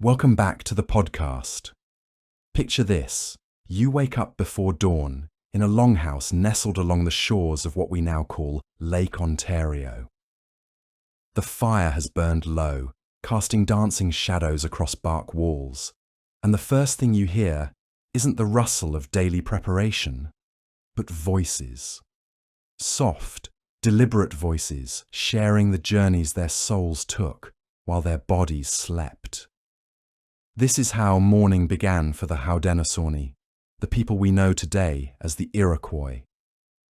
Welcome back to the podcast. Picture this. You wake up before dawn in a longhouse nestled along the shores of what we now call Lake Ontario. The fire has burned low, casting dancing shadows across bark walls, and the first thing you hear isn't the rustle of daily preparation, but voices. Soft, deliberate voices sharing the journeys their souls took while their bodies slept. This is how morning began for the Haudenosaunee, the people we know today as the Iroquois.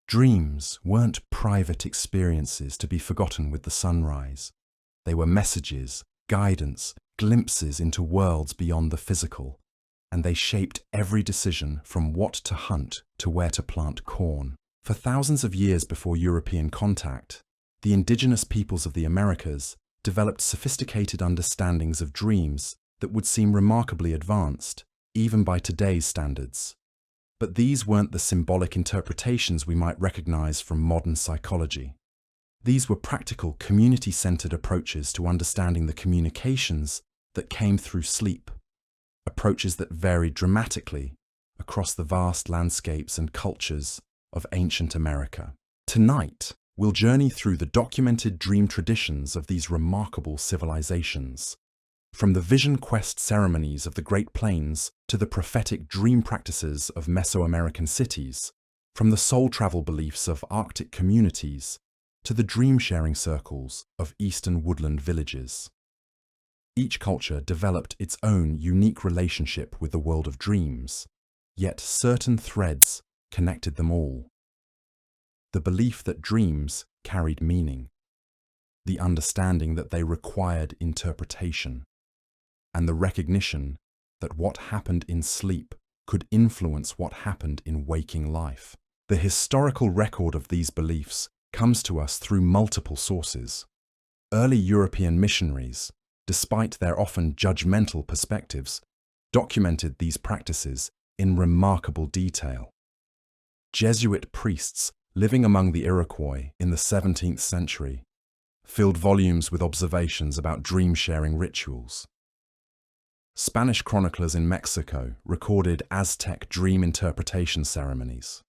Dreams weren't private experiences to be forgotten with the sunrise. They were messages, guidance, glimpses into worlds beyond the physical, and they shaped every decision from what to hunt to where to plant corn. For thousands of years before European contact, the indigenous peoples of the Americas developed sophisticated understandings of dreams that would seem remarkably advanced, even by today's standards. But these weren't the symbolic interpretations we might recognize from modern psychology. These were practical, community-centered approaches to understanding the communications that came through sleep, approaches that varied dramatically across the vast landscapes and cultures of ancient America. Tonight, we'll journey through the documented dream traditions of these remarkable civilizations. From the vision quest ceremonies of the Great Plains to the prophetic dream practices of Mesoamerican cities, from the soul travel beliefs of Arctic communities to the dream-sharing circles of eastern woodland villages. Each culture developed its own unique relationship with the world of dreams, yet certain threads connected them all. The belief that dreams carried meaning, the understanding that they required interpretation, and the recognition that what happened in sleep could influence what happened in waking life. The historical record of these beliefs comes to us through multiple sources. Early European missionaries, despite their often judgmental perspectives, documented these practices in remarkable detail. Jesuit priests living among the Iroquois in the 17th century filled volumes with observations about dream-sharing rituals. Spanish chroniclers in Mexico recorded Aztec dream interpretation ceremonies.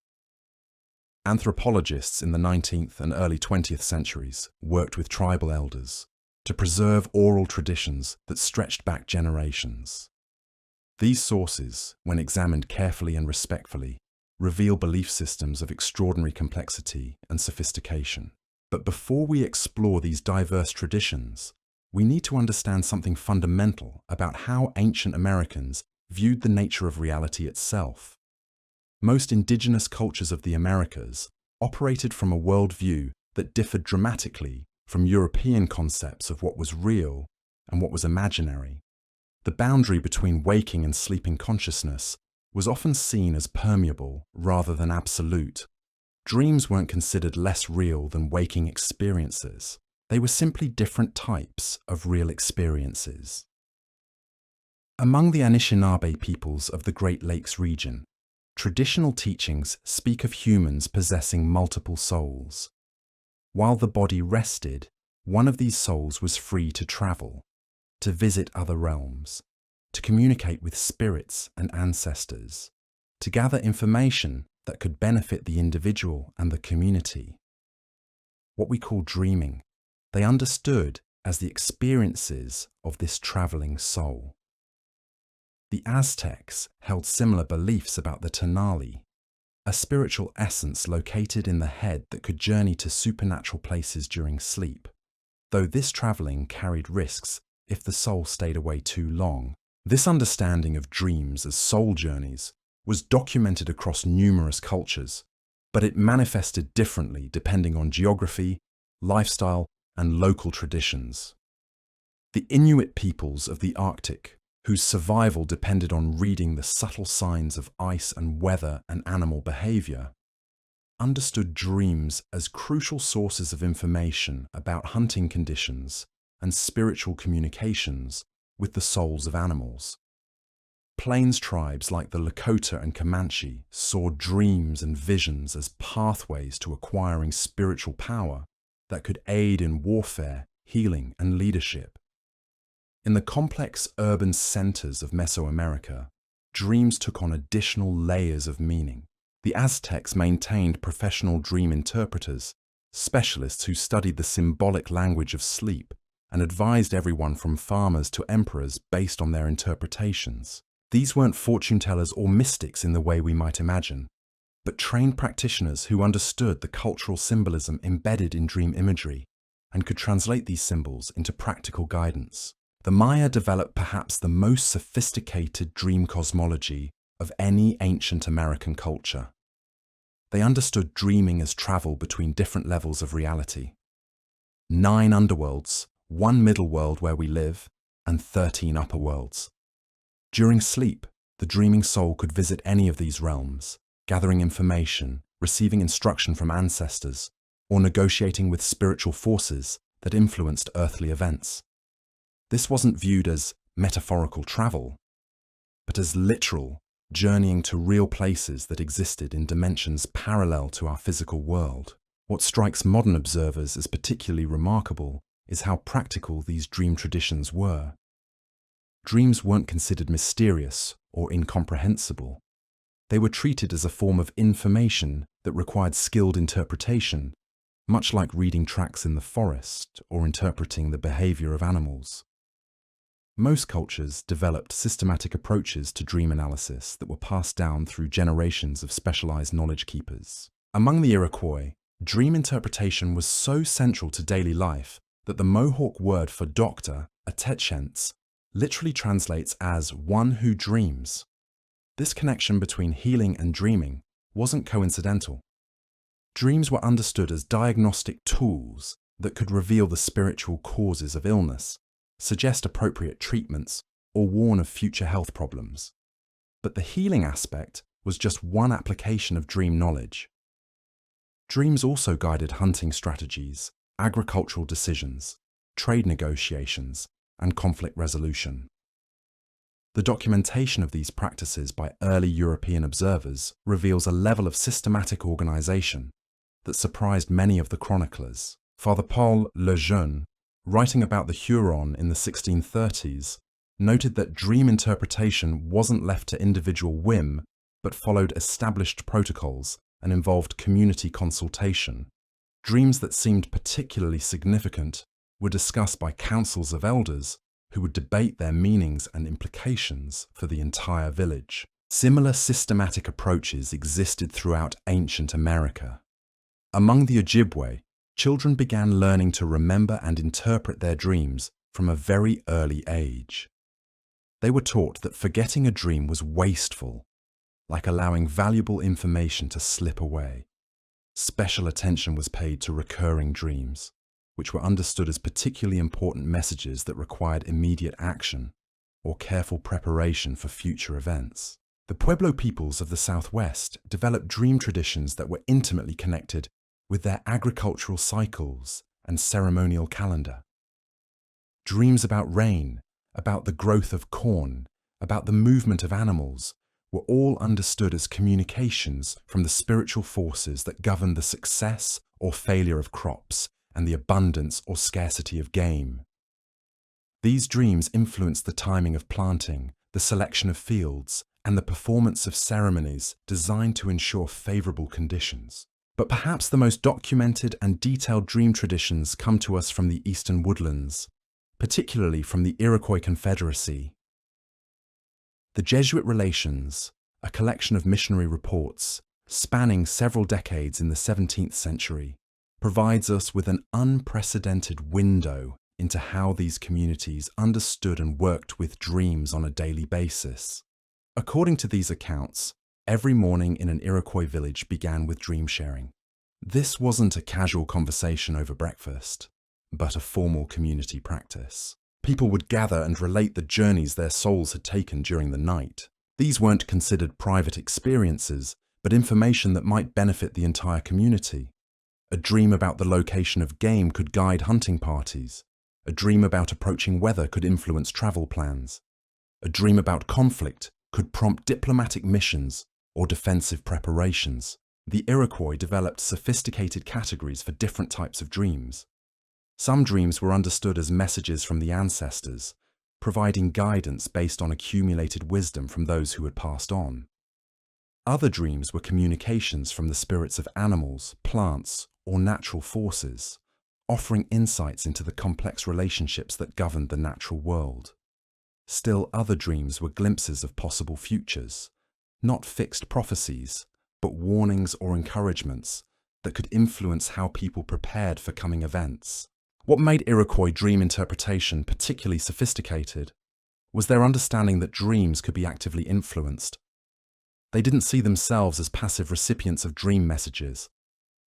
Anthropologists in the 19th and early 20th centuries worked with tribal elders to preserve oral traditions that stretched back generations. These sources, when examined carefully and respectfully, reveal belief systems of extraordinary complexity and sophistication. But before we explore these diverse traditions, we need to understand something fundamental about how ancient Americans viewed the nature of reality itself. Most indigenous cultures of the Americas operated from a worldview that differed dramatically from European concepts of what was real and what was imaginary. The boundary between waking and sleeping consciousness was often seen as permeable rather than absolute. Dreams weren't considered less real than waking experiences. They were simply different types of real experiences. Among the Anishinaabe peoples of the Great Lakes region, traditional teachings speak of humans possessing multiple souls. While the body rested, one of these souls was free to travel, to visit other realms, to communicate with spirits and ancestors, to gather information that could benefit the individual and the community. What we call dreaming, they understood as the experiences of this traveling soul. The Aztecs held similar beliefs about the Tenali, a spiritual essence located in the head that could journey to supernatural places during sleep, though this traveling carried risks if the soul stayed away too long. This understanding of dreams as soul journeys was documented across numerous cultures, but it manifested differently depending on geography, lifestyle, and local traditions. The Inuit peoples of the Arctic, whose survival depended on reading the subtle signs of ice and weather and animal behavior, understood dreams as crucial sources of information about hunting conditions and spiritual communications with the souls of animals. Plains tribes like the Lakota and Comanche saw dreams and visions as pathways to acquiring spiritual power that could aid in warfare, healing, and leadership. In the complex urban centers of Mesoamerica, dreams took on additional layers of meaning. The Aztecs maintained professional dream interpreters, specialists who studied the symbolic language of sleep and advised everyone from farmers to emperors based on their interpretations. These weren't fortune tellers or mystics in the way we might imagine, but trained practitioners who understood the cultural symbolism embedded in dream imagery and could translate these symbols into practical guidance. The Maya developed perhaps the most sophisticated dream cosmology of any ancient American culture. They understood dreaming as travel between different levels of reality. 9 underworlds, 1 middle world where we live, and 13 upper worlds. During sleep, the dreaming soul could visit any of these realms, gathering information, receiving instruction from ancestors, or negotiating with spiritual forces that influenced earthly events. This wasn't viewed as metaphorical travel, but as literal, journeying to real places that existed in dimensions parallel to our physical world. What strikes modern observers as particularly remarkable is how practical these dream traditions were. Dreams weren't considered mysterious or incomprehensible. They were treated as a form of information that required skilled interpretation, much like reading tracks in the forest or interpreting the behavior of animals. Most cultures developed systematic approaches to dream analysis that were passed down through generations of specialized knowledge keepers. Among the Iroquois, dream interpretation was so central to daily life that the Mohawk word for doctor, atechents, literally translates as one who dreams. This connection between healing and dreaming wasn't coincidental. Dreams were understood as diagnostic tools that could reveal the spiritual causes of illness, suggest appropriate treatments, or warn of future health problems. But the healing aspect was just one application of dream knowledge. Dreams also guided hunting strategies, agricultural decisions, trade negotiations, and conflict resolution. The documentation of these practices by early European observers reveals a level of systematic organization that surprised many of the chroniclers. Father Paul Lejeune, writing about the Huron in the 1630s, noted that dream interpretation wasn't left to individual whim, but followed established protocols and involved community consultation. Dreams that seemed particularly significant were discussed by councils of elders who would debate their meanings and implications for the entire village. Similar systematic approaches existed throughout ancient America. Among the Ojibwe, children began learning to remember and interpret their dreams from a very early age. They were taught that forgetting a dream was wasteful, like allowing valuable information to slip away. Special attention was paid to recurring dreams, which were understood as particularly important messages that required immediate action or careful preparation for future events. The Pueblo peoples of the Southwest developed dream traditions that were intimately connected with their agricultural cycles and ceremonial calendar. Dreams about rain, about the growth of corn, about the movement of animals, were all understood as communications from the spiritual forces that govern the success or failure of crops and the abundance or scarcity of game. These dreams influenced the timing of planting, the selection of fields, and the performance of ceremonies designed to ensure favorable conditions. But perhaps the most documented and detailed dream traditions come to us from the eastern woodlands, particularly from the Iroquois Confederacy. The Jesuit Relations, a collection of missionary reports spanning several decades in the 17th century, provides us with an unprecedented window into how these communities understood and worked with dreams on a daily basis. According to these accounts, every morning in an Iroquois village began with dream sharing. This wasn't a casual conversation over breakfast, but a formal community practice. People would gather and relate the journeys their souls had taken during the night. These weren't considered private experiences, but information that might benefit the entire community. A dream about the location of game could guide hunting parties. A dream about approaching weather could influence travel plans. A dream about conflict could prompt diplomatic missions or defensive preparations. The Iroquois developed sophisticated categories for different types of dreams. Some dreams were understood as messages from the ancestors, providing guidance based on accumulated wisdom from those who had passed on. Other dreams were communications from the spirits of animals, plants, or natural forces, offering insights into the complex relationships that governed the natural world. Still other dreams were glimpses of possible futures, not fixed prophecies, but warnings or encouragements that could influence how people prepared for coming events. What made Iroquois dream interpretation particularly sophisticated was their understanding that dreams could be actively influenced. They didn't see themselves as passive recipients of dream messages,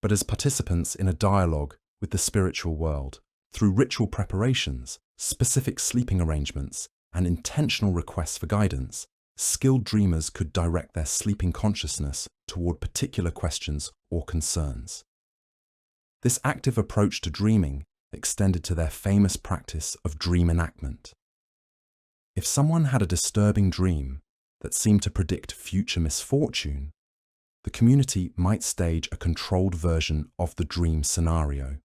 but as participants in a dialogue with the spiritual world. Through ritual preparations, specific sleeping arrangements, and intentional requests for guidance, skilled dreamers could direct their sleeping consciousness toward particular questions or concerns. This active approach to dreaming extended to their famous practice of dream enactment. If someone had a disturbing dream that seemed to predict future misfortune, the community might stage a controlled version of the dream scenario,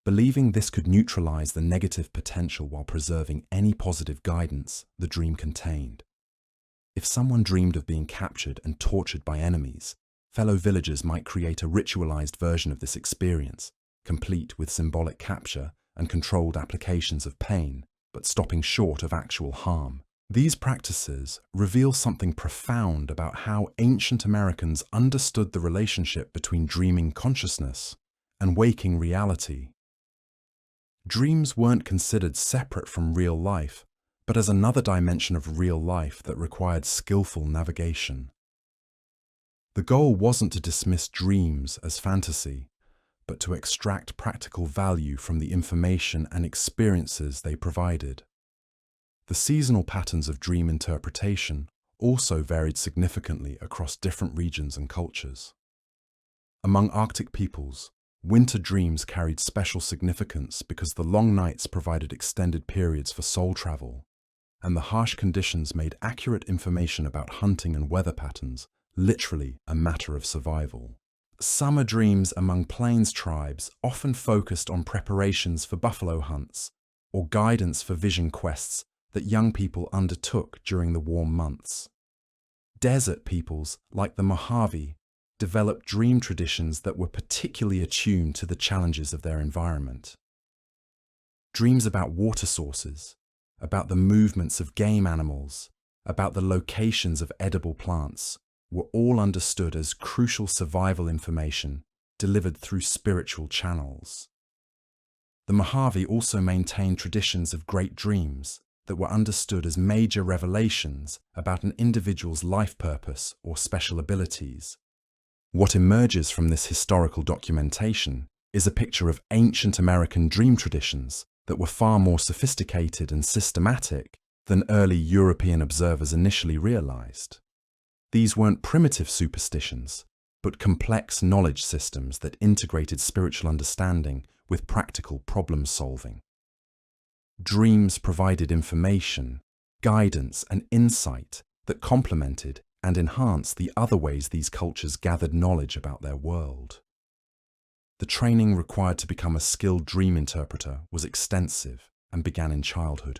believing this could neutralize the negative potential while preserving any positive guidance the dream contained. If someone dreamed of being captured and tortured by enemies, fellow villagers might create a ritualized version of this experience, complete with symbolic capture and controlled applications of pain, but stopping short of actual harm. These practices reveal something profound about how ancient Americans understood the relationship between dreaming consciousness and waking reality. Dreams weren't considered separate from real life, but as another dimension of real life that required skillful navigation. The goal wasn't to dismiss dreams as fantasy, but to extract practical value from the information and experiences they provided. The seasonal patterns of dream interpretation also varied significantly across different regions and cultures. Among Arctic peoples, winter dreams carried special significance because the long nights provided extended periods for soul travel, and the harsh conditions made accurate information about hunting and weather patterns literally a matter of survival. Summer dreams among plains tribes often focused on preparations for buffalo hunts or guidance for vision quests that young people undertook during the warm months. Desert peoples, like the Mojave, developed dream traditions that were particularly attuned to the challenges of their environment. Dreams about water sources, about the movements of game animals, about the locations of edible plants, were all understood as crucial survival information delivered through spiritual channels. The Mojave also maintained traditions of great dreams that were understood as major revelations about an individual's life purpose or special abilities. What emerges from this historical documentation is a picture of ancient American dream traditions that were far more sophisticated and systematic than early European observers initially realized. These weren't primitive superstitions, but complex knowledge systems that integrated spiritual understanding with practical problem solving. Dreams provided information, guidance, and insight that complemented and enhanced the other ways these cultures gathered knowledge about their world. The training required to become a skilled dream interpreter was extensive and began in childhood.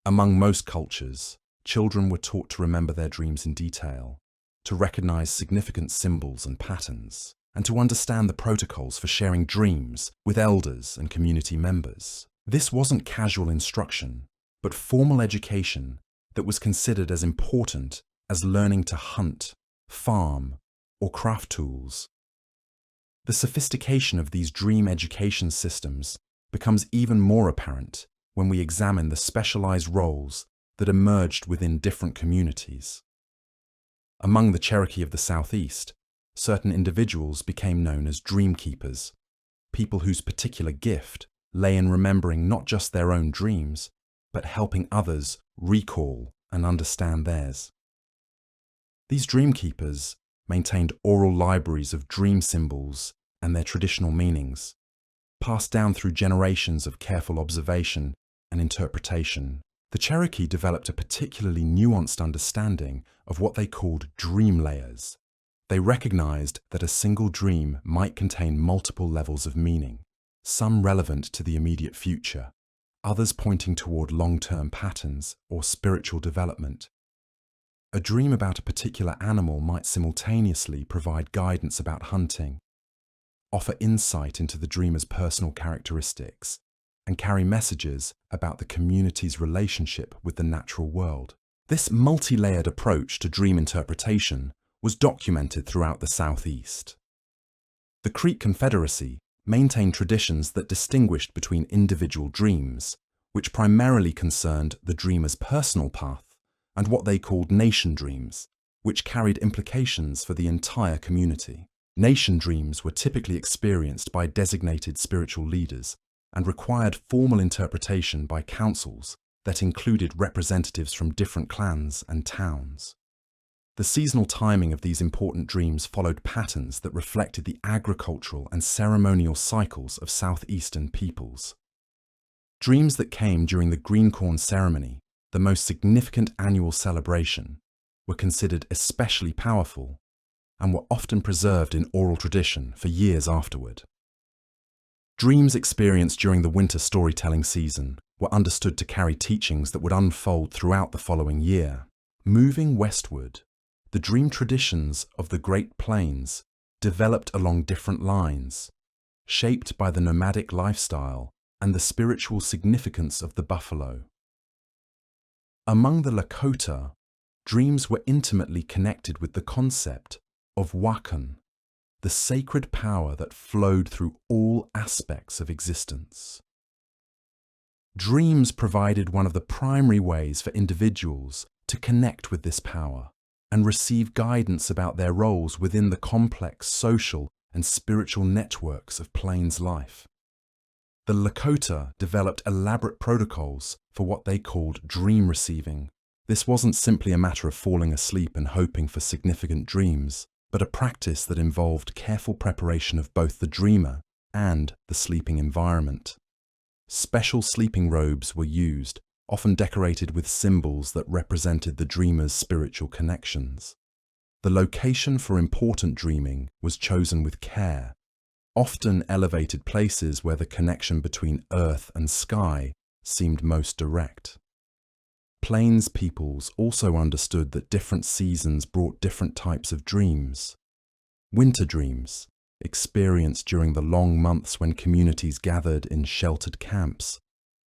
Among most cultures, children were taught to remember their dreams in detail, to recognize significant symbols and patterns, and to understand the protocols for sharing dreams with elders and community members. This wasn't casual instruction, but formal education that was considered as important as learning to hunt, farm, or craft tools. The sophistication of these dream education systems becomes even more apparent when we examine the specialized roles that emerged within different communities. Among the Cherokee of the Southeast, certain individuals became known as dream keepers, people whose particular gift lay in remembering not just their own dreams, but helping others recall and understand theirs. These dream keepers maintained oral libraries of dream symbols and their traditional meanings, passed down through generations of careful observation and interpretation. The Cherokee developed a particularly nuanced understanding of what they called dream layers. They recognized that a single dream might contain multiple levels of meaning, some relevant to the immediate future, others pointing toward long-term patterns or spiritual development. A dream about a particular animal might simultaneously provide guidance about hunting, offer insight into the dreamer's personal characteristics, and carry messages about the community's relationship with the natural world. This multi-layered approach to dream interpretation was documented throughout the Southeast. The Creek Confederacy maintained traditions that distinguished between individual dreams, which primarily concerned the dreamer's personal path, and what they called nation dreams, which carried implications for the entire community. Nation dreams were typically experienced by designated spiritual leaders and required formal interpretation by councils that included representatives from different clans and towns. The seasonal timing of these important dreams followed patterns that reflected the agricultural and ceremonial cycles of southeastern peoples. Dreams that came during the green corn ceremony, the most significant annual celebration, were considered especially powerful and were often preserved in oral tradition for years afterward. Dreams experienced during the winter storytelling season were understood to carry teachings that would unfold throughout the following year. Moving westward, the dream traditions of the Great Plains developed along different lines, shaped by the nomadic lifestyle and the spiritual significance of the buffalo. Among the Lakota, dreams were intimately connected with the concept of Wakan, the sacred power that flowed through all aspects of existence. Dreams provided one of the primary ways for individuals to connect with this power and receive guidance about their roles within the complex social and spiritual networks of Plains life. The Lakota developed elaborate protocols for what they called dream receiving. This wasn't simply a matter of falling asleep and hoping for significant dreams, but a practice that involved careful preparation of both the dreamer and the sleeping environment. Special sleeping robes were used, often decorated with symbols that represented the dreamer's spiritual connections. The location for important dreaming was chosen with care, often elevated places where the connection between earth and sky seemed most direct. Plains peoples also understood that different seasons brought different types of dreams. Winter dreams, experienced during the long months when communities gathered in sheltered camps,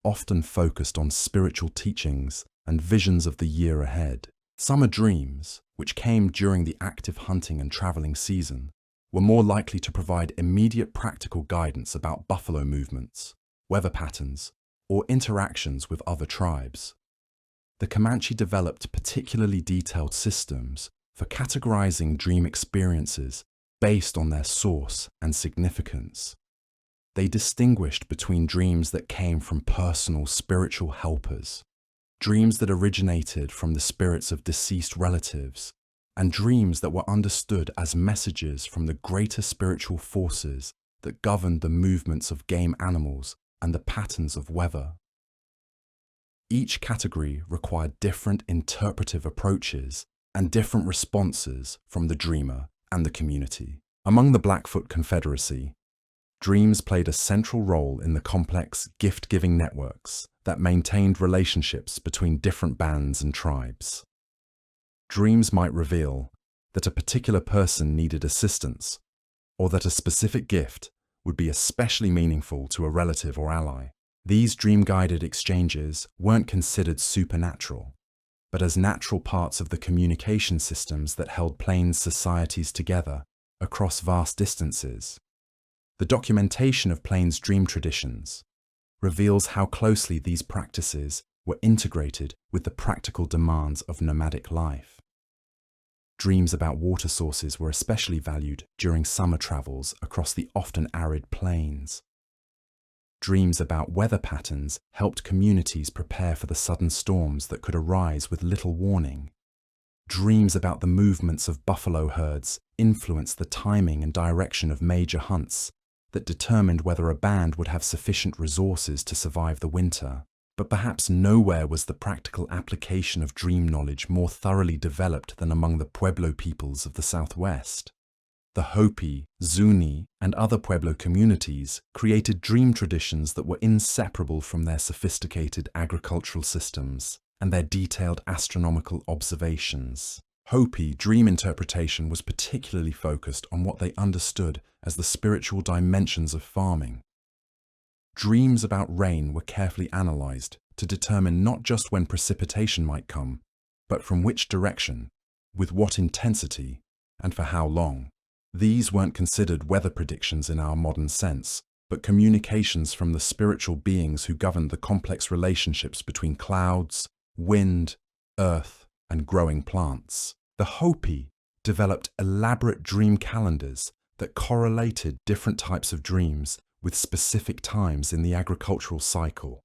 often focused on spiritual teachings and visions of the year ahead. Summer dreams, which came during the active hunting and traveling season, were more likely to provide immediate practical guidance about buffalo movements, weather patterns, or interactions with other tribes. The Comanche developed particularly detailed systems for categorizing dream experiences based on their source and significance. They distinguished between dreams that came from personal spiritual helpers, dreams that originated from the spirits of deceased relatives, and dreams that were understood as messages from the greater spiritual forces that governed the movements of game animals and the patterns of weather. Each category required different interpretive approaches and different responses from the dreamer and the community. Among the Blackfoot Confederacy, dreams played a central role in the complex gift-giving networks that maintained relationships between different bands and tribes. Dreams might reveal that a particular person needed assistance, or that a specific gift would be especially meaningful to a relative or ally. These dream-guided exchanges weren't considered supernatural, but as natural parts of the communication systems that held Plains societies together across vast distances. The documentation of Plains dream traditions reveals how closely these practices were integrated with the practical demands of nomadic life. Dreams about water sources were especially valued during summer travels across the often arid plains. Dreams about weather patterns helped communities prepare for the sudden storms that could arise with little warning. Dreams about the movements of buffalo herds influenced the timing and direction of major hunts that determined whether a band would have sufficient resources to survive the winter. But perhaps nowhere was the practical application of dream knowledge more thoroughly developed than among the Pueblo peoples of the Southwest. The Hopi, Zuni, and other Pueblo communities created dream traditions that were inseparable from their sophisticated agricultural systems and their detailed astronomical observations. Hopi dream interpretation was particularly focused on what they understood as the spiritual dimensions of farming. Dreams about rain were carefully analyzed to determine not just when precipitation might come, but from which direction, with what intensity, and for how long. These weren't considered weather predictions in our modern sense, but communications from the spiritual beings who governed the complex relationships between clouds, wind, earth, and growing plants. The Hopi developed elaborate dream calendars that correlated different types of dreams with specific times in the agricultural cycle.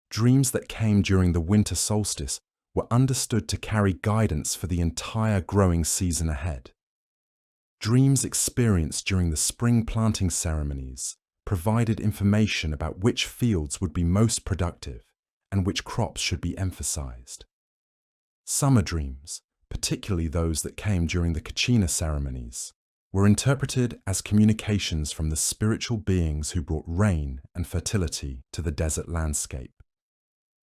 Dreams that came during the winter solstice were understood to carry guidance for the entire growing season ahead. Dreams experienced during the spring planting ceremonies provided information about which fields would be most productive and which crops should be emphasized. Summer dreams, particularly those that came during the Kachina ceremonies, were interpreted as communications from the spiritual beings who brought rain and fertility to the desert landscape.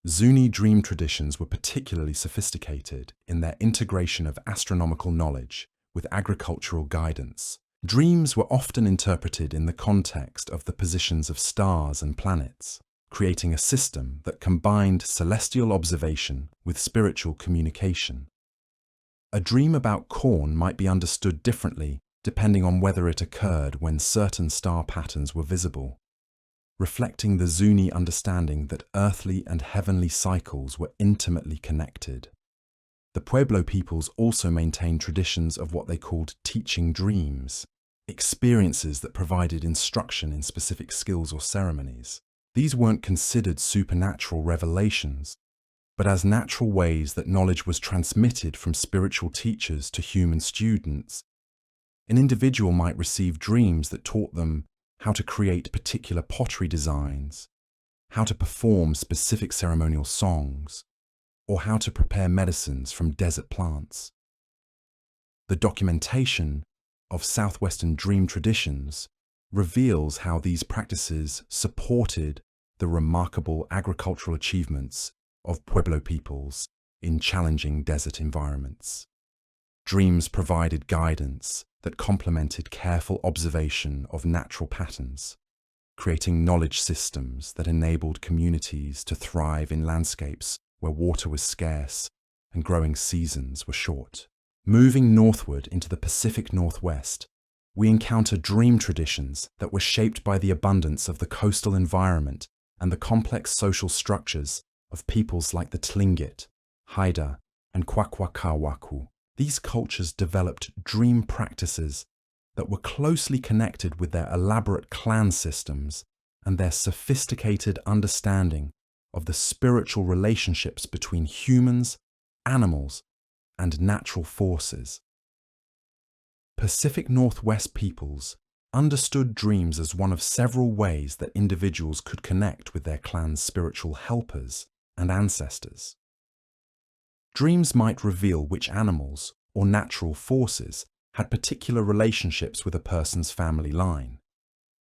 Zuni dream traditions were particularly sophisticated in their integration of astronomical knowledge with agricultural guidance. Dreams were often interpreted in the context of the positions of stars and planets, creating a system that combined celestial observation with spiritual communication. A dream about corn might be understood differently depending on whether it occurred when certain star patterns were visible, reflecting the Zuni understanding that earthly and heavenly cycles were intimately connected. The Pueblo peoples also maintained traditions of what they called teaching dreams, experiences that provided instruction in specific skills or ceremonies. These weren't considered supernatural revelations, but as natural ways that knowledge was transmitted from spiritual teachers to human students. An individual might receive dreams that taught them how to create particular pottery designs, how to perform specific ceremonial songs, or how to prepare medicines from desert plants. The documentation of Southwestern dream traditions reveals how these practices supported the remarkable agricultural achievements of Pueblo peoples in challenging desert environments. Dreams provided guidance that complemented careful observation of natural patterns, creating knowledge systems that enabled communities to thrive in landscapes where water was scarce and growing seasons were short. Moving northward into the Pacific Northwest, we encounter dream traditions that were shaped by the abundance of the coastal environment and the complex social structures of peoples like the Tlingit, Haida, and Kwakwaka'wakw. These cultures developed dream practices that were closely connected with their elaborate clan systems and their sophisticated understanding of the spiritual relationships between humans, animals, and natural forces. Pacific Northwest peoples understood dreams as one of several ways that individuals could connect with their clan's spiritual helpers and ancestors. Dreams might reveal which animals or natural forces had particular relationships with a person's family line,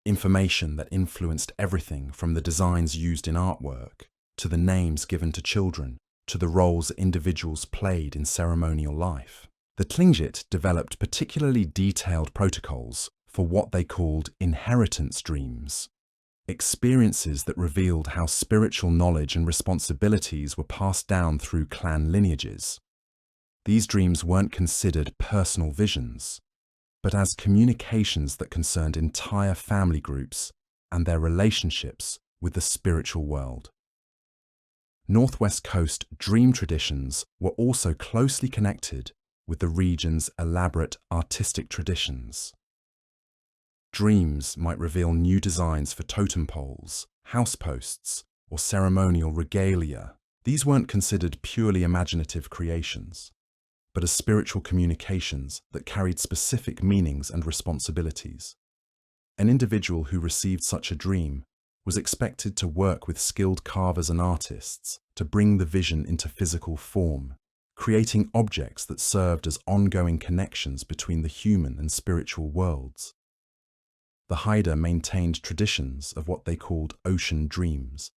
information that influenced everything from the designs used in artwork, to the names given to children, to the roles individuals played in ceremonial life. The Tlingit developed particularly detailed protocols for what they called inheritance dreams, experiences that revealed how spiritual knowledge and responsibilities were passed down through clan lineages. These dreams weren't considered personal visions, but as communications that concerned entire family groups and their relationships with the spiritual world. Northwest Coast dream traditions were also closely connected with the region's elaborate artistic traditions. Dreams might reveal new designs for totem poles, house posts, or ceremonial regalia. These weren't considered purely imaginative creations, but as spiritual communications that carried specific meanings and responsibilities. An individual who received such a dream was expected to work with skilled carvers and artists to bring the vision into physical form, creating objects that served as ongoing connections between the human and spiritual worlds. The Haida maintained traditions of what they called ocean dreams,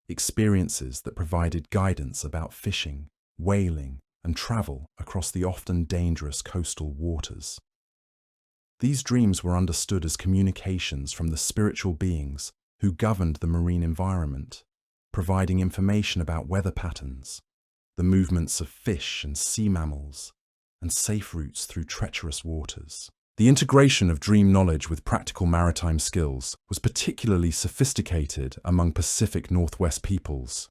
experiences that provided guidance about fishing, whaling, and travel across the often dangerous coastal waters. These dreams were understood as communications from the spiritual beings who governed the marine environment, providing information about weather patterns, the movements of fish and sea mammals, and safe routes through treacherous waters. The integration of dream knowledge with practical maritime skills was particularly sophisticated among Pacific Northwest peoples.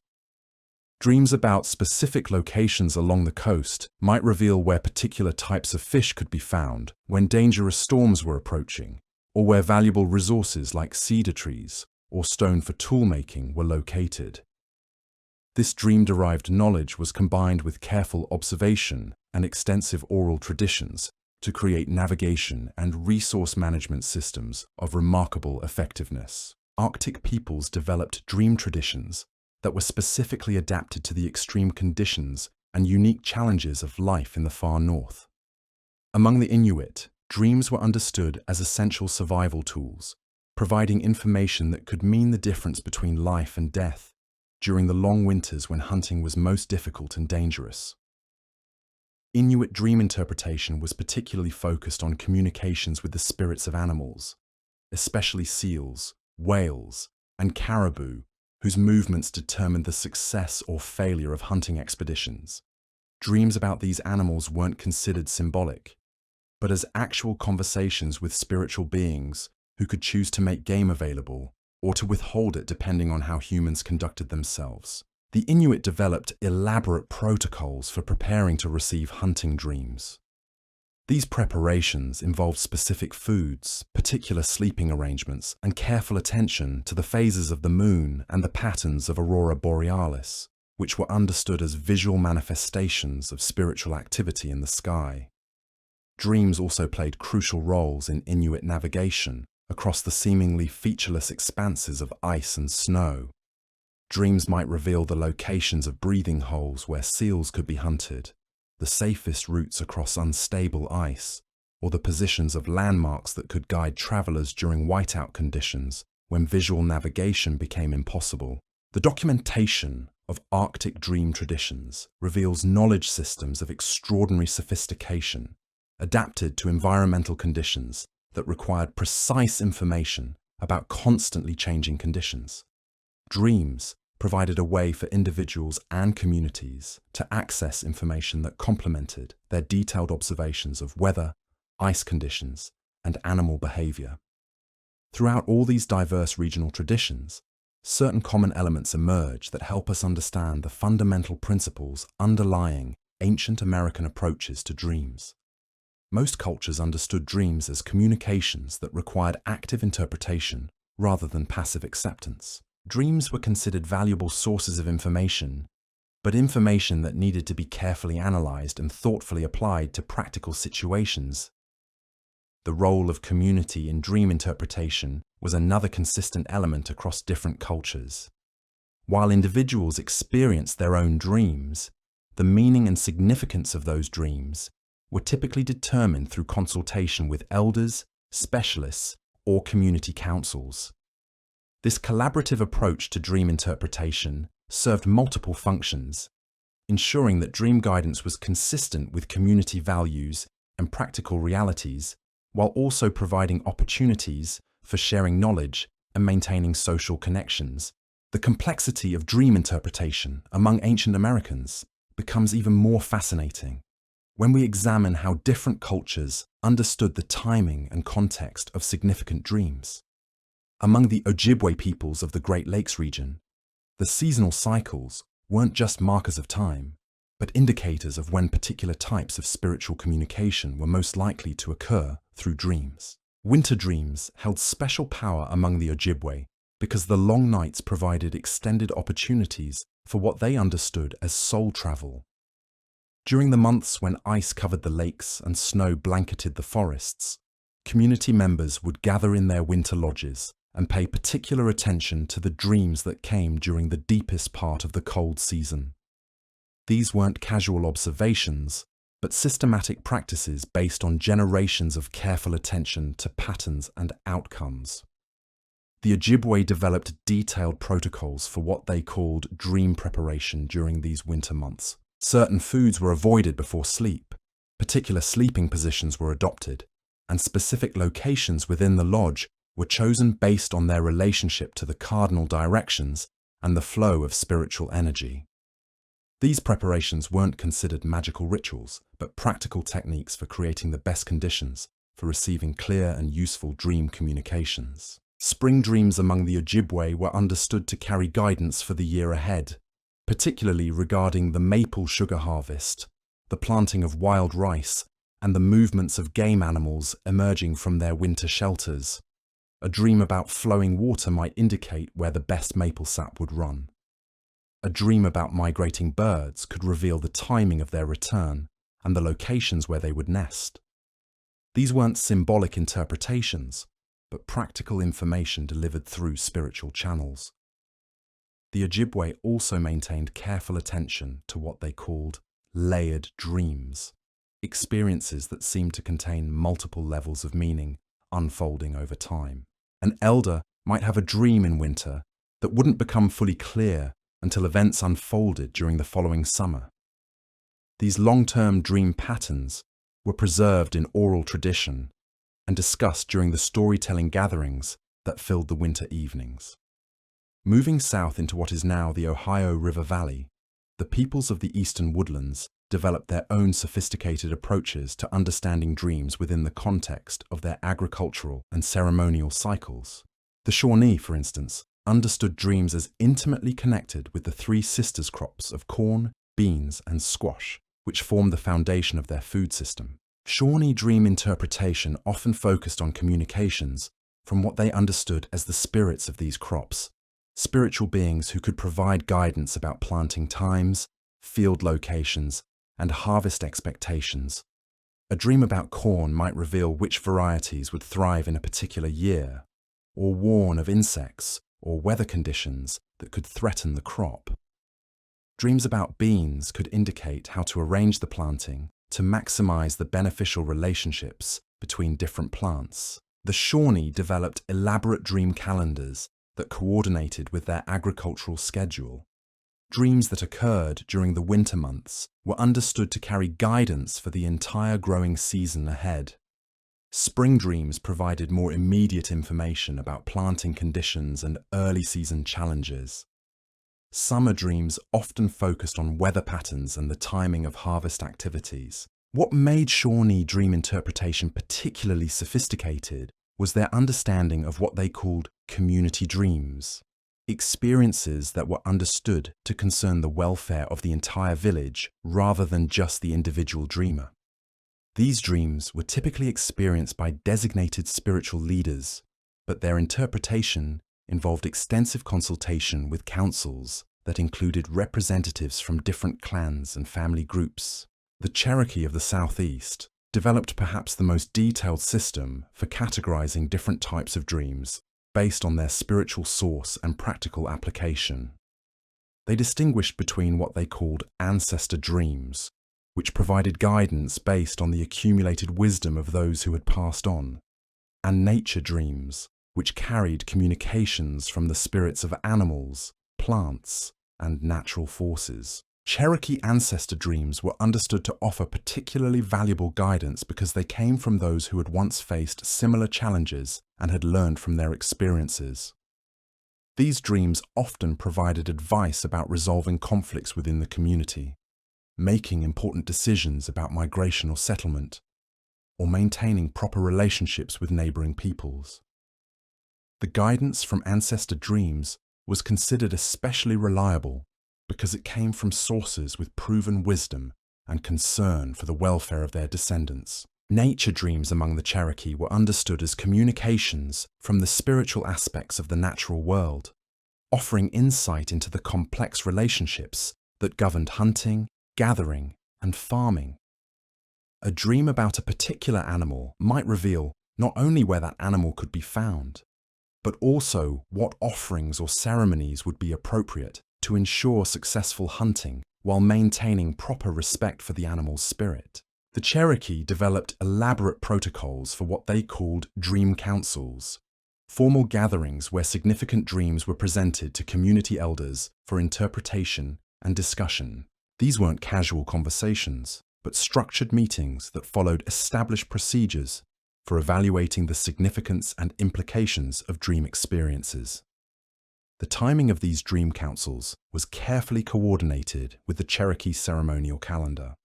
Dreams about specific locations along the coast might reveal where particular types of fish could be found when dangerous storms were approaching, or where valuable resources like cedar trees or stone for tool-making were located. This dream-derived knowledge was combined with careful observation and extensive oral traditions to create navigation and resource management systems of remarkable effectiveness. Arctic peoples developed dream traditions that were specifically adapted to the extreme conditions and unique challenges of life in the far north. Among the Inuit, dreams were understood as essential survival tools, providing information that could mean the difference between life and death during the long winters when hunting was most difficult and dangerous. Inuit dream interpretation was particularly focused on communications with the spirits of animals, especially seals, whales, and caribou, whose movements determined the success or failure of hunting expeditions. Dreams about these animals weren't considered symbolic, but as actual conversations with spiritual beings who could choose to make game available or to withhold it depending on how humans conducted themselves. The Inuit developed elaborate protocols for preparing to receive hunting dreams. These preparations involved specific foods, particular sleeping arrangements, and careful attention to the phases of the moon and the patterns of aurora borealis, which were understood as visual manifestations of spiritual activity in the sky. Dreams also played crucial roles in Inuit navigation across the seemingly featureless expanses of ice and snow. Dreams might reveal the locations of breathing holes where seals could be hunted, the safest routes across unstable ice, or the positions of landmarks that could guide travelers during whiteout conditions when visual navigation became impossible. The documentation of Arctic dream traditions reveals knowledge systems of extraordinary sophistication, adapted to environmental conditions that required precise information about constantly changing conditions. Dreams provided a way for individuals and communities to access information that complemented their detailed observations of weather, ice conditions, and animal behavior. Throughout all these diverse regional traditions, certain common elements emerge that help us understand the fundamental principles underlying ancient American approaches to dreams. Most cultures understood dreams as communications that required active interpretation rather than passive acceptance. Dreams were considered valuable sources of information, but information that needed to be carefully analyzed and thoughtfully applied to practical situations. The role of community in dream interpretation was another consistent element across different cultures. While individuals experienced their own dreams, the meaning and significance of those dreams were typically determined through consultation with elders, specialists, or community councils. This collaborative approach to dream interpretation served multiple functions, ensuring that dream guidance was consistent with community values and practical realities, while also providing opportunities for sharing knowledge and maintaining social connections. The complexity of dream interpretation among ancient Americans becomes even more fascinating when we examine how different cultures understood the timing and context of significant dreams. Among the Ojibwe peoples of the Great Lakes region, the seasonal cycles weren't just markers of time, but indicators of when particular types of spiritual communication were most likely to occur through dreams. Winter dreams held special power among the Ojibwe because the long nights provided extended opportunities for what they understood as soul travel. During the months when ice covered the lakes and snow blanketed the forests, community members would gather in their winter lodges and pay particular attention to the dreams that came during the deepest part of the cold season. These weren't casual observations, but systematic practices based on generations of careful attention to patterns and outcomes. The Ojibwe developed detailed protocols for what they called dream preparation during these winter months. Certain foods were avoided before sleep, particular sleeping positions were adopted, and specific locations within the lodge were chosen based on their relationship to the cardinal directions and the flow of spiritual energy. These preparations weren't considered magical rituals, but practical techniques for creating the best conditions for receiving clear and useful dream communications. Spring dreams among the Ojibwe were understood to carry guidance for the year ahead, particularly regarding the maple sugar harvest, the planting of wild rice, and the movements of game animals emerging from their winter shelters. A dream about flowing water might indicate where the best maple sap would run. A dream about migrating birds could reveal the timing of their return and the locations where they would nest. These weren't symbolic interpretations, but practical information delivered through spiritual channels. The Ojibwe also maintained careful attention to what they called layered dreams, experiences that seemed to contain multiple levels of meaning unfolding over time. An elder might have a dream in winter that wouldn't become fully clear until events unfolded during the following summer. These long-term dream patterns were preserved in oral tradition and discussed during the storytelling gatherings that filled the winter evenings. Moving south into what is now the Ohio River Valley, the peoples of the eastern woodlands developed their own sophisticated approaches to understanding dreams within the context of their agricultural and ceremonial cycles. The Shawnee, for instance, understood dreams as intimately connected with the three sisters crops of corn, beans, and squash, which formed the foundation of their food system. Shawnee dream interpretation often focused on communications from what they understood as the spirits of these crops, spiritual beings who could provide guidance about planting times, field locations, and harvest expectations. A dream about corn might reveal which varieties would thrive in a particular year, or warn of insects or weather conditions that could threaten the crop. Dreams about beans could indicate how to arrange the planting to maximize the beneficial relationships between different plants. The Shawnee developed elaborate dream calendars that coordinated with their agricultural schedule. Dreams that occurred during the winter months were understood to carry guidance for the entire growing season ahead. Spring dreams provided more immediate information about planting conditions and early season challenges. Summer dreams often focused on weather patterns and the timing of harvest activities. What made Shawnee dream interpretation particularly sophisticated was their understanding of what they called community dreams, experiences that were understood to concern the welfare of the entire village rather than just the individual dreamer. These dreams were typically experienced by designated spiritual leaders, but their interpretation involved extensive consultation with councils that included representatives from different clans and family groups. The Cherokee of the Southeast developed perhaps the most detailed system for categorizing different types of dreams based on their spiritual source and practical application. They distinguished between what they called ancestor dreams, which provided guidance based on the accumulated wisdom of those who had passed on, and nature dreams, which carried communications from the spirits of animals, plants, and natural forces. Cherokee ancestor dreams were understood to offer particularly valuable guidance because they came from those who had once faced similar challenges and had learned from their experiences. These dreams often provided advice about resolving conflicts within the community, making important decisions about migration or settlement, or maintaining proper relationships with neighboring peoples. The guidance from ancestor dreams was considered especially reliable because it came from sources with proven wisdom and concern for the welfare of their descendants. Nature dreams among the Cherokee were understood as communications from the spiritual aspects of the natural world, offering insight into the complex relationships that governed hunting, gathering, and farming. A dream about a particular animal might reveal not only where that animal could be found, but also what offerings or ceremonies would be appropriate to ensure successful hunting while maintaining proper respect for the animal's spirit. The Cherokee developed elaborate protocols for what they called dream councils, formal gatherings where significant dreams were presented to community elders for interpretation and discussion. These weren't casual conversations, but structured meetings that followed established procedures for evaluating the significance and implications of dream experiences. The timing of these dream councils was carefully coordinated with the Cherokee ceremonial calendar.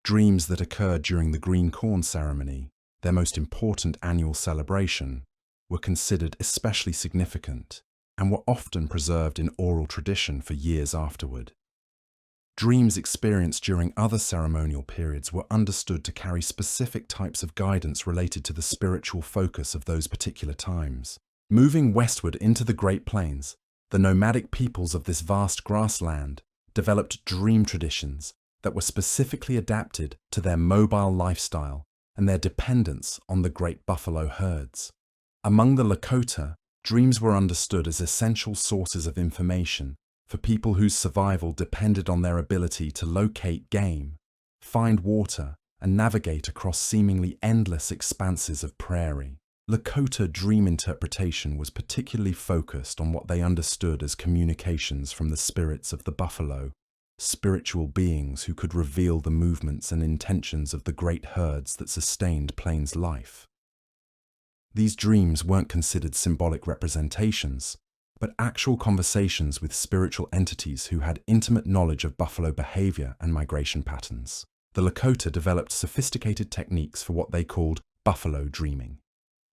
Dreams that occurred during the green corn ceremony, their most important annual celebration, were considered especially significant and were often preserved in oral tradition for years afterward. Dreams experienced during other ceremonial periods were understood to carry specific types of guidance related to the spiritual focus of those particular times. Moving westward into the Great Plains, the nomadic peoples of this vast grassland developed dream traditions that were specifically adapted to their mobile lifestyle and their dependence on the great buffalo herds. Among the Lakota, dreams were understood as essential sources of information for people whose survival depended on their ability to locate game, find water, and navigate across seemingly endless expanses of prairie. Lakota dream interpretation was particularly focused on what they understood as communications from the spirits of the buffalo, spiritual beings who could reveal the movements and intentions of the great herds that sustained Plains life. These dreams weren't considered symbolic representations, but actual conversations with spiritual entities who had intimate knowledge of buffalo behavior and migration patterns. The Lakota developed sophisticated techniques for what they called buffalo dreaming,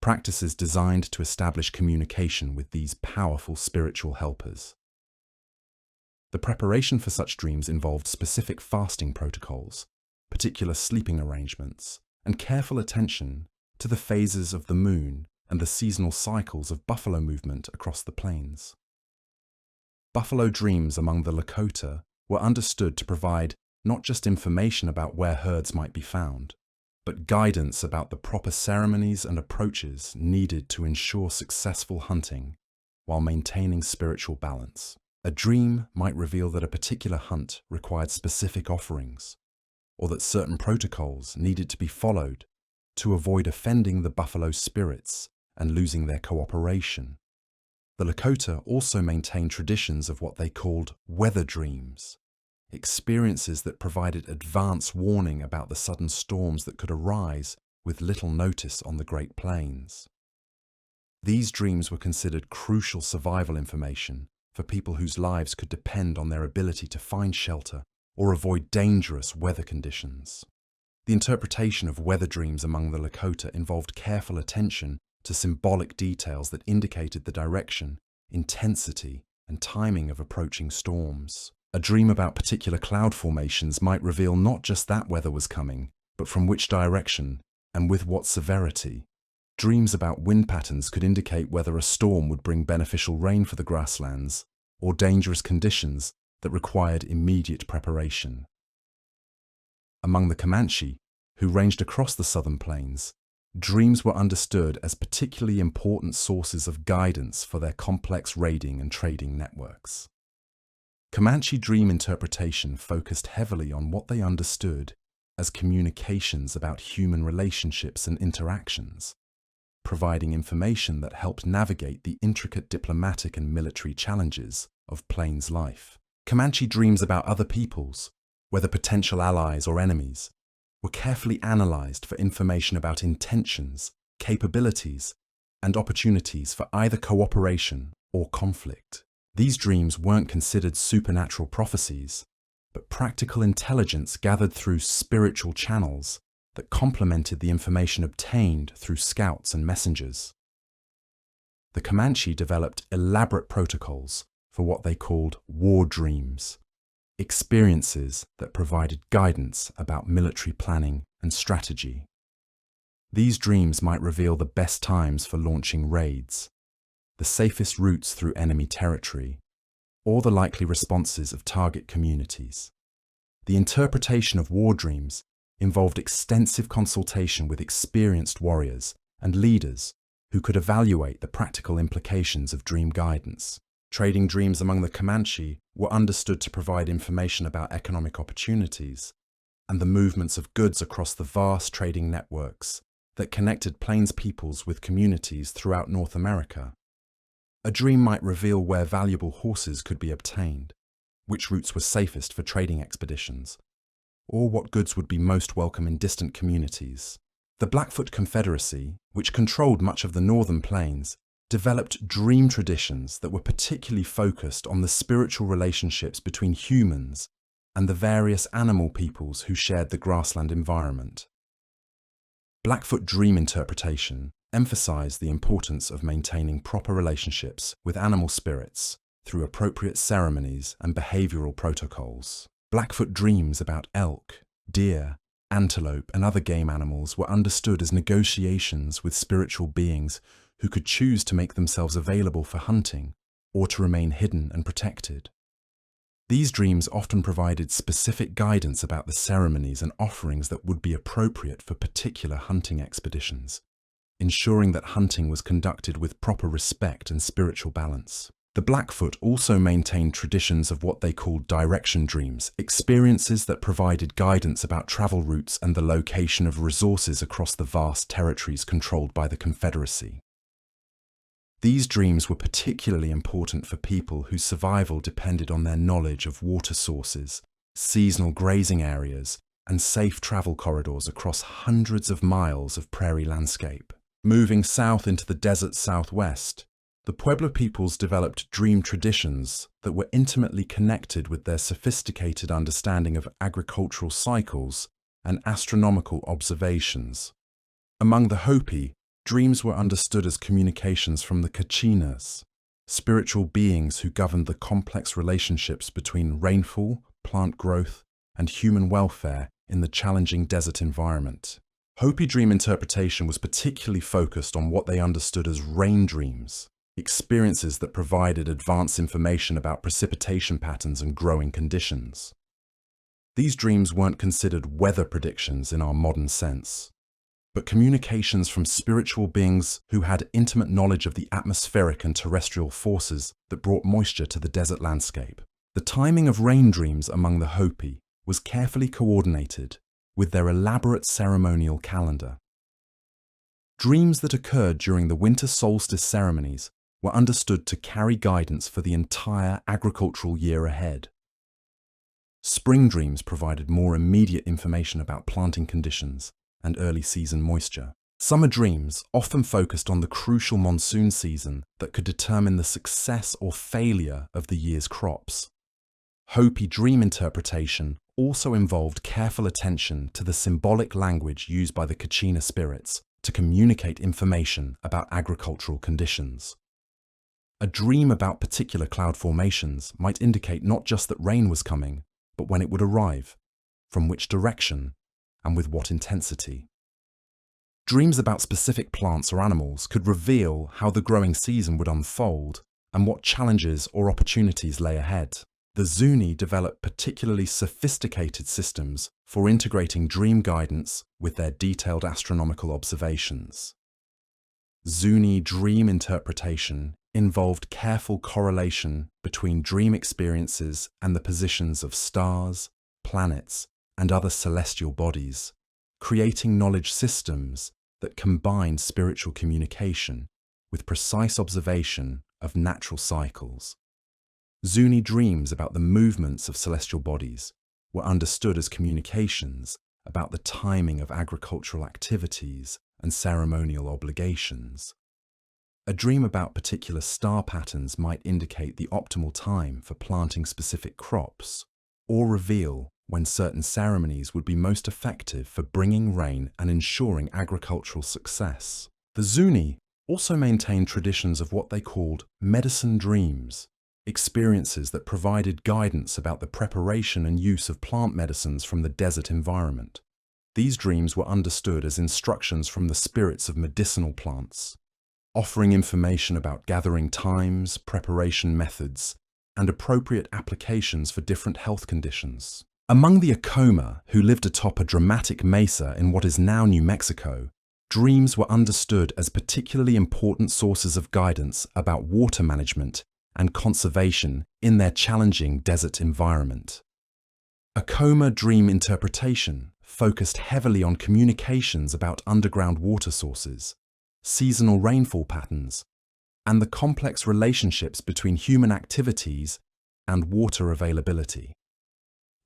practices designed to establish communication with these powerful spiritual helpers. The preparation for such dreams involved specific fasting protocols, particular sleeping arrangements, and careful attention to the phases of the moon and the seasonal cycles of buffalo movement across the plains. Buffalo dreams among the Lakota were understood to provide not just information about where herds might be found, but guidance about the proper ceremonies and approaches needed to ensure successful hunting while maintaining spiritual balance. A dream might reveal that a particular hunt required specific offerings, or that certain protocols needed to be followed to avoid offending the buffalo spirits and losing their cooperation. The Lakota also maintained traditions of what they called weather dreams, experiences that provided advance warning about the sudden storms that could arise with little notice on the Great Plains. These dreams were considered crucial survival information for people whose lives could depend on their ability to find shelter or avoid dangerous weather conditions. The interpretation of weather dreams among the Lakota involved careful attention to symbolic details that indicated the direction, intensity, and timing of approaching storms. A dream about particular cloud formations might reveal not just that weather was coming, but from which direction and with what severity. Dreams about wind patterns could indicate whether a storm would bring beneficial rain for the grasslands or dangerous conditions that required immediate preparation. Among the Comanche, who ranged across the southern plains, dreams were understood as particularly important sources of guidance for their complex raiding and trading networks. Comanche dream interpretation focused heavily on what they understood as communications about human relationships and interactions, providing information that helped navigate the intricate diplomatic and military challenges of Plains life. Comanche dreams about other peoples, whether potential allies or enemies, were carefully analyzed for information about intentions, capabilities, and opportunities for either cooperation or conflict. These dreams weren't considered supernatural prophecies, but practical intelligence gathered through spiritual channels that complemented the information obtained through scouts and messengers. The Comanche developed elaborate protocols for what they called war dreams, experiences that provided guidance about military planning and strategy. These dreams might reveal the best times for launching raids, the safest routes through enemy territory, or the likely responses of target communities. The interpretation of war dreams involved extensive consultation with experienced warriors and leaders who could evaluate the practical implications of dream guidance. Trading dreams among the Comanche were understood to provide information about economic opportunities and the movements of goods across the vast trading networks that connected plains peoples with communities throughout North America. A dream might reveal where valuable horses could be obtained, which routes were safest for trading expeditions, or what goods would be most welcome in distant communities. The Blackfoot Confederacy, which controlled much of the northern plains, developed dream traditions that were particularly focused on the spiritual relationships between humans and the various animal peoples who shared the grassland environment. Blackfoot dream interpretation emphasized the importance of maintaining proper relationships with animal spirits through appropriate ceremonies and behavioral protocols. Blackfoot dreams about elk, deer, antelope, and other game animals were understood as negotiations with spiritual beings who could choose to make themselves available for hunting or to remain hidden and protected. These dreams often provided specific guidance about the ceremonies and offerings that would be appropriate for particular hunting expeditions, ensuring that hunting was conducted with proper respect and spiritual balance. The Blackfoot also maintained traditions of what they called direction dreams, experiences that provided guidance about travel routes and the location of resources across the vast territories controlled by the Confederacy. These dreams were particularly important for people whose survival depended on their knowledge of water sources, seasonal grazing areas, and safe travel corridors across hundreds of miles of prairie landscape. Moving south into the desert southwest, the Pueblo peoples developed dream traditions that were intimately connected with their sophisticated understanding of agricultural cycles and astronomical observations. Among the Hopi, dreams were understood as communications from the Kachinas, spiritual beings who governed the complex relationships between rainfall, plant growth, and human welfare in the challenging desert environment. Hopi dream interpretation was particularly focused on what they understood as rain dreams, experiences that provided advanced information about precipitation patterns and growing conditions. These dreams weren't considered weather predictions in our modern sense, but communications from spiritual beings who had intimate knowledge of the atmospheric and terrestrial forces that brought moisture to the desert landscape. The timing of rain dreams among the Hopi was carefully coordinated with their elaborate ceremonial calendar. Dreams that occurred during the winter solstice ceremonies were understood to carry guidance for the entire agricultural year ahead. Spring dreams provided more immediate information about planting conditions and early season moisture. Summer dreams often focused on the crucial monsoon season that could determine the success or failure of the year's crops. Hopi dream interpretation also involved careful attention to the symbolic language used by the Kachina spirits to communicate information about agricultural conditions. A dream about particular cloud formations might indicate not just that rain was coming, but when it would arrive, from which direction, and with what intensity. Dreams about specific plants or animals could reveal how the growing season would unfold and what challenges or opportunities lay ahead. The Zuni developed particularly sophisticated systems for integrating dream guidance with their detailed astronomical observations. Zuni dream interpretation involved careful correlation between dream experiences and the positions of stars, planets, and other celestial bodies, creating knowledge systems that combined spiritual communication with precise observation of natural cycles. Zuni dreams about the movements of celestial bodies were understood as communications about the timing of agricultural activities and ceremonial obligations. A dream about particular star patterns might indicate the optimal time for planting specific crops, or reveal when certain ceremonies would be most effective for bringing rain and ensuring agricultural success. The Zuni also maintained traditions of what they called medicine dreams, experiences that provided guidance about the preparation and use of plant medicines from the desert environment. These dreams were understood as instructions from the spirits of medicinal plants, offering information about gathering times, preparation methods, and appropriate applications for different health conditions. Among the Acoma, who lived atop a dramatic mesa in what is now New Mexico, dreams were understood as particularly important sources of guidance about water management and conservation in their challenging desert environment. Akoma dream interpretation focused heavily on communications about underground water sources, seasonal rainfall patterns, and the complex relationships between human activities and water availability.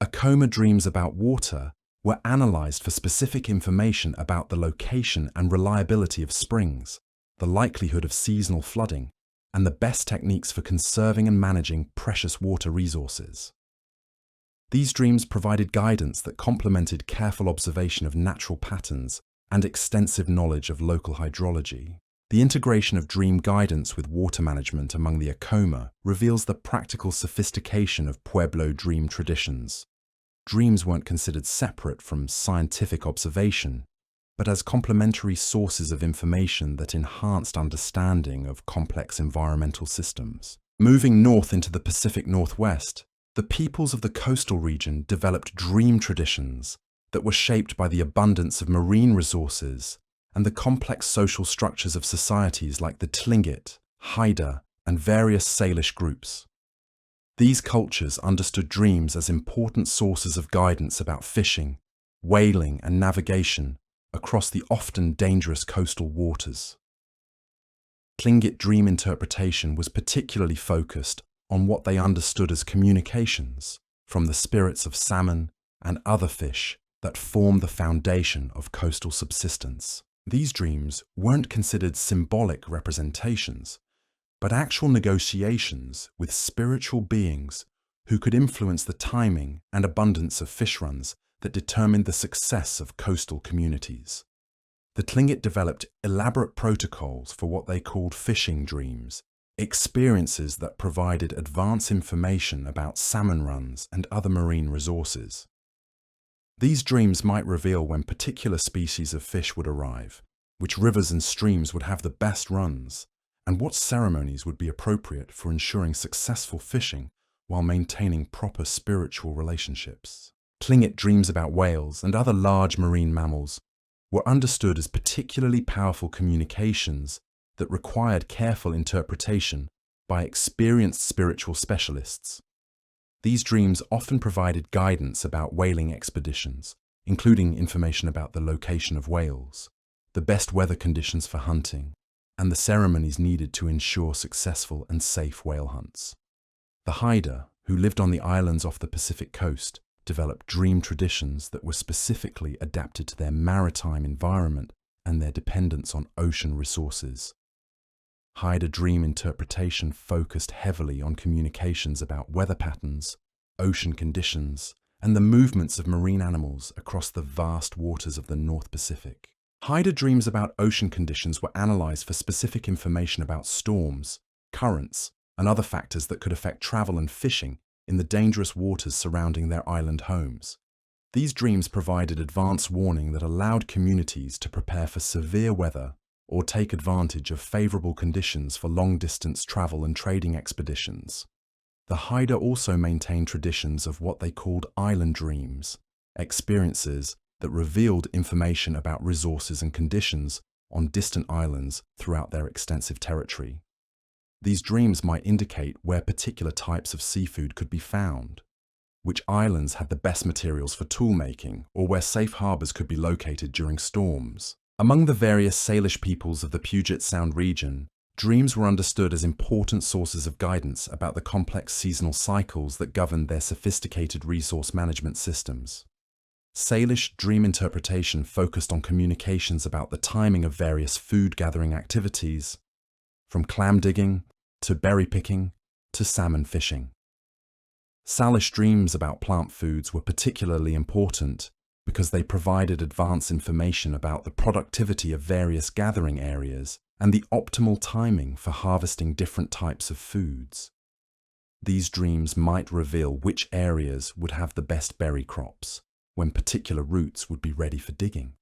Akoma dreams about water were analyzed for specific information about the location and reliability of springs, the likelihood of seasonal flooding, and the best techniques for conserving and managing precious water resources. These dreams provided guidance that complemented careful observation of natural patterns and extensive knowledge of local hydrology. The integration of dream guidance with water management among the Akoma reveals the practical sophistication of Pueblo dream traditions. Dreams weren't considered separate from scientific observation, but as complementary sources of information that enhanced understanding of complex environmental systems. Moving north into the Pacific Northwest, the peoples of the coastal region developed dream traditions that were shaped by the abundance of marine resources and the complex social structures of societies like the Tlingit, Haida, and various Salish groups. These cultures understood dreams as important sources of guidance about fishing, whaling, and navigation across the often dangerous coastal waters. Tlingit dream interpretation was particularly focused on what they understood as communications from the spirits of salmon and other fish that form the foundation of coastal subsistence. These dreams weren't considered symbolic representations, but actual negotiations with spiritual beings who could influence the timing and abundance of fish runs that determined the success of coastal communities. The Tlingit developed elaborate protocols for what they called fishing dreams, experiences that provided advance information about salmon runs and other marine resources. These dreams might reveal when particular species of fish would arrive, which rivers and streams would have the best runs, and what ceremonies would be appropriate for ensuring successful fishing while maintaining proper spiritual relationships. Tlingit dreams about whales and other large marine mammals were understood as particularly powerful communications that required careful interpretation by experienced spiritual specialists. These dreams often provided guidance about whaling expeditions, including information about the location of whales, the best weather conditions for hunting, and the ceremonies needed to ensure successful and safe whale hunts. The Haida, who lived on the islands off the Pacific coast, developed dream traditions that were specifically adapted to their maritime environment and their dependence on ocean resources. Haida dream interpretation focused heavily on communications about weather patterns, ocean conditions, and the movements of marine animals across the vast waters of the North Pacific. Haida dreams about ocean conditions were analyzed for specific information about storms, currents, and other factors that could affect travel and fishing in the dangerous waters surrounding their island homes. These dreams provided advance warning that allowed communities to prepare for severe weather or take advantage of favorable conditions for long-distance travel and trading expeditions. The Haida also maintained traditions of what they called island dreams, experiences that revealed information about resources and conditions on distant islands throughout their extensive territory. These dreams might indicate where particular types of seafood could be found, which islands had the best materials for tool making, or where safe harbors could be located during storms. Among the various Salish peoples of the Puget Sound region, dreams were understood as important sources of guidance about the complex seasonal cycles that governed their sophisticated resource management systems. Salish dream interpretation focused on communications about the timing of various food-gathering activities, from clam digging to berry picking to salmon fishing. Salish dreams about plant foods were particularly important because they provided advance information about the productivity of various gathering areas and the optimal timing for harvesting different types of foods. These dreams might reveal which areas would have the best berry crops, when particular roots would be ready for digging,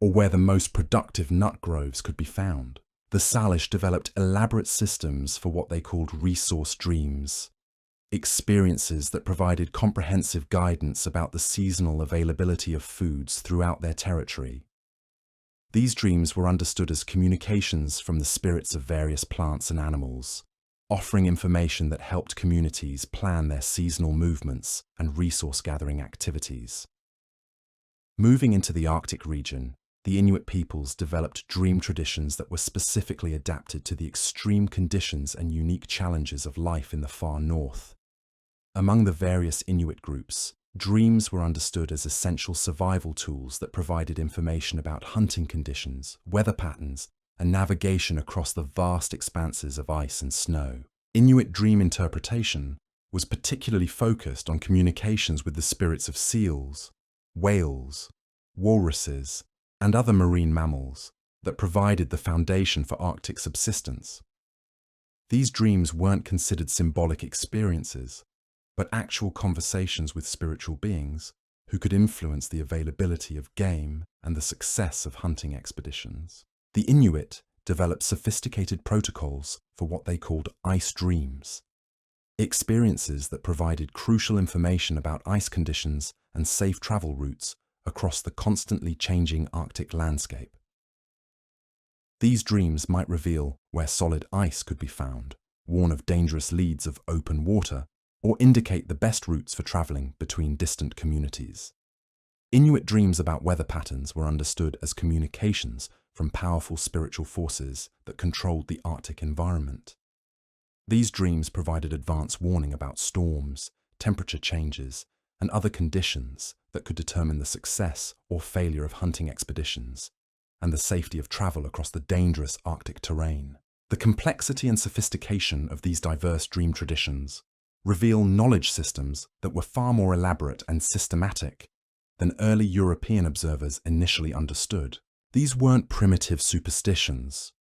or where the most productive nut groves could be found. The Salish developed elaborate systems for what they called resource dreams, experiences that provided comprehensive guidance about the seasonal availability of foods throughout their territory. These dreams were understood as communications from the spirits of various plants and animals, offering information that helped communities plan their seasonal movements and resource-gathering activities. Moving into the Arctic region, the Inuit peoples developed dream traditions that were specifically adapted to the extreme conditions and unique challenges of life in the far north. Among the various Inuit groups, dreams were understood as essential survival tools that provided information about hunting conditions, weather patterns, and navigation across the vast expanses of ice and snow. Inuit dream interpretation was particularly focused on communications with the spirits of seals, whales, walruses, and other marine mammals that provided the foundation for Arctic subsistence. These dreams weren't considered symbolic experiences, but actual conversations with spiritual beings who could influence the availability of game and the success of hunting expeditions. The Inuit developed sophisticated protocols for what they called ice dreams, experiences that provided crucial information about ice conditions and safe travel routes across the constantly changing Arctic landscape. These dreams might reveal where solid ice could be found, warn of dangerous leads of open water, or indicate the best routes for traveling between distant communities. Inuit dreams about weather patterns were understood as communications from powerful spiritual forces that controlled the Arctic environment. These dreams provided advance warning about storms, temperature changes, and other conditions that could determine the success or failure of hunting expeditions and the safety of travel across the dangerous Arctic terrain. The complexity and sophistication of these diverse dream traditions reveal knowledge systems that were far more elaborate and systematic than early European observers initially understood. These weren't primitive superstitions,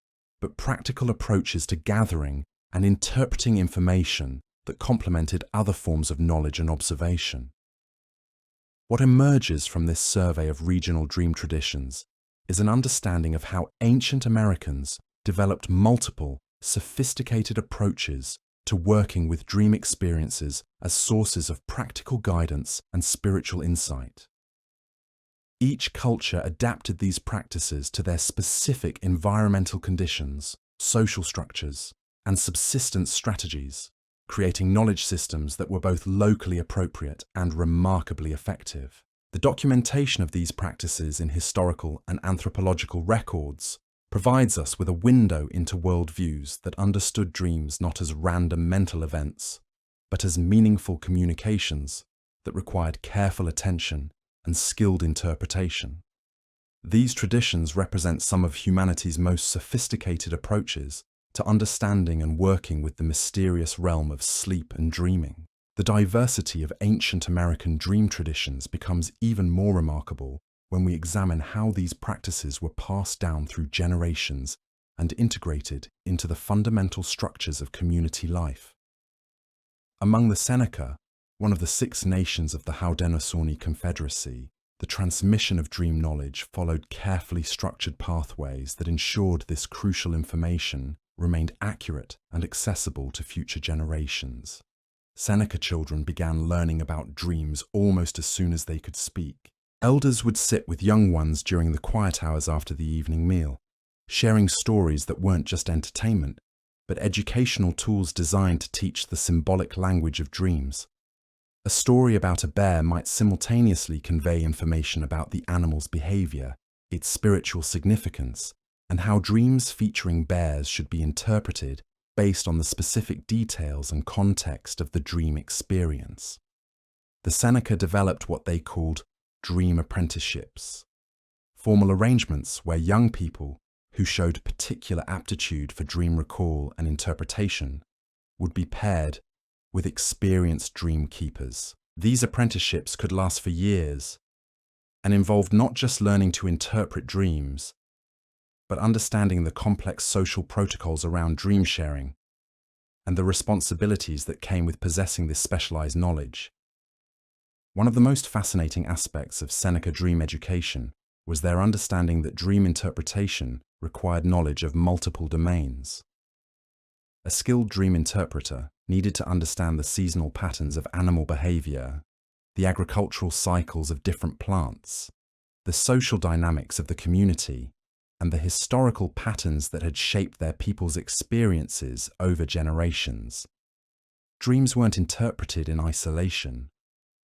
but practical approaches to gathering and interpreting information that complemented other forms of knowledge and observation. What emerges from this survey of regional dream traditions is an understanding of how ancient Americans developed multiple, sophisticated approaches to working with dream experiences as sources of practical guidance and spiritual insight. Each culture adapted these practices to their specific environmental conditions, social structures, and subsistence strategies, creating knowledge systems that were both locally appropriate and remarkably effective. The documentation of these practices in historical and anthropological records provides us with a window into worldviews that understood dreams not as random mental events, but as meaningful communications that required careful attention and skilled interpretation. These traditions represent some of humanity's most sophisticated approaches to understanding and working with the mysterious realm of sleep and dreaming. The diversity of ancient American dream traditions becomes even more remarkable when we examine how these practices were passed down through generations and integrated into the fundamental structures of community life. Among the Seneca, one of the 6 nations of the Haudenosaunee Confederacy, the transmission of dream knowledge followed carefully structured pathways that ensured this crucial information remained accurate and accessible to future generations. Seneca children began learning about dreams almost as soon as they could speak. Elders would sit with young ones during the quiet hours after the evening meal, sharing stories that weren't just entertainment, but educational tools designed to teach the symbolic language of dreams. A story about a bear might simultaneously convey information about the animal's behavior, its spiritual significance, and how dreams featuring bears should be interpreted based on the specific details and context of the dream experience. The Seneca developed what they called dream apprenticeships, formal arrangements where young people who showed particular aptitude for dream recall and interpretation would be paired with experienced dream keepers. These apprenticeships could last for years and involved not just learning to interpret dreams, but understanding the complex social protocols around dream sharing and the responsibilities that came with possessing this specialized knowledge. One of the most fascinating aspects of Seneca dream education was their understanding that dream interpretation required knowledge of multiple domains. A skilled dream interpreter needed to understand the seasonal patterns of animal behavior, the agricultural cycles of different plants, the social dynamics of the community, and the historical patterns that had shaped their people's experiences over generations. Dreams weren't interpreted in isolation,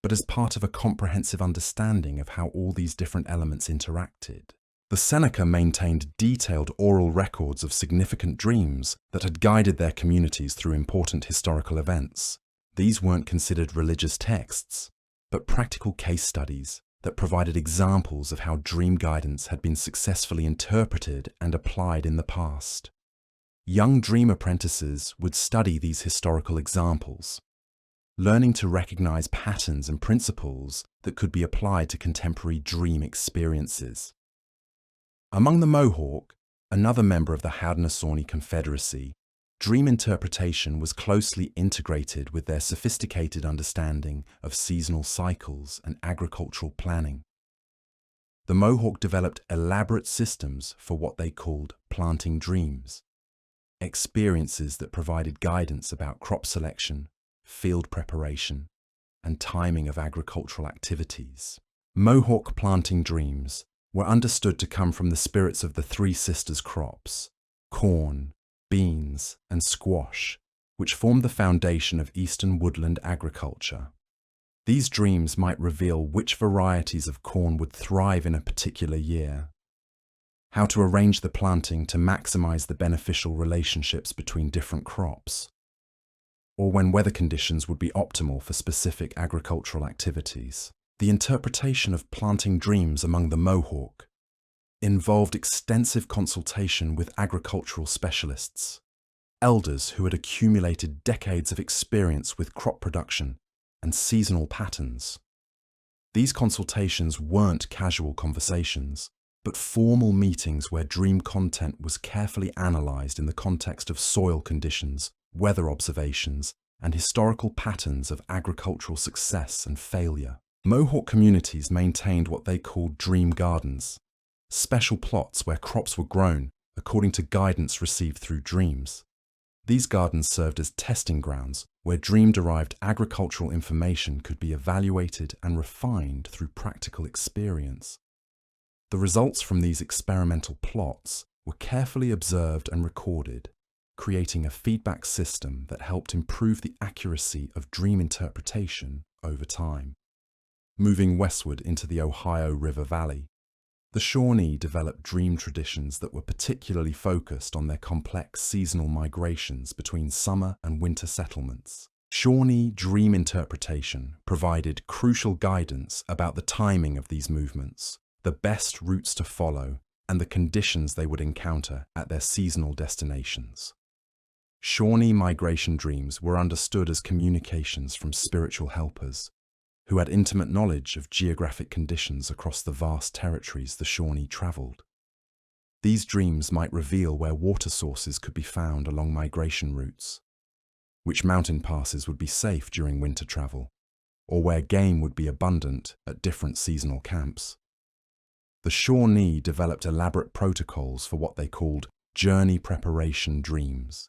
but as part of a comprehensive understanding of how all these different elements interacted. The Seneca maintained detailed oral records of significant dreams that had guided their communities through important historical events. These weren't considered religious texts, but practical case studies that provided examples of how dream guidance had been successfully interpreted and applied in the past. Young dream apprentices would study these historical examples, learning to recognize patterns and principles that could be applied to contemporary dream experiences. Among the Mohawk, another member of the Haudenosaunee Confederacy, dream interpretation was closely integrated with their sophisticated understanding of seasonal cycles and agricultural planning. The Mohawk developed elaborate systems for what they called planting dreams, experiences that provided guidance about crop selection, field preparation, and timing of agricultural activities. Mohawk planting dreams were understood to come from the spirits of the three sisters' crops, corn, beans, and squash, which formed the foundation of eastern woodland agriculture. These dreams might reveal which varieties of corn would thrive in a particular year, how to arrange the planting to maximize the beneficial relationships between different crops, or when weather conditions would be optimal for specific agricultural activities. The interpretation of planting dreams among the Mohawk involved extensive consultation with agricultural specialists, elders who had accumulated decades of experience with crop production and seasonal patterns. These consultations weren't casual conversations, but formal meetings where dream content was carefully analyzed in the context of soil conditions, weather observations, and historical patterns of agricultural success and failure. Mohawk communities maintained what they called dream gardens, special plots where crops were grown according to guidance received through dreams. These gardens served as testing grounds where dream-derived agricultural information could be evaluated and refined through practical experience. The results from these experimental plots were carefully observed and recorded, creating a feedback system that helped improve the accuracy of dream interpretation over time. Moving westward into the Ohio River Valley, the Shawnee developed dream traditions that were particularly focused on their complex seasonal migrations between summer and winter settlements. Shawnee dream interpretation provided crucial guidance about the timing of these movements, the best routes to follow, and the conditions they would encounter at their seasonal destinations. Shawnee migration dreams were understood as communications from spiritual helpers, who had intimate knowledge of geographic conditions across the vast territories the Shawnee traveled. These dreams might reveal where water sources could be found along migration routes, which mountain passes would be safe during winter travel, or where game would be abundant at different seasonal camps. The Shawnee developed elaborate protocols for what they called journey preparation dreams,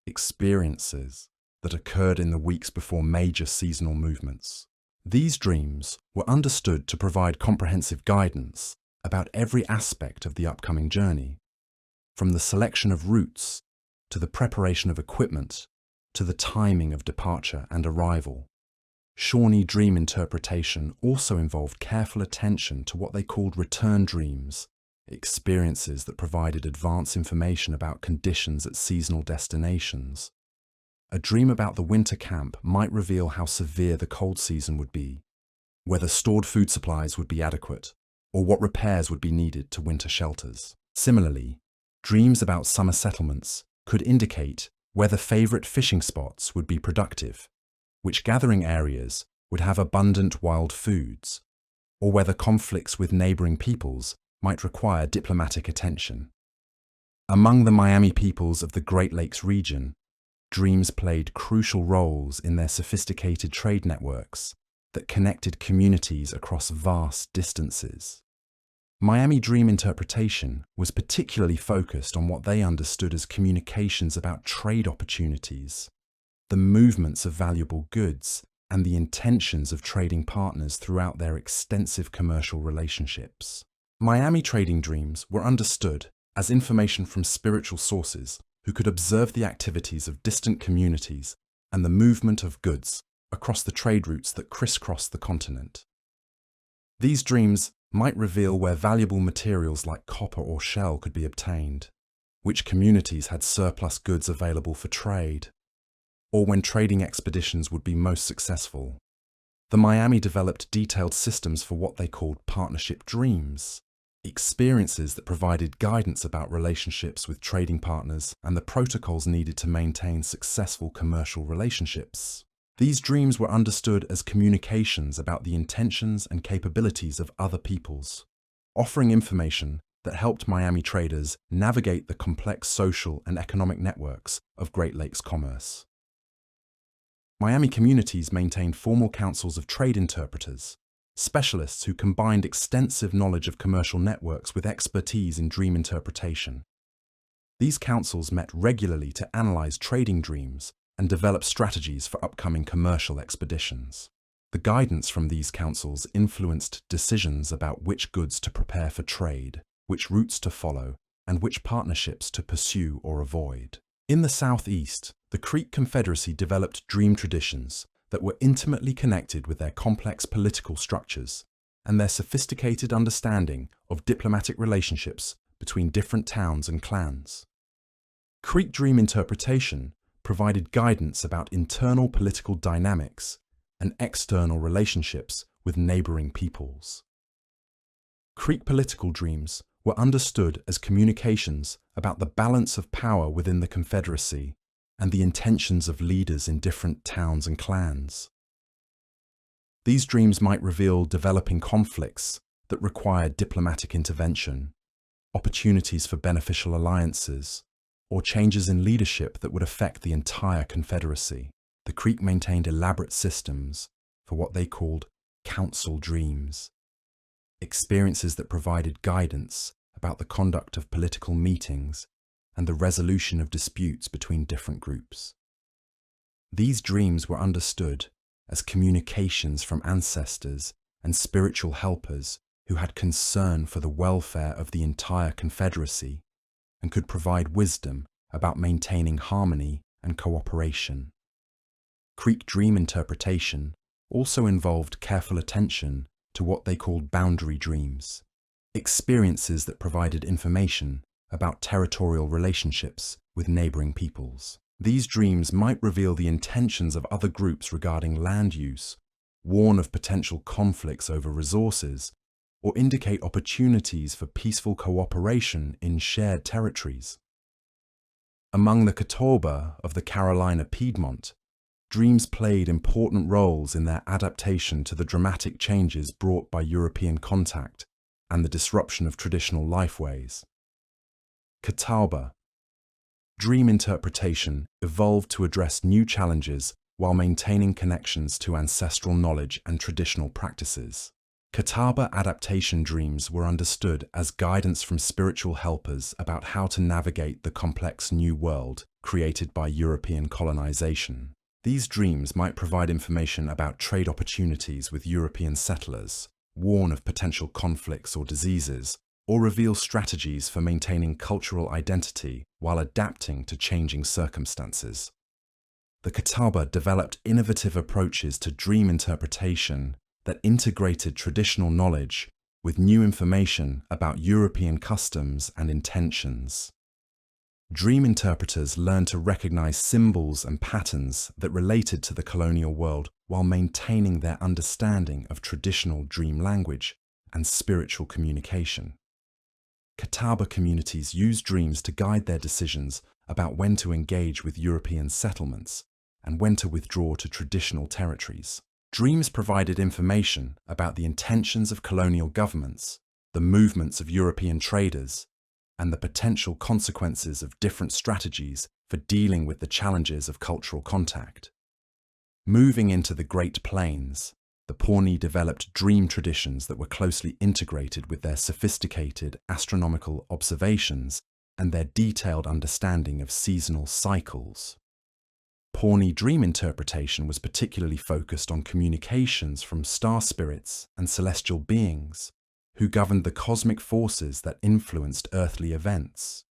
experiences that occurred in the weeks before major seasonal movements. These dreams were understood to provide comprehensive guidance about every aspect of the upcoming journey, from the selection of routes to the preparation of equipment to the timing of departure and arrival. Shawnee dream interpretation also involved careful attention to what they called return dreams, experiences that provided advance information about conditions at seasonal destinations. A dream about the winter camp might reveal how severe the cold season would be, whether stored food supplies would be adequate, or what repairs would be needed to winter shelters. Similarly, dreams about summer settlements could indicate whether favorite fishing spots would be productive, which gathering areas would have abundant wild foods, or whether conflicts with neighboring peoples might require diplomatic attention. Among the Miami peoples of the Great Lakes region, dreams played crucial roles in their sophisticated trade networks that connected communities across vast distances. Miami dream interpretation was particularly focused on what they understood as communications about trade opportunities, the movements of valuable goods, and the intentions of trading partners throughout their extensive commercial relationships. Miami trading dreams were understood as information from spiritual sources who could observe the activities of distant communities and the movement of goods across the trade routes that crisscross the continent. These dreams might reveal where valuable materials like copper or shell could be obtained, which communities had surplus goods available for trade, or when trading expeditions would be most successful. The Miami developed detailed systems for what they called partnership dreams, experiences that provided guidance about relationships with trading partners and the protocols needed to maintain successful commercial relationships. These dreams were understood as communications about the intentions and capabilities of other peoples, offering information that helped Miami traders navigate the complex social and economic networks of Great Lakes commerce. Miami communities maintained formal councils of trade interpreters, specialists who combined extensive knowledge of commercial networks with expertise in dream interpretation. These councils met regularly to analyze trading dreams and develop strategies for upcoming commercial expeditions. The guidance from these councils influenced decisions about which goods to prepare for trade, which routes to follow, and which partnerships to pursue or avoid. In the Southeast, the Creek Confederacy developed dream traditions that were intimately connected with their complex political structures and their sophisticated understanding of diplomatic relationships between different towns and clans. Creek dream interpretation provided guidance about internal political dynamics and external relationships with neighboring peoples. Creek political dreams were understood as communications about the balance of power within the Confederacy and the intentions of leaders in different towns and clans. These dreams might reveal developing conflicts that required diplomatic intervention, opportunities for beneficial alliances, or changes in leadership that would affect the entire Confederacy. The Creek maintained elaborate systems for what they called council dreams, experiences that provided guidance about the conduct of political meetings and the resolution of disputes between different groups. These dreams were understood as communications from ancestors and spiritual helpers who had concern for the welfare of the entire Confederacy and could provide wisdom about maintaining harmony and cooperation. Creek dream interpretation also involved careful attention to what they called boundary dreams, experiences that provided information about territorial relationships with neighboring peoples. These dreams might reveal the intentions of other groups regarding land use, warn of potential conflicts over resources, or indicate opportunities for peaceful cooperation in shared territories. Among the Catawba of the Carolina Piedmont, dreams played important roles in their adaptation to the dramatic changes brought by European contact and the disruption of traditional lifeways. Catawba. Dream interpretation evolved to address new challenges while maintaining connections to ancestral knowledge and traditional practices. Catawba adaptation dreams were understood as guidance from spiritual helpers about how to navigate the complex new world created by European colonization. These dreams might provide information about trade opportunities with European settlers, warn of potential conflicts or diseases, or reveal strategies for maintaining cultural identity while adapting to changing circumstances. The Catawba developed innovative approaches to dream interpretation that integrated traditional knowledge with new information about European customs and intentions. Dream interpreters learned to recognize symbols and patterns that related to the colonial world while maintaining their understanding of traditional dream language and spiritual communication. Catawba communities used dreams to guide their decisions about when to engage with European settlements and when to withdraw to traditional territories. Dreams provided information about the intentions of colonial governments, the movements of European traders, and the potential consequences of different strategies for dealing with the challenges of cultural contact. Moving into the Great Plains, the Pawnee developed dream traditions that were closely integrated with their sophisticated astronomical observations and their detailed understanding of seasonal cycles. Pawnee dream interpretation was particularly focused on communications from star spirits and celestial beings, who governed the cosmic forces that influenced earthly events.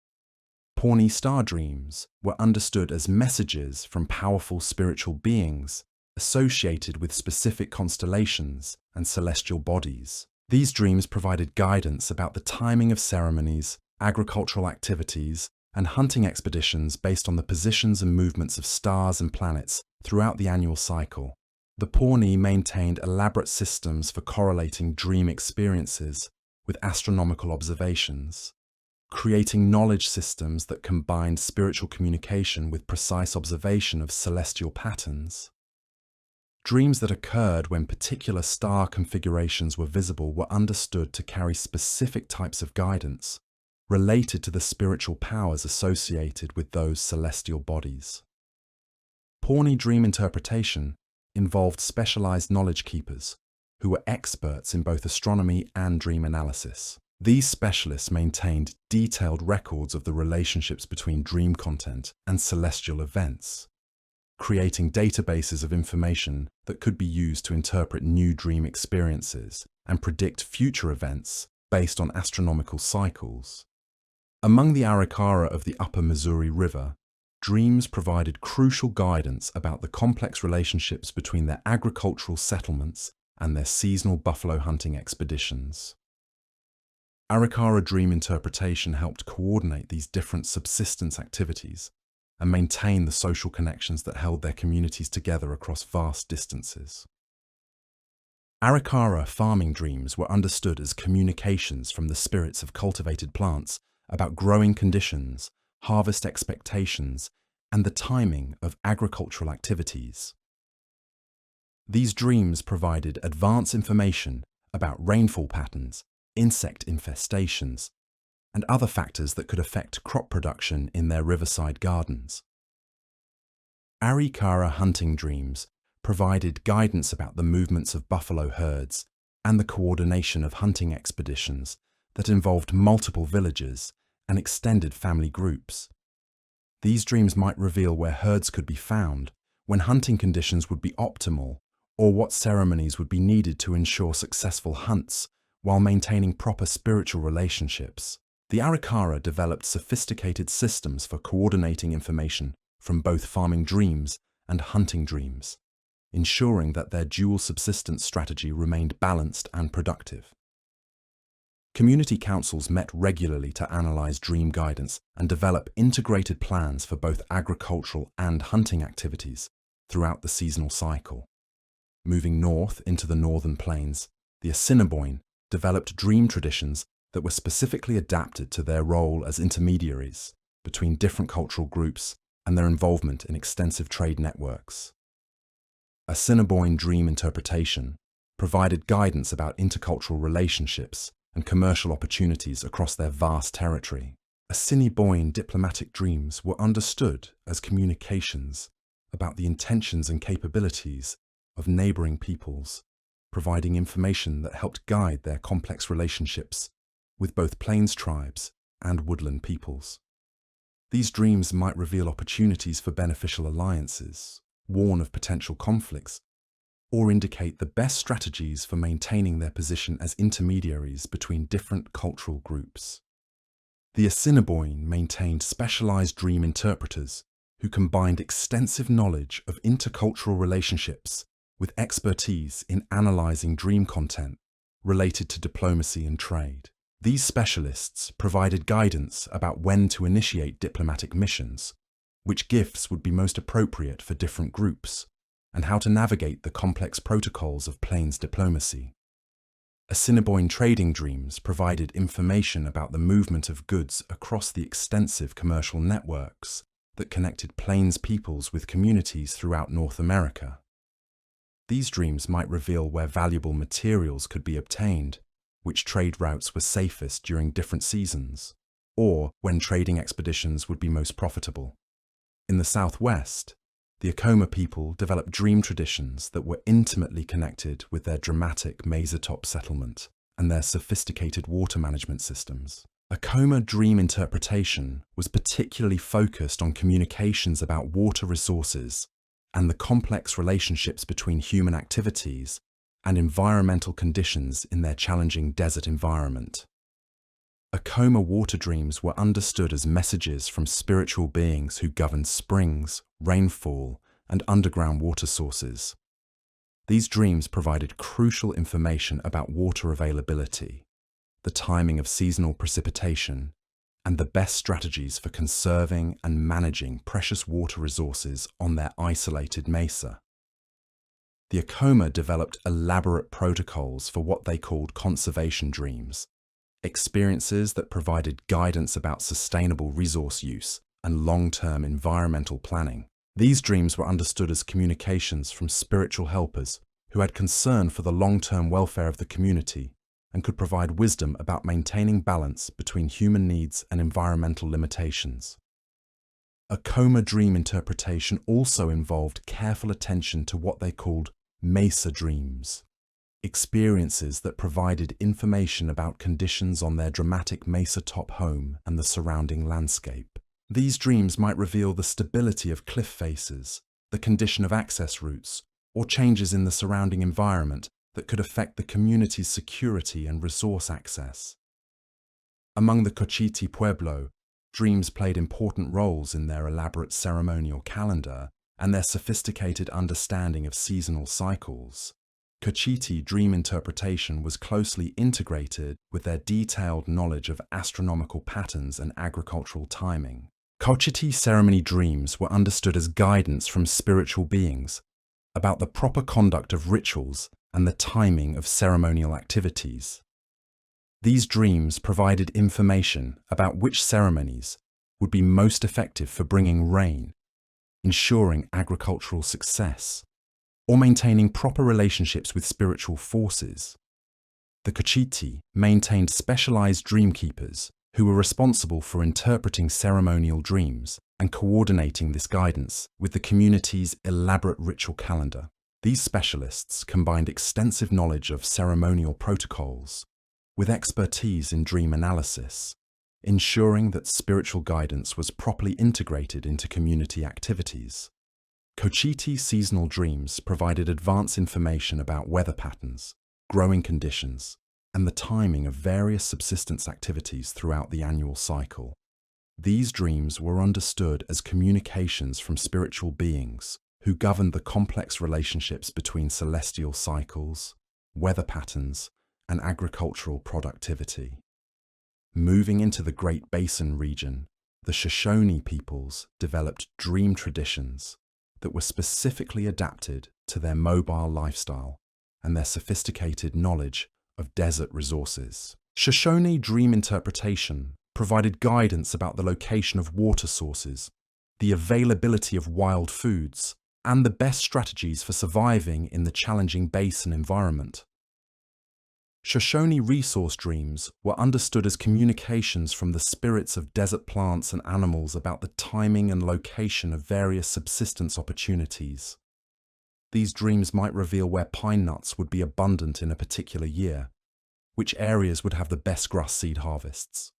Pawnee star dreams were understood as messages from powerful spiritual beings associated with specific constellations and celestial bodies. These dreams provided guidance about the timing of ceremonies, agricultural activities, and hunting expeditions based on the positions and movements of stars and planets throughout the annual cycle. The Pawnee maintained elaborate systems for correlating dream experiences with astronomical observations, creating knowledge systems that combined spiritual communication with precise observation of celestial patterns. Dreams that occurred when particular star configurations were visible were understood to carry specific types of guidance related to the spiritual powers associated with those celestial bodies. Pawnee dream interpretation involved specialized knowledge keepers who were experts in both astronomy and dream analysis. These specialists maintained detailed records of the relationships between dream content and celestial events, creating databases of information that could be used to interpret new dream experiences and predict future events based on astronomical cycles. Among the Arikara of the upper Missouri River, dreams provided crucial guidance about the complex relationships between their agricultural settlements and their seasonal buffalo hunting expeditions. Arikara dream interpretation helped coordinate these different subsistence activities and maintain the social connections that held their communities together across vast distances. Arikara farming dreams were understood as communications from the spirits of cultivated plants about growing conditions, harvest expectations, and the timing of agricultural activities. These dreams provided advance information about rainfall patterns, insect infestations, and other factors that could affect crop production in their riverside gardens. Arikara hunting dreams provided guidance about the movements of buffalo herds and the coordination of hunting expeditions that involved multiple villages and extended family groups. These dreams might reveal where herds could be found, when hunting conditions would be optimal, or what ceremonies would be needed to ensure successful hunts while maintaining proper spiritual relationships. The Arikara developed sophisticated systems for coordinating information from both farming dreams and hunting dreams, ensuring that their dual subsistence strategy remained balanced and productive. Community councils met regularly to analyze dream guidance and develop integrated plans for both agricultural and hunting activities throughout the seasonal cycle. Moving north into the northern plains, the Assiniboine developed dream traditions that were specifically adapted to their role as intermediaries between different cultural groups and their involvement in extensive trade networks. Assiniboine dream interpretation provided guidance about intercultural relationships and commercial opportunities across their vast territory. Assiniboine diplomatic dreams were understood as communications about the intentions and capabilities of neighboring peoples, providing information that helped guide their complex relationships with both plains tribes and woodland peoples. These dreams might reveal opportunities for beneficial alliances, warn of potential conflicts, or indicate the best strategies for maintaining their position as intermediaries between different cultural groups. The Assiniboine maintained specialized dream interpreters who combined extensive knowledge of intercultural relationships with expertise in analyzing dream content related to diplomacy and trade. These specialists provided guidance about when to initiate diplomatic missions, which gifts would be most appropriate for different groups, and how to navigate the complex protocols of plains diplomacy. Assiniboine trading dreams provided information about the movement of goods across the extensive commercial networks that connected plains peoples with communities throughout North America. These dreams might reveal where valuable materials could be obtained, which trade routes were safest during different seasons, or when trading expeditions would be most profitable. In the Southwest, the Acoma people developed dream traditions that were intimately connected with their dramatic mesa-top settlement and their sophisticated water management systems. Acoma dream interpretation was particularly focused on communications about water resources and the complex relationships between human activities and environmental conditions in their challenging desert environment. Akoma water dreams were understood as messages from spiritual beings who governed springs, rainfall, and underground water sources. These dreams provided crucial information about water availability, the timing of seasonal precipitation, and the best strategies for conserving and managing precious water resources on their isolated mesa. The Akoma developed elaborate protocols for what they called conservation dreams, experiences that provided guidance about sustainable resource use and long-term environmental planning. These dreams were understood as communications from spiritual helpers who had concern for the long-term welfare of the community and could provide wisdom about maintaining balance between human needs and environmental limitations. Akoma dream interpretation also involved careful attention to what they called mesa dreams, experiences that provided information about conditions on their dramatic mesa-top home and the surrounding landscape. These dreams might reveal the stability of cliff faces, the condition of access routes, or changes in the surrounding environment that could affect the community's security and resource access. Among the Cochiti Pueblo, dreams played important roles in their elaborate ceremonial calendar and their sophisticated understanding of seasonal cycles. Cochiti dream interpretation was closely integrated with their detailed knowledge of astronomical patterns and agricultural timing. Cochiti ceremony dreams were understood as guidance from spiritual beings about the proper conduct of rituals and the timing of ceremonial activities. These dreams provided information about which ceremonies would be most effective for bringing rain, ensuring agricultural success, or maintaining proper relationships with spiritual forces. The Cochiti maintained specialized dream keepers who were responsible for interpreting ceremonial dreams and coordinating this guidance with the community's elaborate ritual calendar. These specialists combined extensive knowledge of ceremonial protocols with expertise in dream analysis, ensuring that spiritual guidance was properly integrated into community activities. Cochiti seasonal dreams provided advance information about weather patterns, growing conditions, and the timing of various subsistence activities throughout the annual cycle. These dreams were understood as communications from spiritual beings who governed the complex relationships between celestial cycles, weather patterns, and agricultural productivity. Moving into the Great Basin region, the Shoshone peoples developed dream traditions that were specifically adapted to their mobile lifestyle and their sophisticated knowledge of desert resources. Shoshone dream interpretation provided guidance about the location of water sources, the availability of wild foods, and the best strategies for surviving in the challenging basin environment. Shoshone resource dreams were understood as communications from the spirits of desert plants and animals about the timing and location of various subsistence opportunities. These dreams might reveal where pine nuts would be abundant in a particular year, which areas would have the best grass seed harvests,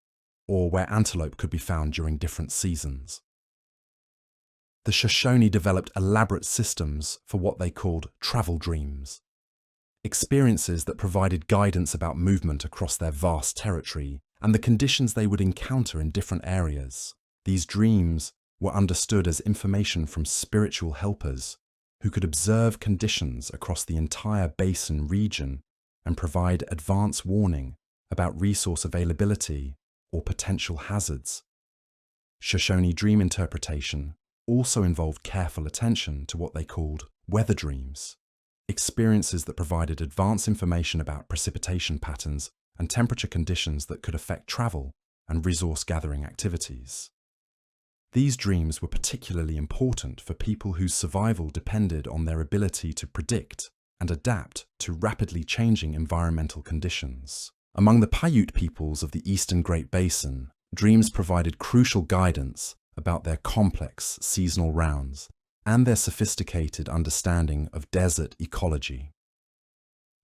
or where antelope could be found during different seasons. The Shoshone developed elaborate systems for what they called travel dreams, experiences that provided guidance about movement across their vast territory and the conditions they would encounter in different areas. These dreams were understood as information from spiritual helpers who could observe conditions across the entire basin region and provide advance warning about resource availability or potential hazards. Shoshone dream interpretation also involved careful attention to what they called weather dreams, experiences that provided advance information about precipitation patterns and temperature conditions that could affect travel and resource gathering activities. These dreams were particularly important for people whose survival depended on their ability to predict and adapt to rapidly changing environmental conditions. Among the Paiute peoples of the Eastern Great Basin, dreams provided crucial guidance about their complex seasonal rounds and their sophisticated understanding of desert ecology.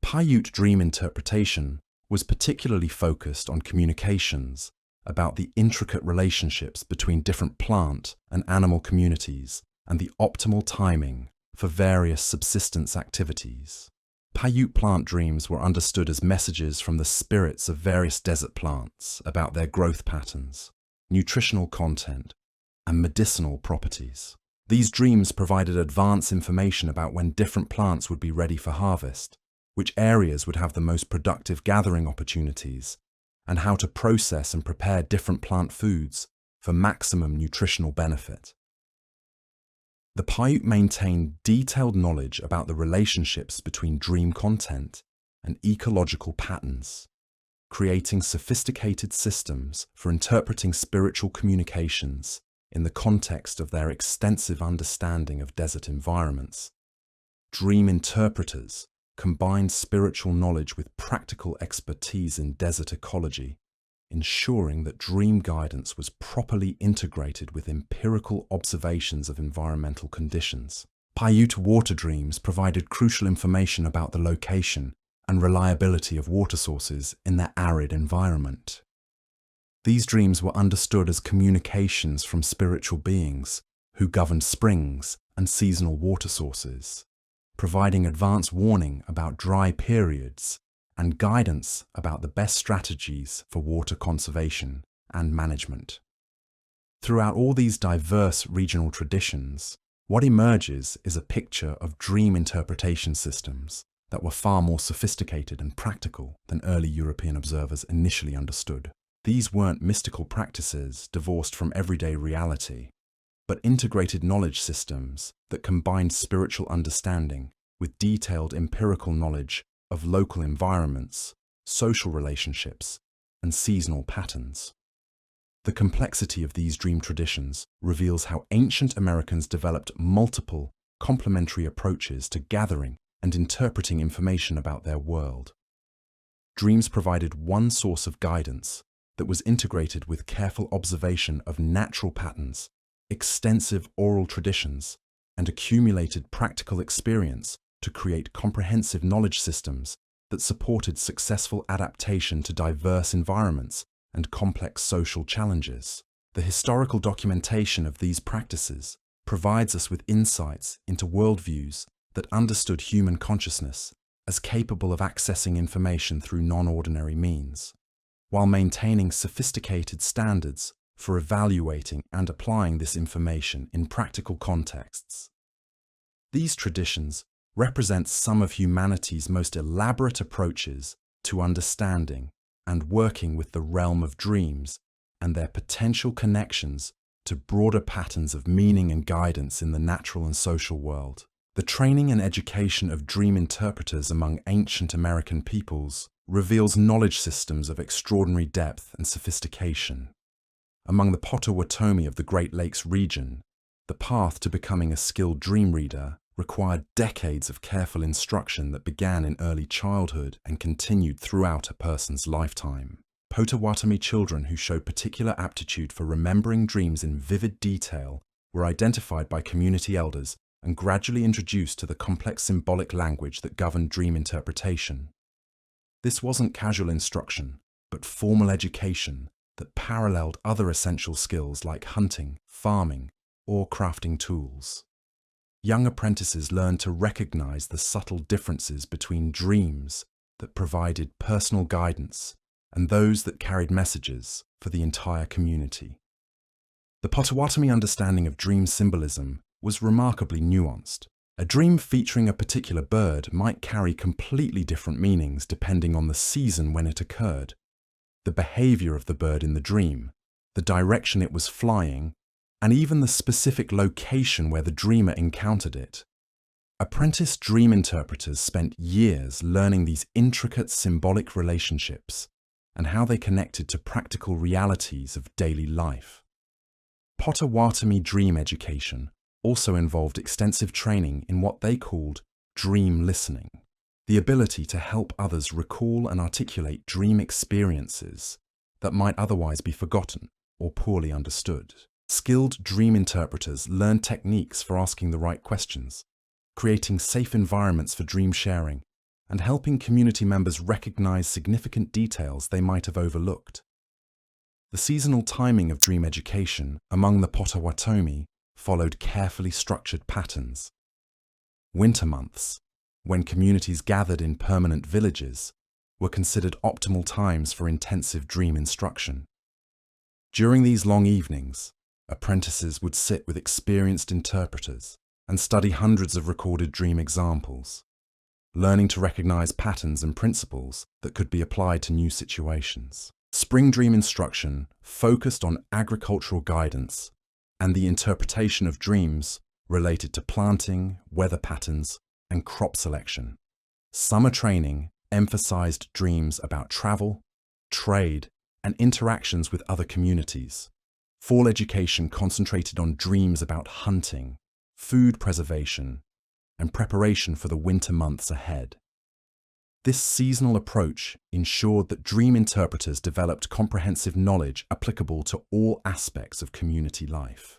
Paiute dream interpretation was particularly focused on communications about the intricate relationships between different plant and animal communities and the optimal timing for various subsistence activities. Paiute plant dreams were understood as messages from the spirits of various desert plants about their growth patterns, nutritional content, and medicinal properties. These dreams provided advance information about when different plants would be ready for harvest, which areas would have the most productive gathering opportunities, and how to process and prepare different plant foods for maximum nutritional benefit. The Paiute maintained detailed knowledge about the relationships between dream content and ecological patterns, creating sophisticated systems for interpreting spiritual communications in the context of their extensive understanding of desert environments. Dream interpreters combined spiritual knowledge with practical expertise in desert ecology, ensuring that dream guidance was properly integrated with empirical observations of environmental conditions. Paiute water dreams provided crucial information about the location and reliability of water sources in their arid environment. These dreams were understood as communications from spiritual beings who governed springs and seasonal water sources, providing advance warning about dry periods and guidance about the best strategies for water conservation and management. Throughout all these diverse regional traditions, what emerges is a picture of dream interpretation systems that were far more sophisticated and practical than early European observers initially understood. These weren't mystical practices divorced from everyday reality, but integrated knowledge systems that combined spiritual understanding with detailed empirical knowledge of local environments, social relationships, and seasonal patterns. The complexity of these dream traditions reveals how ancient Americans developed multiple, complementary approaches to gathering and interpreting information about their world. Dreams provided one source of guidance that was integrated with careful observation of natural patterns, extensive oral traditions, and accumulated practical experience to create comprehensive knowledge systems that supported successful adaptation to diverse environments and complex social challenges. The historical documentation of these practices provides us with insights into worldviews that understood human consciousness as capable of accessing information through non-ordinary means, while maintaining sophisticated standards for evaluating and applying this information in practical contexts. These traditions represent some of humanity's most elaborate approaches to understanding and working with the realm of dreams and their potential connections to broader patterns of meaning and guidance in the natural and social world. The training and education of dream interpreters among ancient American peoples reveals knowledge systems of extraordinary depth and sophistication. Among the Potawatomi of the Great Lakes region, the path to becoming a skilled dream reader required decades of careful instruction that began in early childhood and continued throughout a person's lifetime. Potawatomi children who showed particular aptitude for remembering dreams in vivid detail were identified by community elders and gradually introduced to the complex symbolic language that governed dream interpretation. This wasn't casual instruction, but formal education that paralleled other essential skills like hunting, farming, or crafting tools. Young apprentices learned to recognize the subtle differences between dreams that provided personal guidance and those that carried messages for the entire community. The Potawatomi understanding of dream symbolism was remarkably nuanced. A dream featuring a particular bird might carry completely different meanings depending on the season when it occurred, the behavior of the bird in the dream, the direction it was flying, and even the specific location where the dreamer encountered it. Apprentice dream interpreters spent years learning these intricate symbolic relationships and how they connected to practical realities of daily life. Potawatomi dream education also involved extensive training in what they called dream listening, the ability to help others recall and articulate dream experiences that might otherwise be forgotten or poorly understood. Skilled dream interpreters learn techniques for asking the right questions, creating safe environments for dream sharing, and helping community members recognize significant details they might have overlooked. The seasonal timing of dream education among the Potawatomi followed carefully structured patterns. Winter months, when communities gathered in permanent villages, were considered optimal times for intensive dream instruction. During these long evenings, apprentices would sit with experienced interpreters and study hundreds of recorded dream examples, learning to recognize patterns and principles that could be applied to new situations. Spring dream instruction focused on agricultural guidance and the interpretation of dreams related to planting, weather patterns, and crop selection. Summer training emphasized dreams about travel, trade, and interactions with other communities. Fall education concentrated on dreams about hunting, food preservation, and preparation for the winter months ahead. This seasonal approach ensured that dream interpreters developed comprehensive knowledge applicable to all aspects of community life.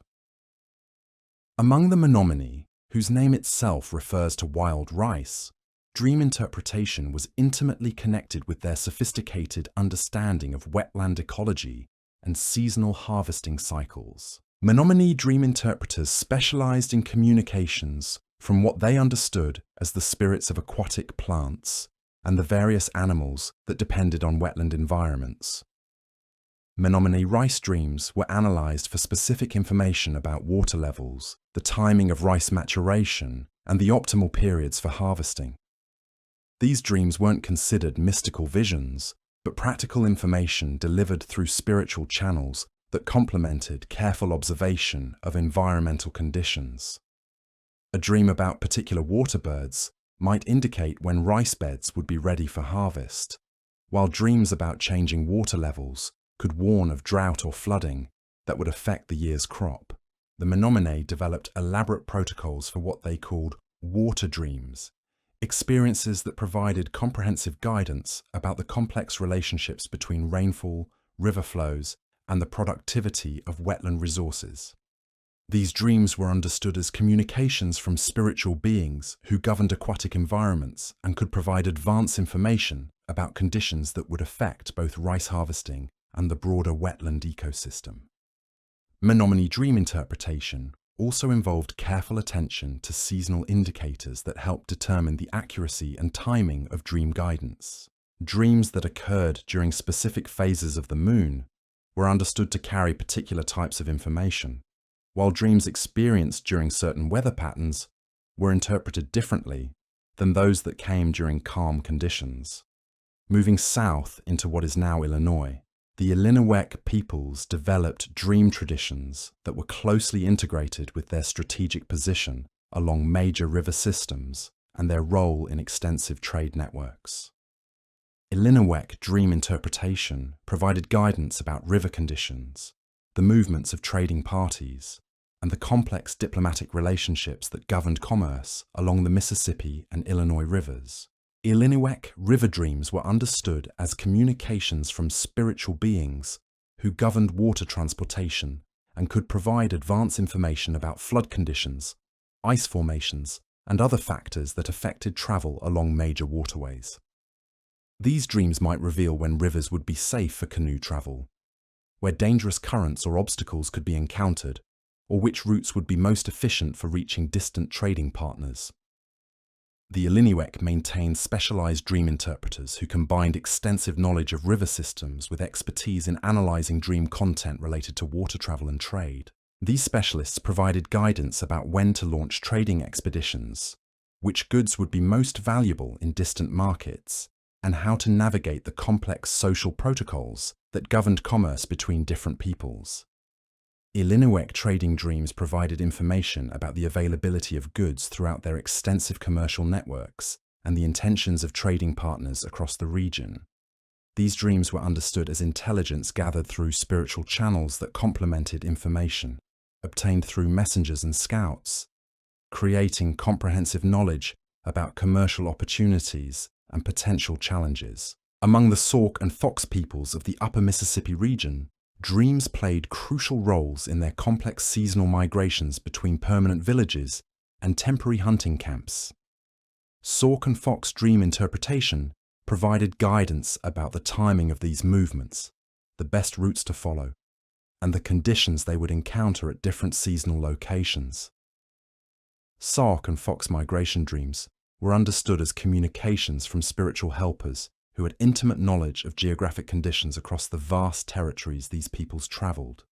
Among the Menominee, whose name itself refers to wild rice, dream interpretation was intimately connected with their sophisticated understanding of wetland ecology and seasonal harvesting cycles. Menominee dream interpreters specialized in communications from what they understood as the spirits of aquatic plants and the various animals that depended on wetland environments. Menominee rice dreams were analyzed for specific information about water levels, the timing of rice maturation, and the optimal periods for harvesting. These dreams weren't considered mystical visions, but practical information delivered through spiritual channels that complemented careful observation of environmental conditions. A dream about particular water birds might indicate when rice beds would be ready for harvest, while dreams about changing water levels could warn of drought or flooding that would affect the year's crop. The Menominee developed elaborate protocols for what they called water dreams, experiences that provided comprehensive guidance about the complex relationships between rainfall, river flows, and the productivity of wetland resources. These dreams were understood as communications from spiritual beings who governed aquatic environments and could provide advance information about conditions that would affect both rice harvesting and the broader wetland ecosystem. Menominee dream interpretation also involved careful attention to seasonal indicators that helped determine the accuracy and timing of dream guidance. Dreams that occurred during specific phases of the moon were understood to carry particular types of information, while dreams experienced during certain weather patterns were interpreted differently than those that came during calm conditions. Moving south into what is now Illinois, the Illiniwek peoples developed dream traditions that were closely integrated with their strategic position along major river systems and their role in extensive trade networks. Illiniwek dream interpretation provided guidance about river conditions, the movements of trading parties, and the complex diplomatic relationships that governed commerce along the Mississippi and Illinois rivers. Illiniwek river dreams were understood as communications from spiritual beings who governed water transportation and could provide advance information about flood conditions, ice formations, and other factors that affected travel along major waterways. These dreams might reveal when rivers would be safe for canoe travel, where dangerous currents or obstacles could be encountered, or which routes would be most efficient for reaching distant trading partners. The Illiniwek maintained specialized dream interpreters who combined extensive knowledge of river systems with expertise in analyzing dream content related to water travel and trade. These specialists provided guidance about when to launch trading expeditions, which goods would be most valuable in distant markets, and how to navigate the complex social protocols that governed commerce between different peoples. Illiniwek trading dreams provided information about the availability of goods throughout their extensive commercial networks and the intentions of trading partners across the region. These dreams were understood as intelligence gathered through spiritual channels that complemented information obtained through messengers and scouts, creating comprehensive knowledge about commercial opportunities and potential challenges. Among the Sauk and Fox peoples of the upper Mississippi region, dreams played crucial roles in their complex seasonal migrations between permanent villages and temporary hunting camps. Sauk and Fox dream interpretation provided guidance about the timing of these movements, the best routes to follow, and the conditions they would encounter at different seasonal locations. Sauk and Fox migration dreams were understood as communications from spiritual helpers who had intimate knowledge of geographic conditions across the vast territories these peoples travelled.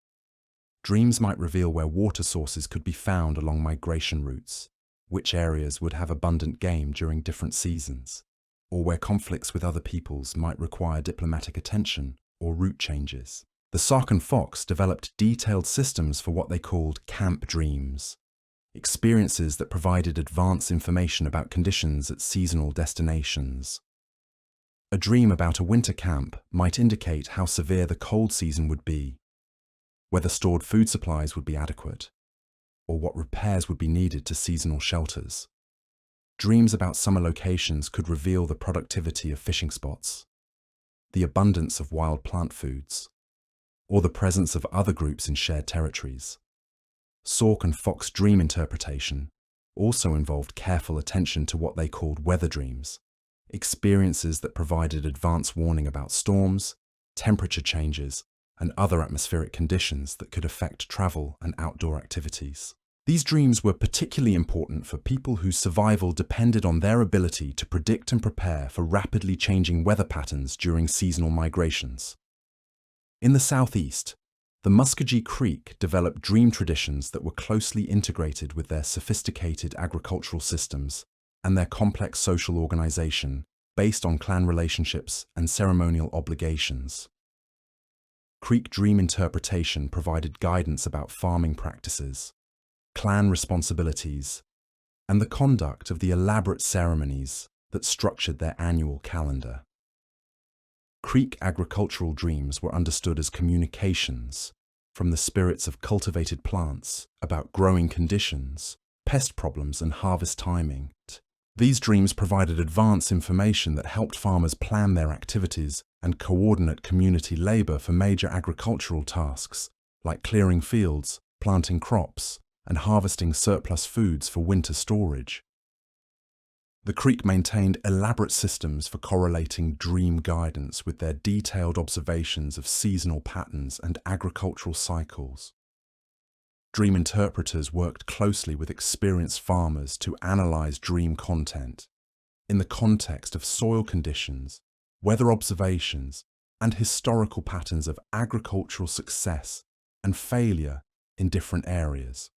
Dreams might reveal where water sources could be found along migration routes, which areas would have abundant game during different seasons, or where conflicts with other peoples might require diplomatic attention or route changes. The Sark and Fox developed detailed systems for what they called camp dreams, experiences that provided advance information about conditions at seasonal destinations. A dream about a winter camp might indicate how severe the cold season would be, whether stored food supplies would be adequate, or what repairs would be needed to seasonal shelters. Dreams about summer locations could reveal the productivity of fishing spots, the abundance of wild plant foods, or the presence of other groups in shared territories. Sark and Fox dream interpretation also involved careful attention to what they called weather dreams, experiences that provided advance warning about storms, temperature changes, and other atmospheric conditions that could affect travel and outdoor activities. These dreams were particularly important for people whose survival depended on their ability to predict and prepare for rapidly changing weather patterns during seasonal migrations. In the southeast, the Muskogee Creek developed dream traditions that were closely integrated with their sophisticated agricultural systems and their complex social organization based on clan relationships and ceremonial obligations. Creek dream interpretation provided guidance about farming practices, clan responsibilities, and the conduct of the elaborate ceremonies that structured their annual calendar. Creek agricultural dreams were understood as communications from the spirits of cultivated plants about growing conditions, pest problems, and harvest timing. These dreams provided advance information that helped farmers plan their activities and coordinate community labor for major agricultural tasks like clearing fields, planting crops, and harvesting surplus foods for winter storage. The Creek maintained elaborate systems for correlating dream guidance with their detailed observations of seasonal patterns and agricultural cycles. Dream interpreters worked closely with experienced farmers to analyze dream content in the context of soil conditions, weather observations, and historical patterns of agricultural success and failure in different areas.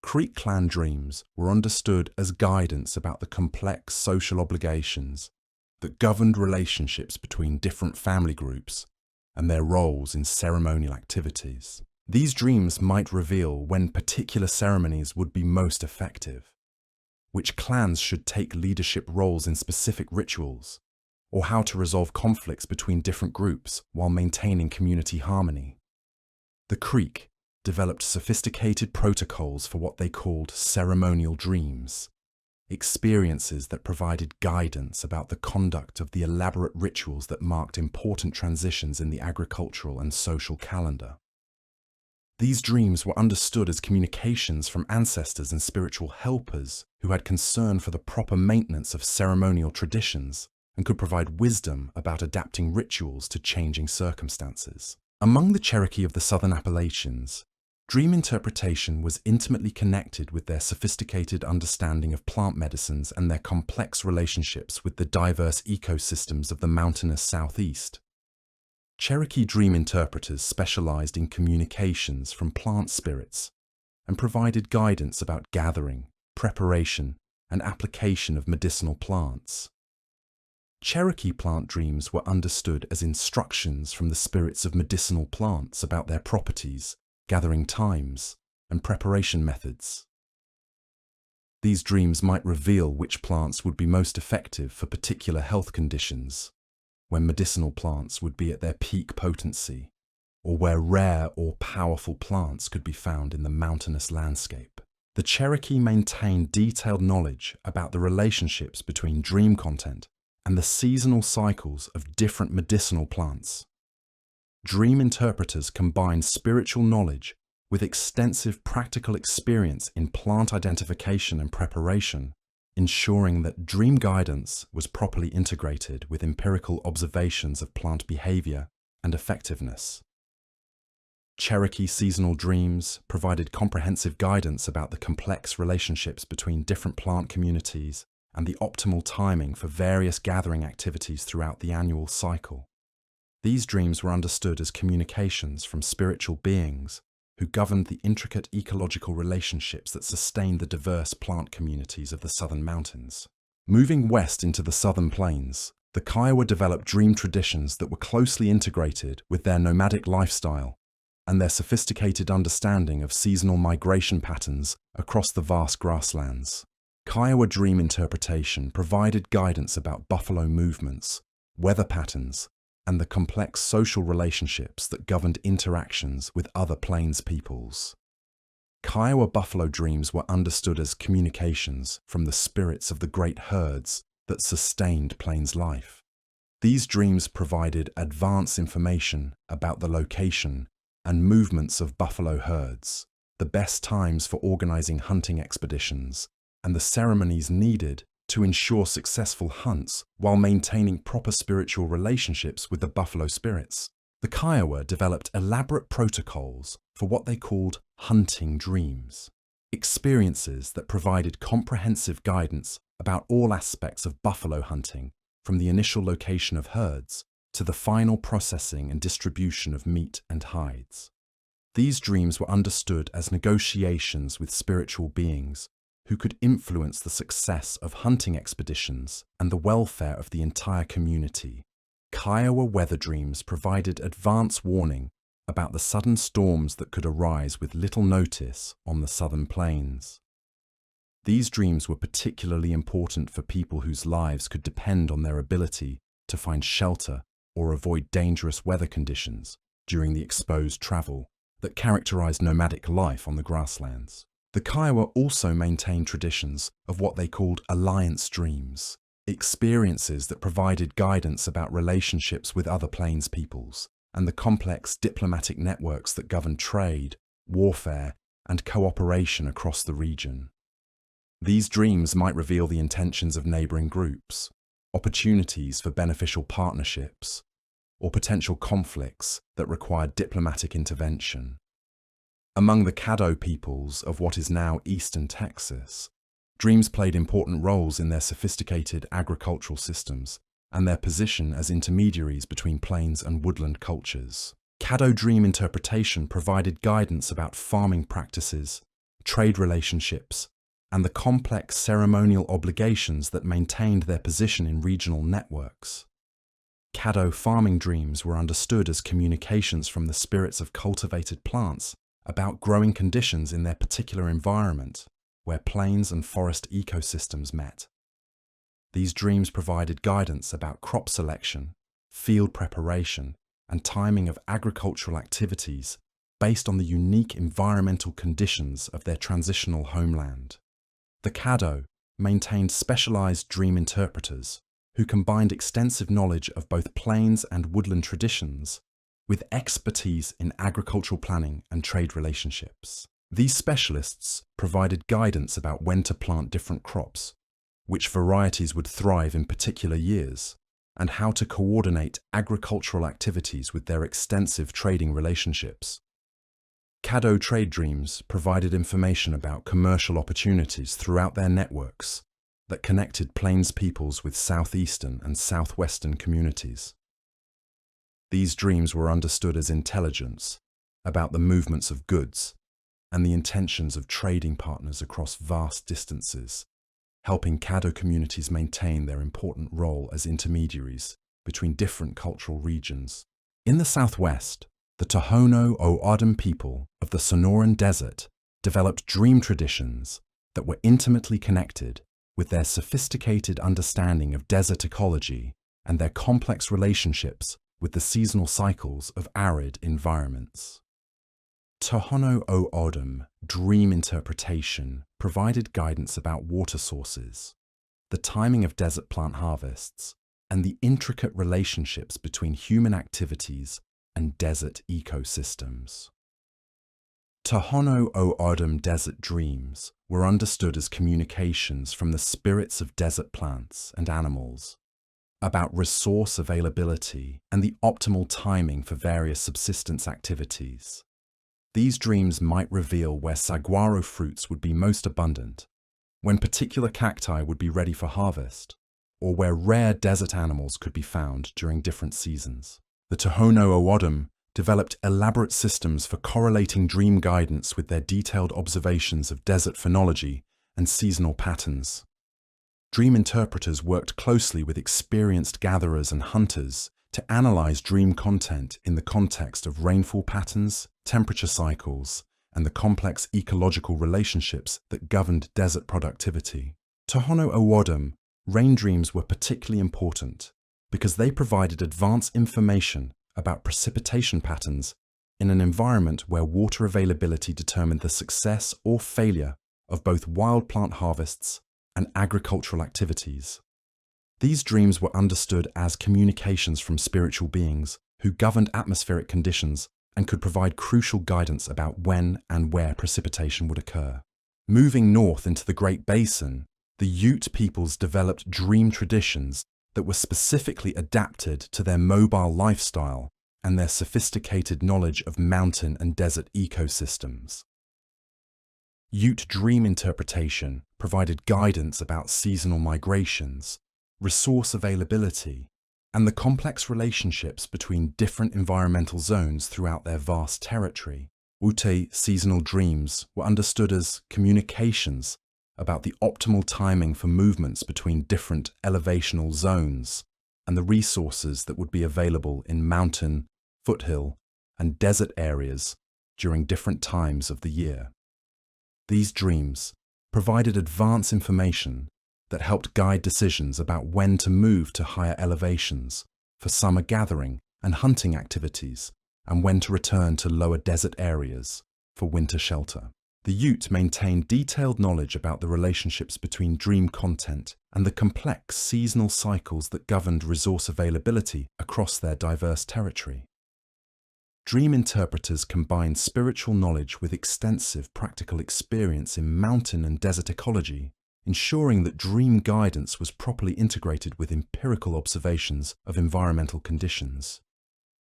Creek clan dreams were understood as guidance about the complex social obligations that governed relationships between different family groups and their roles in ceremonial activities. These dreams might reveal when particular ceremonies would be most effective, which clans should take leadership roles in specific rituals, or how to resolve conflicts between different groups while maintaining community harmony. The Creek developed sophisticated protocols for what they called ceremonial dreams, experiences that provided guidance about the conduct of the elaborate rituals that marked important transitions in the agricultural and social calendar. These dreams were understood as communications from ancestors and spiritual helpers who had concern for the proper maintenance of ceremonial traditions and could provide wisdom about adapting rituals to changing circumstances. Among the Cherokee of the Southern Appalachians, dream interpretation was intimately connected with their sophisticated understanding of plant medicines and their complex relationships with the diverse ecosystems of the mountainous Southeast. Cherokee dream interpreters specialized in communications from plant spirits and provided guidance about gathering, preparation, and application of medicinal plants. Cherokee plant dreams were understood as instructions from the spirits of medicinal plants about their properties, gathering times, and preparation methods. These dreams might reveal which plants would be most effective for particular health conditions, when medicinal plants would be at their peak potency, or where rare or powerful plants could be found in the mountainous landscape. The Cherokee maintained detailed knowledge about the relationships between dream content and the seasonal cycles of different medicinal plants. Dream interpreters combined spiritual knowledge with extensive practical experience in plant identification and preparation, ensuring that dream guidance was properly integrated with empirical observations of plant behavior and effectiveness. Cherokee seasonal dreams provided comprehensive guidance about the complex relationships between different plant communities and the optimal timing for various gathering activities throughout the annual cycle. These dreams were understood as communications from spiritual beings who governed the intricate ecological relationships that sustained the diverse plant communities of the southern mountains. Moving west into the southern plains, the Kiowa developed dream traditions that were closely integrated with their nomadic lifestyle and their sophisticated understanding of seasonal migration patterns across the vast grasslands. Kiowa dream interpretation provided guidance about buffalo movements, weather patterns, and the complex social relationships that governed interactions with other plains peoples. Kiowa buffalo dreams were understood as communications from the spirits of the great herds that sustained plains life. These dreams provided advance information about the location and movements of buffalo herds, the best times for organizing hunting expeditions, and the ceremonies needed to ensure successful hunts while maintaining proper spiritual relationships with the buffalo spirits. The Kiowa developed elaborate protocols for what they called hunting dreams, experiences that provided comprehensive guidance about all aspects of buffalo hunting, from the initial location of herds to the final processing and distribution of meat and hides. These dreams were understood as negotiations with spiritual beings who could influence the success of hunting expeditions and the welfare of the entire community. Kiowa weather dreams provided advance warning about the sudden storms that could arise with little notice on the southern plains. These dreams were particularly important for people whose lives could depend on their ability to find shelter or avoid dangerous weather conditions during the exposed travel that characterized nomadic life on the grasslands. The Kiowa also maintained traditions of what they called alliance dreams, experiences that provided guidance about relationships with other plains peoples and the complex diplomatic networks that governed trade, warfare, and cooperation across the region. These dreams might reveal the intentions of neighboring groups, opportunities for beneficial partnerships, or potential conflicts that required diplomatic intervention. Among the Caddo peoples of what is now eastern Texas, dreams played important roles in their sophisticated agricultural systems and their position as intermediaries between plains and woodland cultures. Caddo dream interpretation provided guidance about farming practices, trade relationships, and the complex ceremonial obligations that maintained their position in regional networks. Caddo farming dreams were understood as communications from the spirits of cultivated plants about growing conditions in their particular environment, where plains and forest ecosystems met. These dreams provided guidance about crop selection, field preparation, and timing of agricultural activities based on the unique environmental conditions of their transitional homeland. The Caddo maintained specialized dream interpreters who combined extensive knowledge of both plains and woodland traditions with expertise in agricultural planning and trade relationships. These specialists provided guidance about when to plant different crops, which varieties would thrive in particular years, and how to coordinate agricultural activities with their extensive trading relationships. Caddo trade dreams provided information about commercial opportunities throughout their networks that connected plains peoples with southeastern and southwestern communities. These dreams were understood as intelligence about the movements of goods and the intentions of trading partners across vast distances, helping Caddo communities maintain their important role as intermediaries between different cultural regions. In the southwest, the Tohono O'odham people of the Sonoran Desert developed dream traditions that were intimately connected with their sophisticated understanding of desert ecology and their complex relationships with the seasonal cycles of arid environments. Tohono O'odham dream interpretation provided guidance about water sources, the timing of desert plant harvests, and the intricate relationships between human activities and desert ecosystems. Tohono O'odham desert dreams were understood as communications from the spirits of desert plants and animals about resource availability and the optimal timing for various subsistence activities. These dreams might reveal where saguaro fruits would be most abundant, when particular cacti would be ready for harvest, or where rare desert animals could be found during different seasons. The Tohono O'odham developed elaborate systems for correlating dream guidance with their detailed observations of desert phenology and seasonal patterns. Dream interpreters worked closely with experienced gatherers and hunters to analyze dream content in the context of rainfall patterns, temperature cycles, and the complex ecological relationships that governed desert productivity. Tohono O'odham rain dreams were particularly important because they provided advanced information about precipitation patterns in an environment where water availability determined the success or failure of both wild plant harvests and agricultural activities. These dreams were understood as communications from spiritual beings who governed atmospheric conditions and could provide crucial guidance about when and where precipitation would occur. Moving north into the Great Basin, the Ute peoples developed dream traditions that were specifically adapted to their mobile lifestyle and their sophisticated knowledge of mountain and desert ecosystems. Ute dream interpretation provided guidance about seasonal migrations, resource availability, and the complex relationships between different environmental zones throughout their vast territory. Ute seasonal dreams were understood as communications about the optimal timing for movements between different elevational zones and the resources that would be available in mountain, foothill, and desert areas during different times of the year. These dreams provided advanced information that helped guide decisions about when to move to higher elevations for summer gathering and hunting activities, and when to return to lower desert areas for winter shelter. The Ute maintained detailed knowledge about the relationships between dream content and the complex seasonal cycles that governed resource availability across their diverse territory. Dream interpreters combined spiritual knowledge with extensive practical experience in mountain and desert ecology, ensuring that dream guidance was properly integrated with empirical observations of environmental conditions.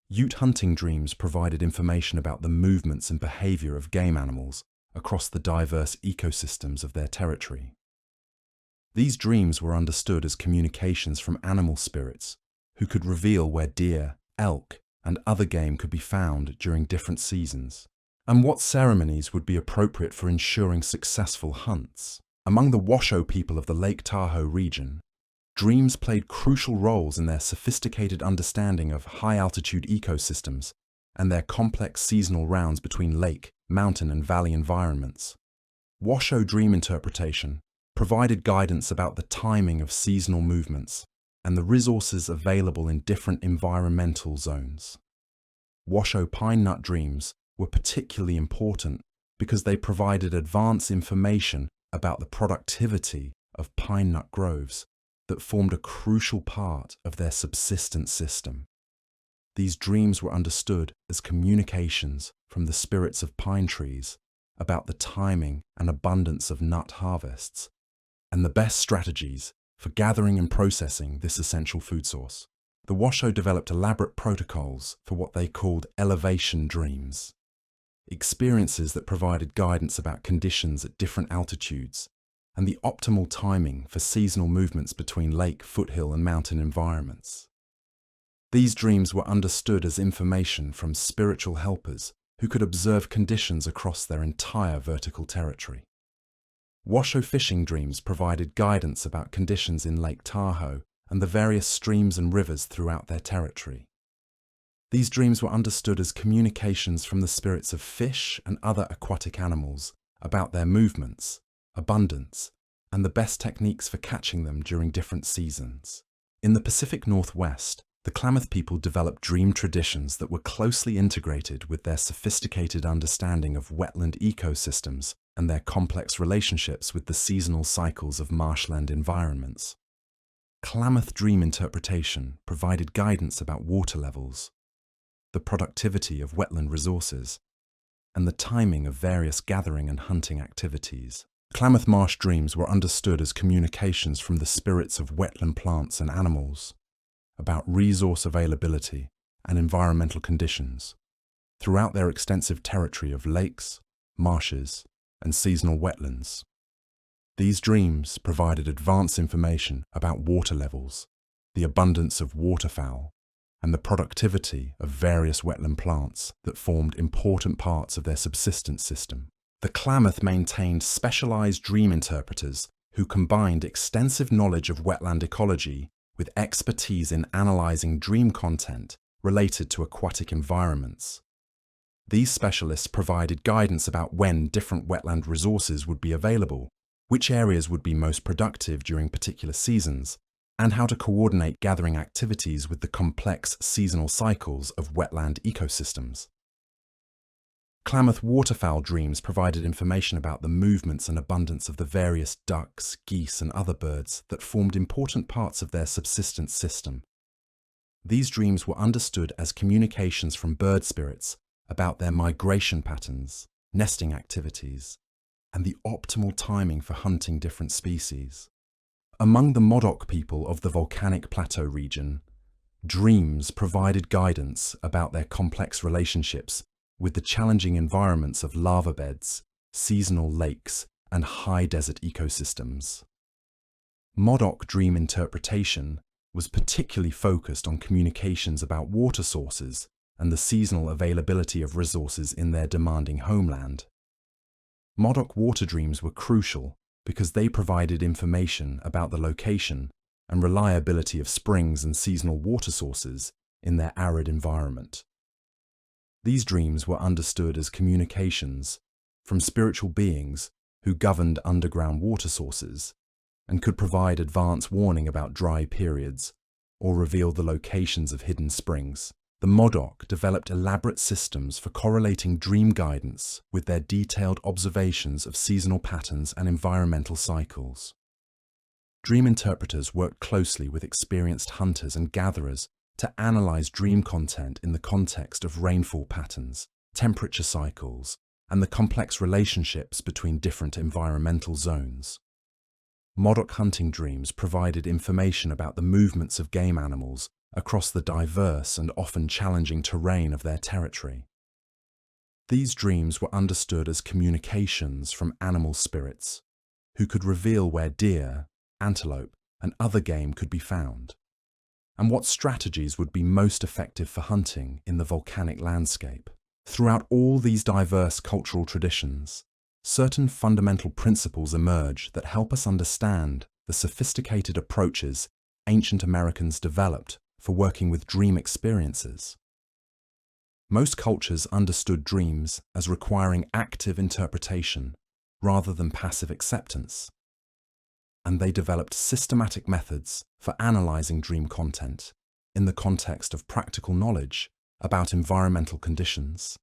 Ute hunting dreams provided information about the movements and behavior of game animals across the diverse ecosystems of their territory. These dreams were understood as communications from animal spirits who could reveal where deer, elk, and other game could be found during different seasons, and what ceremonies would be appropriate for ensuring successful hunts. Among the Washoe people of the Lake Tahoe region, dreams played crucial roles in their sophisticated understanding of high-altitude ecosystems and their complex seasonal rounds between lake, mountain, and valley environments. Washoe dream interpretation provided guidance about the timing of seasonal movements and the resources available in different environmental zones. Washoe pine nut dreams were particularly important because they provided advanced information about the productivity of pine nut groves that formed a crucial part of their subsistence system. These dreams were understood as communications from the spirits of pine trees about the timing and abundance of nut harvests and the best strategies for gathering and processing this essential food source. The Washoe developed elaborate protocols for what they called elevation dreams, experiences that provided guidance about conditions at different altitudes and the optimal timing for seasonal movements between lake, foothill, and mountain environments. These dreams were understood as information from spiritual helpers who could observe conditions across their entire vertical territory. Washoe fishing dreams provided guidance about conditions in Lake Tahoe and the various streams and rivers throughout their territory. These dreams were understood as communications from the spirits of fish and other aquatic animals about their movements, abundance, and the best techniques for catching them during different seasons. In the Pacific Northwest, the Klamath people developed dream traditions that were closely integrated with their sophisticated understanding of wetland ecosystems and their complex relationships with the seasonal cycles of marshland environments. Klamath dream interpretation provided guidance about water levels, the productivity of wetland resources, and the timing of various gathering and hunting activities. Klamath marsh dreams were understood as communications from the spirits of wetland plants and animals about resource availability and environmental conditions throughout their extensive territory of lakes, marshes, and seasonal wetlands. These dreams provided advanced information about water levels, the abundance of waterfowl, and the productivity of various wetland plants that formed important parts of their subsistence system. The Klamath maintained specialized dream interpreters who combined extensive knowledge of wetland ecology with expertise in analyzing dream content related to aquatic environments. These specialists provided guidance about when different wetland resources would be available, which areas would be most productive during particular seasons, and how to coordinate gathering activities with the complex seasonal cycles of wetland ecosystems. Klamath waterfowl dreams provided information about the movements and abundance of the various ducks, geese, and other birds that formed important parts of their subsistence system. These dreams were understood as communications from bird spirits about their migration patterns, nesting activities, and the optimal timing for hunting different species. Among the Modoc people of the volcanic plateau region, dreams provided guidance about their complex relationships with the challenging environments of lava beds, seasonal lakes, and high desert ecosystems. Modoc dream interpretation was particularly focused on communications about water sources and the seasonal availability of resources in their demanding homeland. Modoc water dreams were crucial because they provided information about the location and reliability of springs and seasonal water sources in their arid environment. These dreams were understood as communications from spiritual beings who governed underground water sources and could provide advance warning about dry periods or reveal the locations of hidden springs. The Modoc developed elaborate systems for correlating dream guidance with their detailed observations of seasonal patterns and environmental cycles. Dream interpreters worked closely with experienced hunters and gatherers to analyze dream content in the context of rainfall patterns, temperature cycles, and the complex relationships between different environmental zones. Modoc hunting dreams provided information about the movements of game animals across the diverse and often challenging terrain of their territory. These dreams were understood as communications from animal spirits, who could reveal where deer, antelope, and other game could be found, and what strategies would be most effective for hunting in the volcanic landscape. Throughout all these diverse cultural traditions, certain fundamental principles emerge that help us understand the sophisticated approaches ancient Americans developed for working with dream experiences. Most cultures understood dreams as requiring active interpretation rather than passive acceptance, and they developed systematic methods for analyzing dream content in the context of practical knowledge about environmental conditions,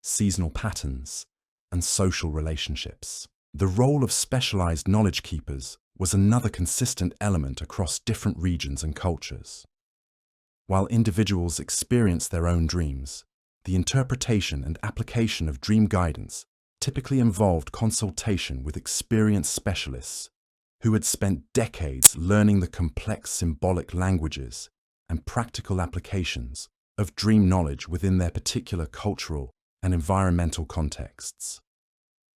seasonal patterns, and social relationships. The role of specialized knowledge keepers was another consistent element across different regions and cultures. While individuals experienced their own dreams, the interpretation and application of dream guidance typically involved consultation with experienced specialists who had spent decades learning the complex symbolic languages and practical applications of dream knowledge within their particular cultural and environmental contexts.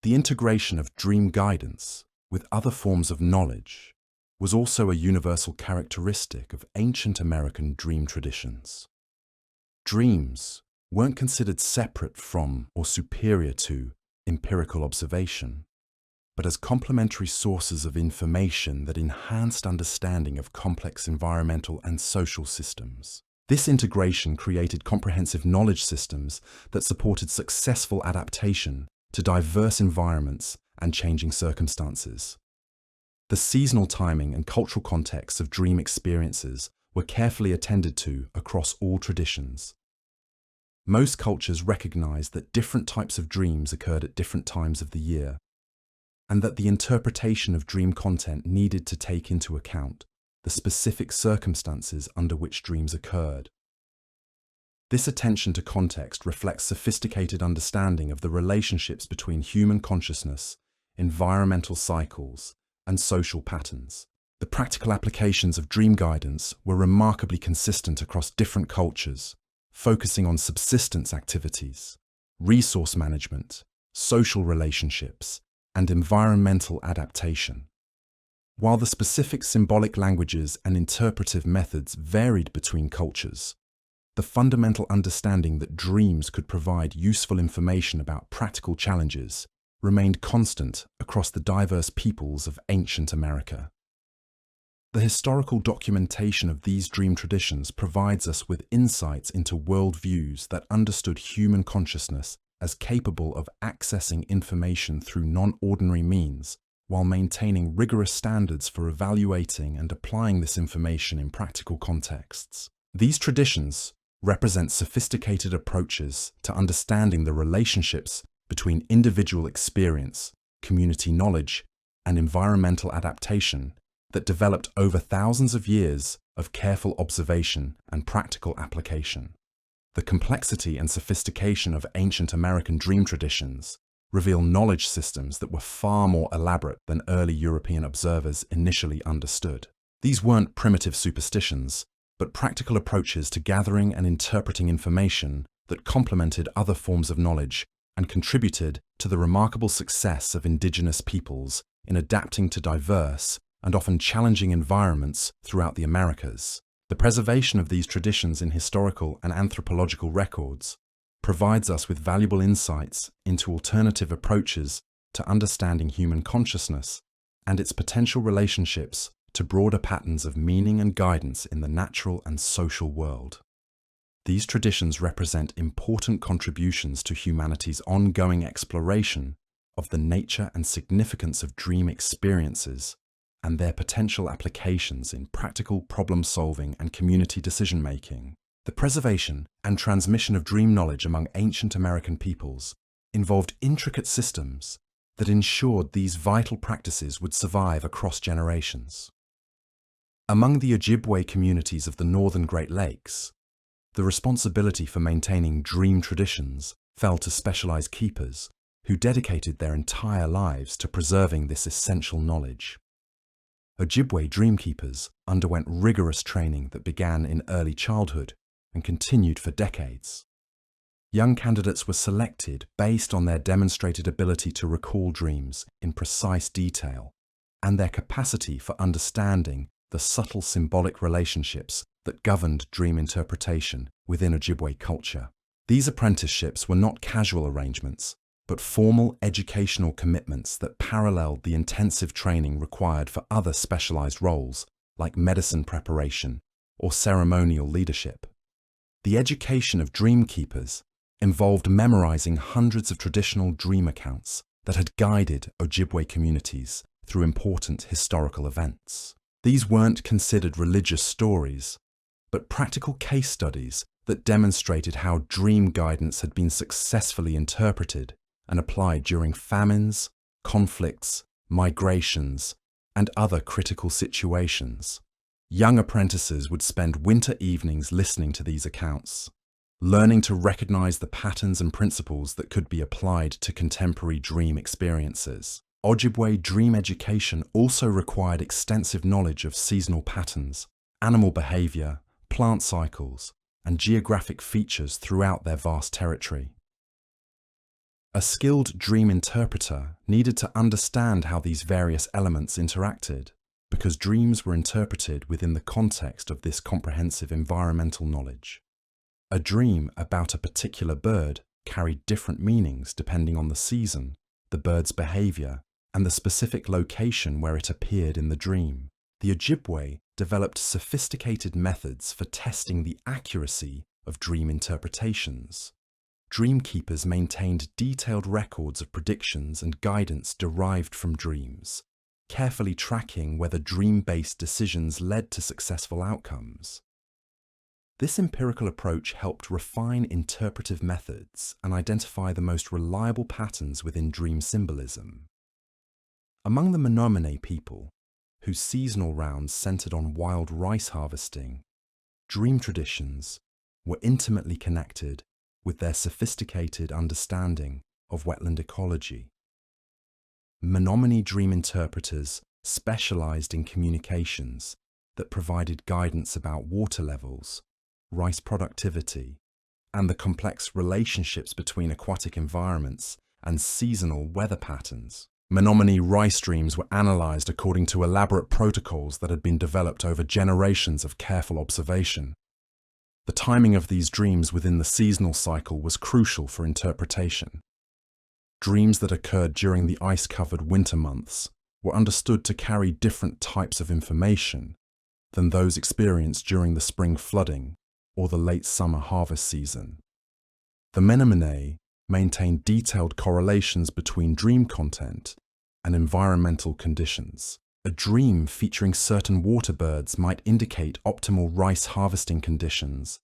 The integration of dream guidance with other forms of knowledge was also a universal characteristic of ancient American dream traditions. Dreams weren't considered separate from or superior to empirical observation, but as complementary sources of information that enhanced understanding of complex environmental and social systems. This integration created comprehensive knowledge systems that supported successful adaptation to diverse environments and changing circumstances. The seasonal timing and cultural contexts of dream experiences were carefully attended to across all traditions. Most cultures recognized that different types of dreams occurred at different times of the year, and that the interpretation of dream content needed to take into account the specific circumstances under which dreams occurred. This attention to context reflects sophisticated understanding of the relationships between human consciousness, environmental cycles, and social patterns. The practical applications of dream guidance were remarkably consistent across different cultures, focusing on subsistence activities, resource management, social relationships, and environmental adaptation. While the specific symbolic languages and interpretive methods varied between cultures, the fundamental understanding that dreams could provide useful information about practical challenges remained constant across the diverse peoples of ancient America. The historical documentation of these dream traditions provides us with insights into worldviews that understood human consciousness as capable of accessing information through non-ordinary means, while maintaining rigorous standards for evaluating and applying this information in practical contexts. These traditions represent sophisticated approaches to understanding the relationships between individual experience, community knowledge, and environmental adaptation that developed over thousands of years of careful observation and practical application. The complexity and sophistication of ancient American dream traditions reveal knowledge systems that were far more elaborate than early European observers initially understood. These weren't primitive superstitions, but practical approaches to gathering and interpreting information that complemented other forms of knowledge and contributed to the remarkable success of indigenous peoples in adapting to diverse and often challenging environments throughout the Americas. The preservation of these traditions in historical and anthropological records provides us with valuable insights into alternative approaches to understanding human consciousness and its potential relationships to broader patterns of meaning and guidance in the natural and social world. These traditions represent important contributions to humanity's ongoing exploration of the nature and significance of dream experiences and their potential applications in practical problem-solving and community decision-making. The preservation and transmission of dream knowledge among ancient American peoples involved intricate systems that ensured these vital practices would survive across generations. Among the Ojibwe communities of the northern Great Lakes, the responsibility for maintaining dream traditions fell to specialized keepers who dedicated their entire lives to preserving this essential knowledge. Ojibwe dream keepers underwent rigorous training that began in early childhood and continued for decades. Young candidates were selected based on their demonstrated ability to recall dreams in precise detail and their capacity for understanding the subtle symbolic relationships that governed dream interpretation within Ojibwe culture. These apprenticeships were not casual arrangements, but formal educational commitments that paralleled the intensive training required for other specialized roles like medicine preparation or ceremonial leadership. The education of dream keepers involved memorizing hundreds of traditional dream accounts that had guided Ojibwe communities through important historical events. These weren't considered religious stories, but practical case studies that demonstrated how dream guidance had been successfully interpreted and applied during famines, conflicts, migrations, and other critical situations. Young apprentices would spend winter evenings listening to these accounts, learning to recognize the patterns and principles that could be applied to contemporary dream experiences. Ojibwe dream education also required extensive knowledge of seasonal patterns, animal behavior, plant cycles, and geographic features throughout their vast territory. A skilled dream interpreter needed to understand how these various elements interacted, because dreams were interpreted within the context of this comprehensive environmental knowledge. A dream about a particular bird carried different meanings depending on the season, the bird's behavior, and the specific location where it appeared in the dream. The Ojibwe developed sophisticated methods for testing the accuracy of dream interpretations. Dream keepers maintained detailed records of predictions and guidance derived from dreams, carefully tracking whether dream-based decisions led to successful outcomes. This empirical approach helped refine interpretive methods and identify the most reliable patterns within dream symbolism. Among the Menominee people, whose seasonal rounds centered on wild rice harvesting, dream traditions were intimately connected with their sophisticated understanding of wetland ecology. Menominee dream interpreters specialized in communications that provided guidance about water levels, rice productivity, and the complex relationships between aquatic environments and seasonal weather patterns. Menominee rice dreams were analyzed according to elaborate protocols that had been developed over generations of careful observation. The timing of these dreams within the seasonal cycle was crucial for interpretation. Dreams that occurred during the ice-covered winter months were understood to carry different types of information than those experienced during the spring flooding or the late summer harvest season. The Menominee maintained detailed correlations between dream content and environmental conditions. A dream featuring certain water birds might indicate optimal rice harvesting conditions,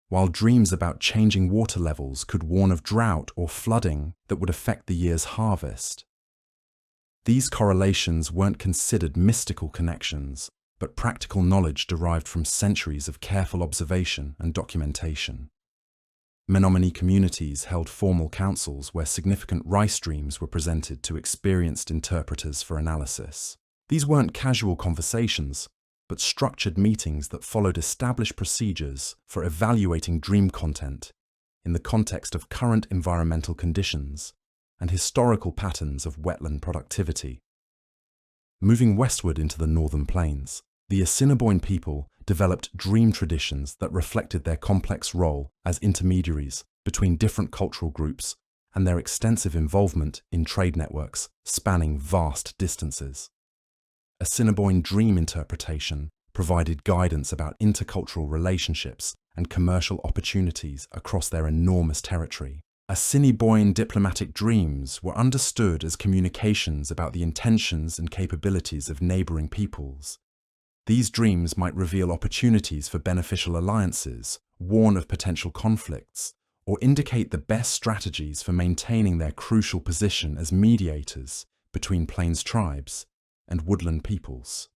while dreams about changing water levels could warn of drought or flooding that would affect the year's harvest. These correlations weren't considered mystical connections, but practical knowledge derived from centuries of careful observation and documentation. Menominee communities held formal councils where significant rice dreams were presented to experienced interpreters for analysis. These weren't casual conversations, but structured meetings that followed established procedures for evaluating dream content in the context of current environmental conditions and historical patterns of wetland productivity. Moving westward into the northern plains, the Assiniboine people developed dream traditions that reflected their complex role as intermediaries between different cultural groups and their extensive involvement in trade networks spanning vast distances. Assiniboine dream interpretation provided guidance about intercultural relationships and commercial opportunities across their enormous territory. Assiniboine diplomatic dreams were understood as communications about the intentions and capabilities of neighboring peoples. These dreams might reveal opportunities for beneficial alliances, warn of potential conflicts, or indicate the best strategies for maintaining their crucial position as mediators between plains tribes and woodland peoples.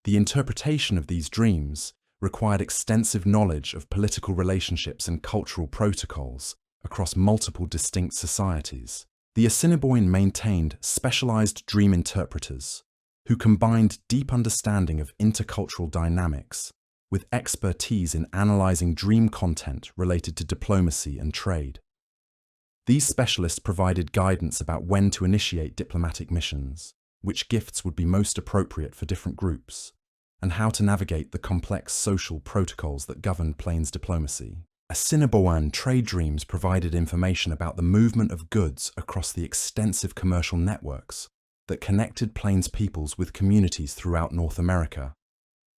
The interpretation of these dreams required extensive knowledge of political relationships and cultural protocols across multiple distinct societies. The Assiniboine maintained specialized dream interpreters who combined deep understanding of intercultural dynamics with expertise in analyzing dream content related to diplomacy and trade. These specialists provided guidance about when to initiate diplomatic missions, which gifts would be most appropriate for different groups, and how to navigate the complex social protocols that governed plains diplomacy. Assiniboine trade dreams provided information about the movement of goods across the extensive commercial networks that connected plains peoples with communities throughout North America.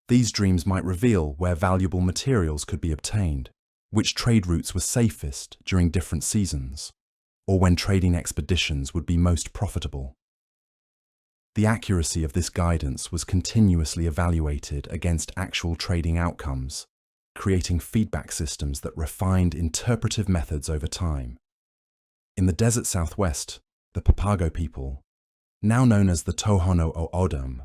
These dreams might reveal where valuable materials could be obtained, which trade routes were safest during different seasons, or when trading expeditions would be most profitable. The accuracy of this guidance was continuously evaluated against actual trading outcomes, creating feedback systems that refined interpretive methods over time. In the desert Southwest, the Papago people, now known as the Tohono O'odham,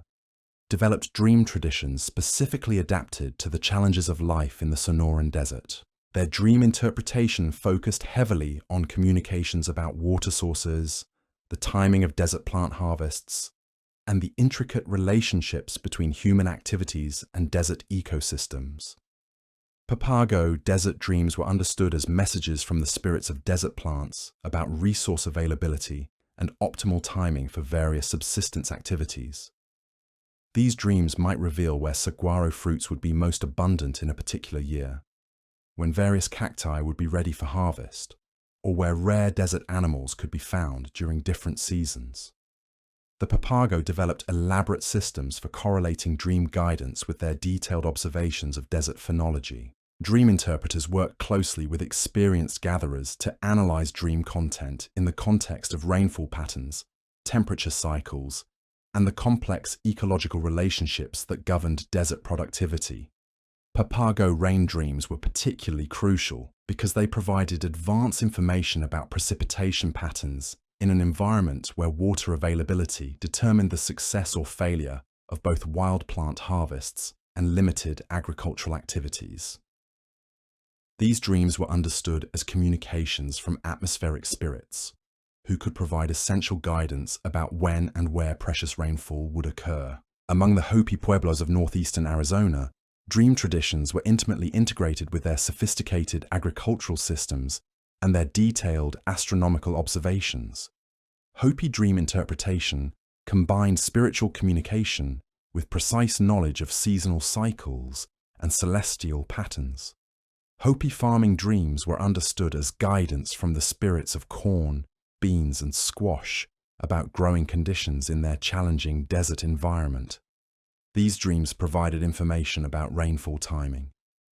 developed dream traditions specifically adapted to the challenges of life in the Sonoran Desert. Their dream interpretation focused heavily on communications about water sources, the timing of desert plant harvests, and the intricate relationships between human activities and desert ecosystems. Papago desert dreams were understood as messages from the spirits of desert plants about resource availability and optimal timing for various subsistence activities. These dreams might reveal where saguaro fruits would be most abundant in a particular year, when various cacti would be ready for harvest, or where rare desert animals could be found during different seasons. The Papago developed elaborate systems for correlating dream guidance with their detailed observations of desert phenology. Dream interpreters worked closely with experienced gatherers to analyze dream content in the context of rainfall patterns, temperature cycles, and the complex ecological relationships that governed desert productivity. Papago rain dreams were particularly crucial because they provided advanced information about precipitation patterns in an environment where water availability determined the success or failure of both wild plant harvests and limited agricultural activities. These dreams were understood as communications from atmospheric spirits, who could provide essential guidance about when and where precious rainfall would occur. Among the Hopi Pueblos of northeastern Arizona, dream traditions were intimately integrated with their sophisticated agricultural systems and their detailed astronomical observations. Hopi dream interpretation combined spiritual communication with precise knowledge of seasonal cycles and celestial patterns. Hopi farming dreams were understood as guidance from the spirits of corn, beans, and squash about growing conditions in their challenging desert environment. These dreams provided information about rainfall timing,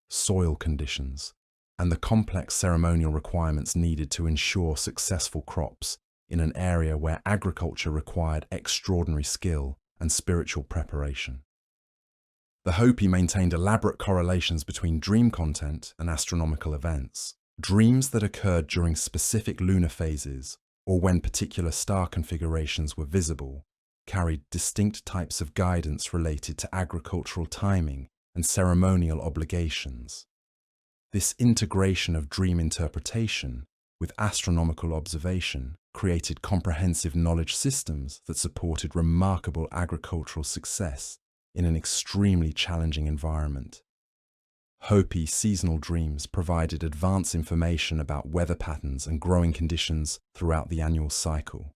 soil conditions, and the complex ceremonial requirements needed to ensure successful crops in an area where agriculture required extraordinary skill and spiritual preparation. The Hopi maintained elaborate correlations between dream content and astronomical events. Dreams that occurred during specific lunar phases or when particular star configurations were visible carried distinct types of guidance related to agricultural timing and ceremonial obligations. This integration of dream interpretation with astronomical observation created comprehensive knowledge systems that supported remarkable agricultural success in an extremely challenging environment. Hopi seasonal dreams provided advance information about weather patterns and growing conditions throughout the annual cycle.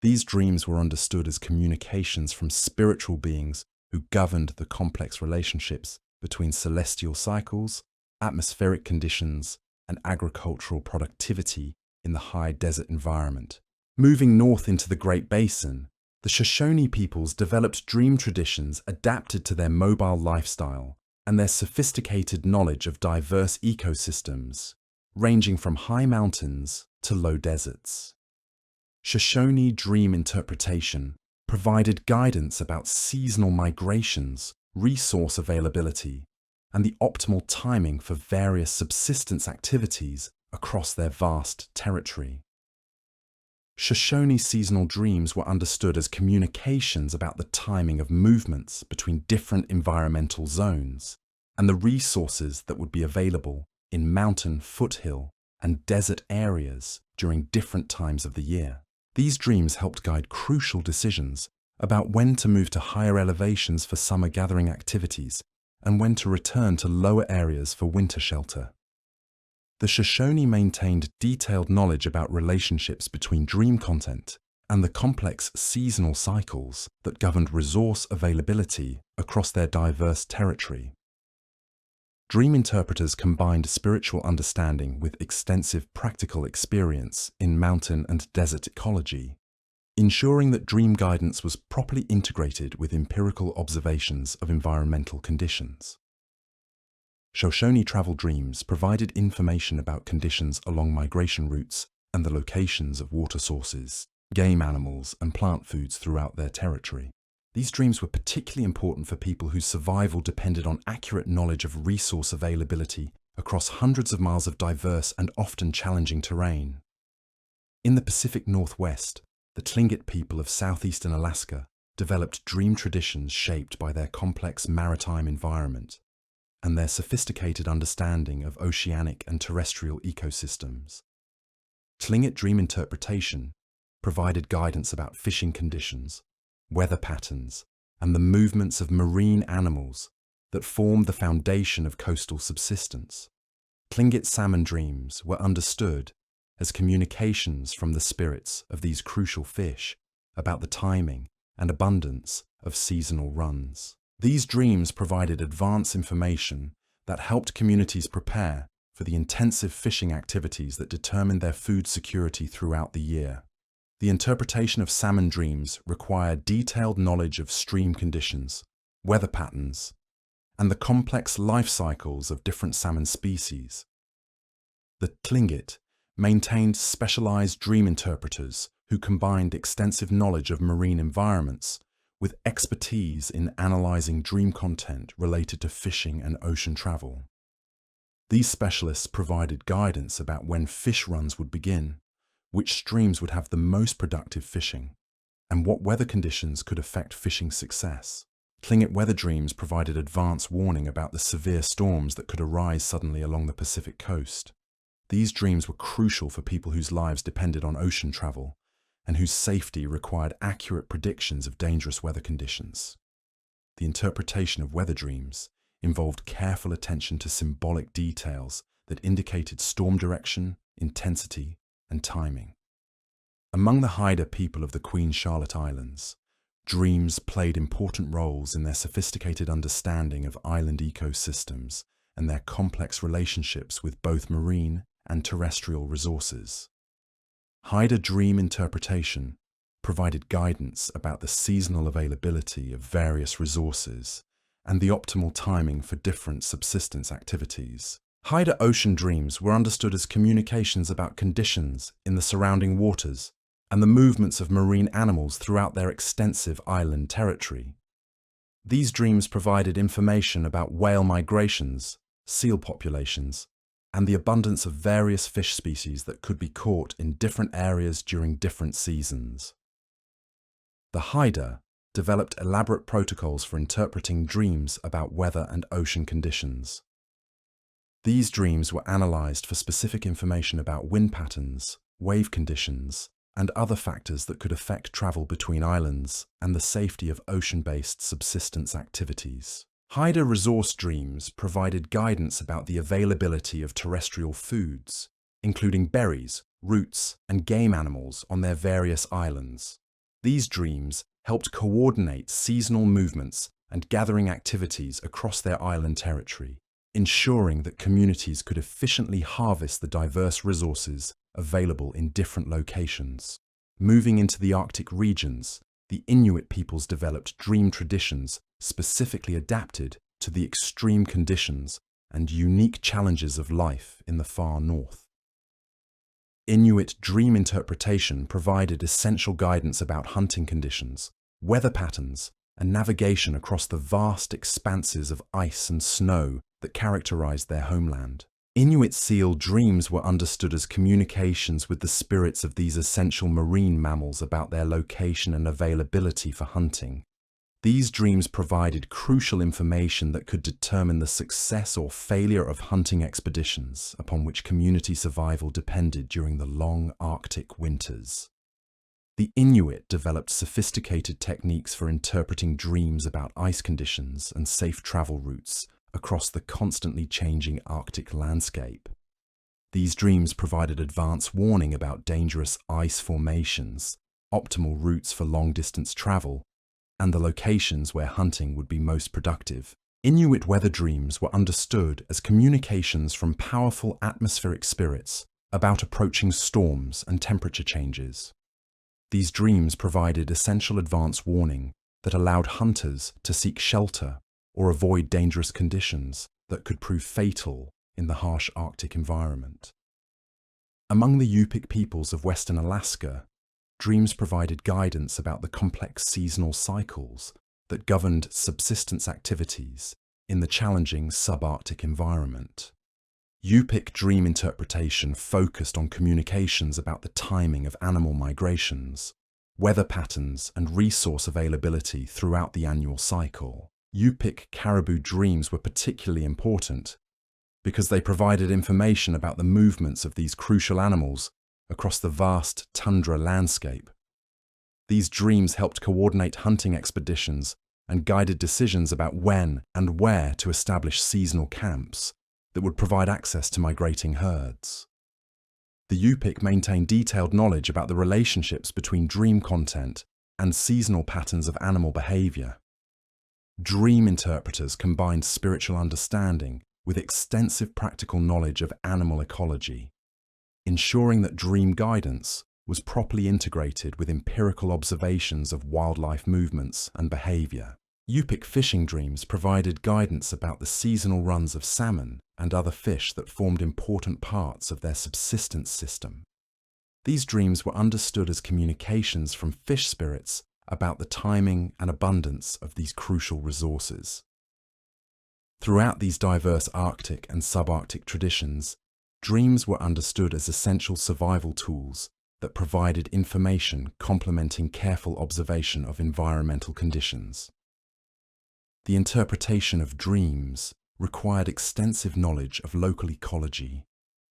These dreams were understood as communications from spiritual beings who governed the complex relationships between celestial cycles, atmospheric conditions, and agricultural productivity in the high desert environment. Moving north into the Great Basin, the Shoshone peoples developed dream traditions adapted to their mobile lifestyle and their sophisticated knowledge of diverse ecosystems, ranging from high mountains to low deserts. Shoshone dream interpretation provided guidance about seasonal migrations, resource availability, and the optimal timing for various subsistence activities across their vast territory. Shoshone seasonal dreams were understood as communications about the timing of movements between different environmental zones and the resources that would be available in mountain, foothill, and desert areas during different times of the year. These dreams helped guide crucial decisions about when to move to higher elevations for summer gathering activities and when to return to lower areas for winter shelter. The Shoshone maintained detailed knowledge about relationships between dream content and the complex seasonal cycles that governed resource availability across their diverse territory. Dream interpreters combined spiritual understanding with extensive practical experience in mountain and desert ecology, ensuring that dream guidance was properly integrated with empirical observations of environmental conditions. Shoshone travel dreams provided information about conditions along migration routes and the locations of water sources, game animals, and plant foods throughout their territory. These dreams were particularly important for people whose survival depended on accurate knowledge of resource availability across hundreds of miles of diverse and often challenging terrain. In the Pacific Northwest, the Tlingit people of southeastern Alaska developed dream traditions shaped by their complex maritime environment and their sophisticated understanding of oceanic and terrestrial ecosystems. Tlingit dream interpretation provided guidance about fishing conditions, weather patterns, and the movements of marine animals that formed the foundation of coastal subsistence. Tlingit salmon dreams were understood as communications from the spirits of these crucial fish about the timing and abundance of seasonal runs. These dreams provided advance information that helped communities prepare for the intensive fishing activities that determined their food security throughout the year. The interpretation of salmon dreams required detailed knowledge of stream conditions, weather patterns, and the complex life cycles of different salmon species. The Tlingit maintained specialized dream interpreters who combined extensive knowledge of marine environments with expertise in analyzing dream content related to fishing and ocean travel. These specialists provided guidance about when fish runs would begin, which streams would have the most productive fishing, and what weather conditions could affect fishing success. Tlingit weather dreams provided advance warning about the severe storms that could arise suddenly along the Pacific coast. These dreams were crucial for people whose lives depended on ocean travel and whose safety required accurate predictions of dangerous weather conditions. The interpretation of weather dreams involved careful attention to symbolic details that indicated storm direction, intensity, and timing. Among the Haida people of the Queen Charlotte Islands, dreams played important roles in their sophisticated understanding of island ecosystems and their complex relationships with both marine and terrestrial resources. Haida dream interpretation provided guidance about the seasonal availability of various resources and the optimal timing for different subsistence activities. Haida ocean dreams were understood as communications about conditions in the surrounding waters and the movements of marine animals throughout their extensive island territory. These dreams provided information about whale migrations, seal populations, and the abundance of various fish species that could be caught in different areas during different seasons. The Haida developed elaborate protocols for interpreting dreams about weather and ocean conditions. These dreams were analyzed for specific information about wind patterns, wave conditions, and other factors that could affect travel between islands and the safety of ocean-based subsistence activities. Haida resource dreams provided guidance about the availability of terrestrial foods, including berries, roots, and game animals on their various islands. These dreams helped coordinate seasonal movements and gathering activities across their island territory, ensuring that communities could efficiently harvest the diverse resources available in different locations. Moving into the Arctic regions, the Inuit peoples developed dream traditions specifically adapted to the extreme conditions and unique challenges of life in the far north. Inuit dream interpretation provided essential guidance about hunting conditions, weather patterns, and navigation across the vast expanses of ice and snow that characterized their homeland. Inuit seal dreams were understood as communications with the spirits of these essential marine mammals about their location and availability for hunting. These dreams provided crucial information that could determine the success or failure of hunting expeditions upon which community survival depended during the long Arctic winters. The Inuit developed sophisticated techniques for interpreting dreams about ice conditions and safe travel routes across the constantly changing Arctic landscape. These dreams provided advance warning about dangerous ice formations, optimal routes for long-distance travel, and the locations where hunting would be most productive. Inuit weather dreams were understood as communications from powerful atmospheric spirits about approaching storms and temperature changes. These dreams provided essential advance warning that allowed hunters to seek shelter or avoid dangerous conditions that could prove fatal in the harsh Arctic environment. Among the Yupik peoples of Western Alaska, dreams provided guidance about the complex seasonal cycles that governed subsistence activities in the challenging subarctic environment. Yupik dream interpretation focused on communications about the timing of animal migrations, weather patterns, and resource availability throughout the annual cycle. Yupik caribou dreams were particularly important because they provided information about the movements of these crucial animals across the vast tundra landscape. These dreams helped coordinate hunting expeditions and guided decisions about when and where to establish seasonal camps that would provide access to migrating herds. The Yupik maintained detailed knowledge about the relationships between dream content and seasonal patterns of animal behavior. Dream interpreters combined spiritual understanding with extensive practical knowledge of animal ecology, ensuring that dream guidance was properly integrated with empirical observations of wildlife movements and behavior. Yupik fishing dreams provided guidance about the seasonal runs of salmon and other fish that formed important parts of their subsistence system. These dreams were understood as communications from fish spirits about the timing and abundance of these crucial resources. Throughout these diverse Arctic and subarctic traditions, dreams were understood as essential survival tools that provided information complementing careful observation of environmental conditions. The interpretation of dreams required extensive knowledge of local ecology,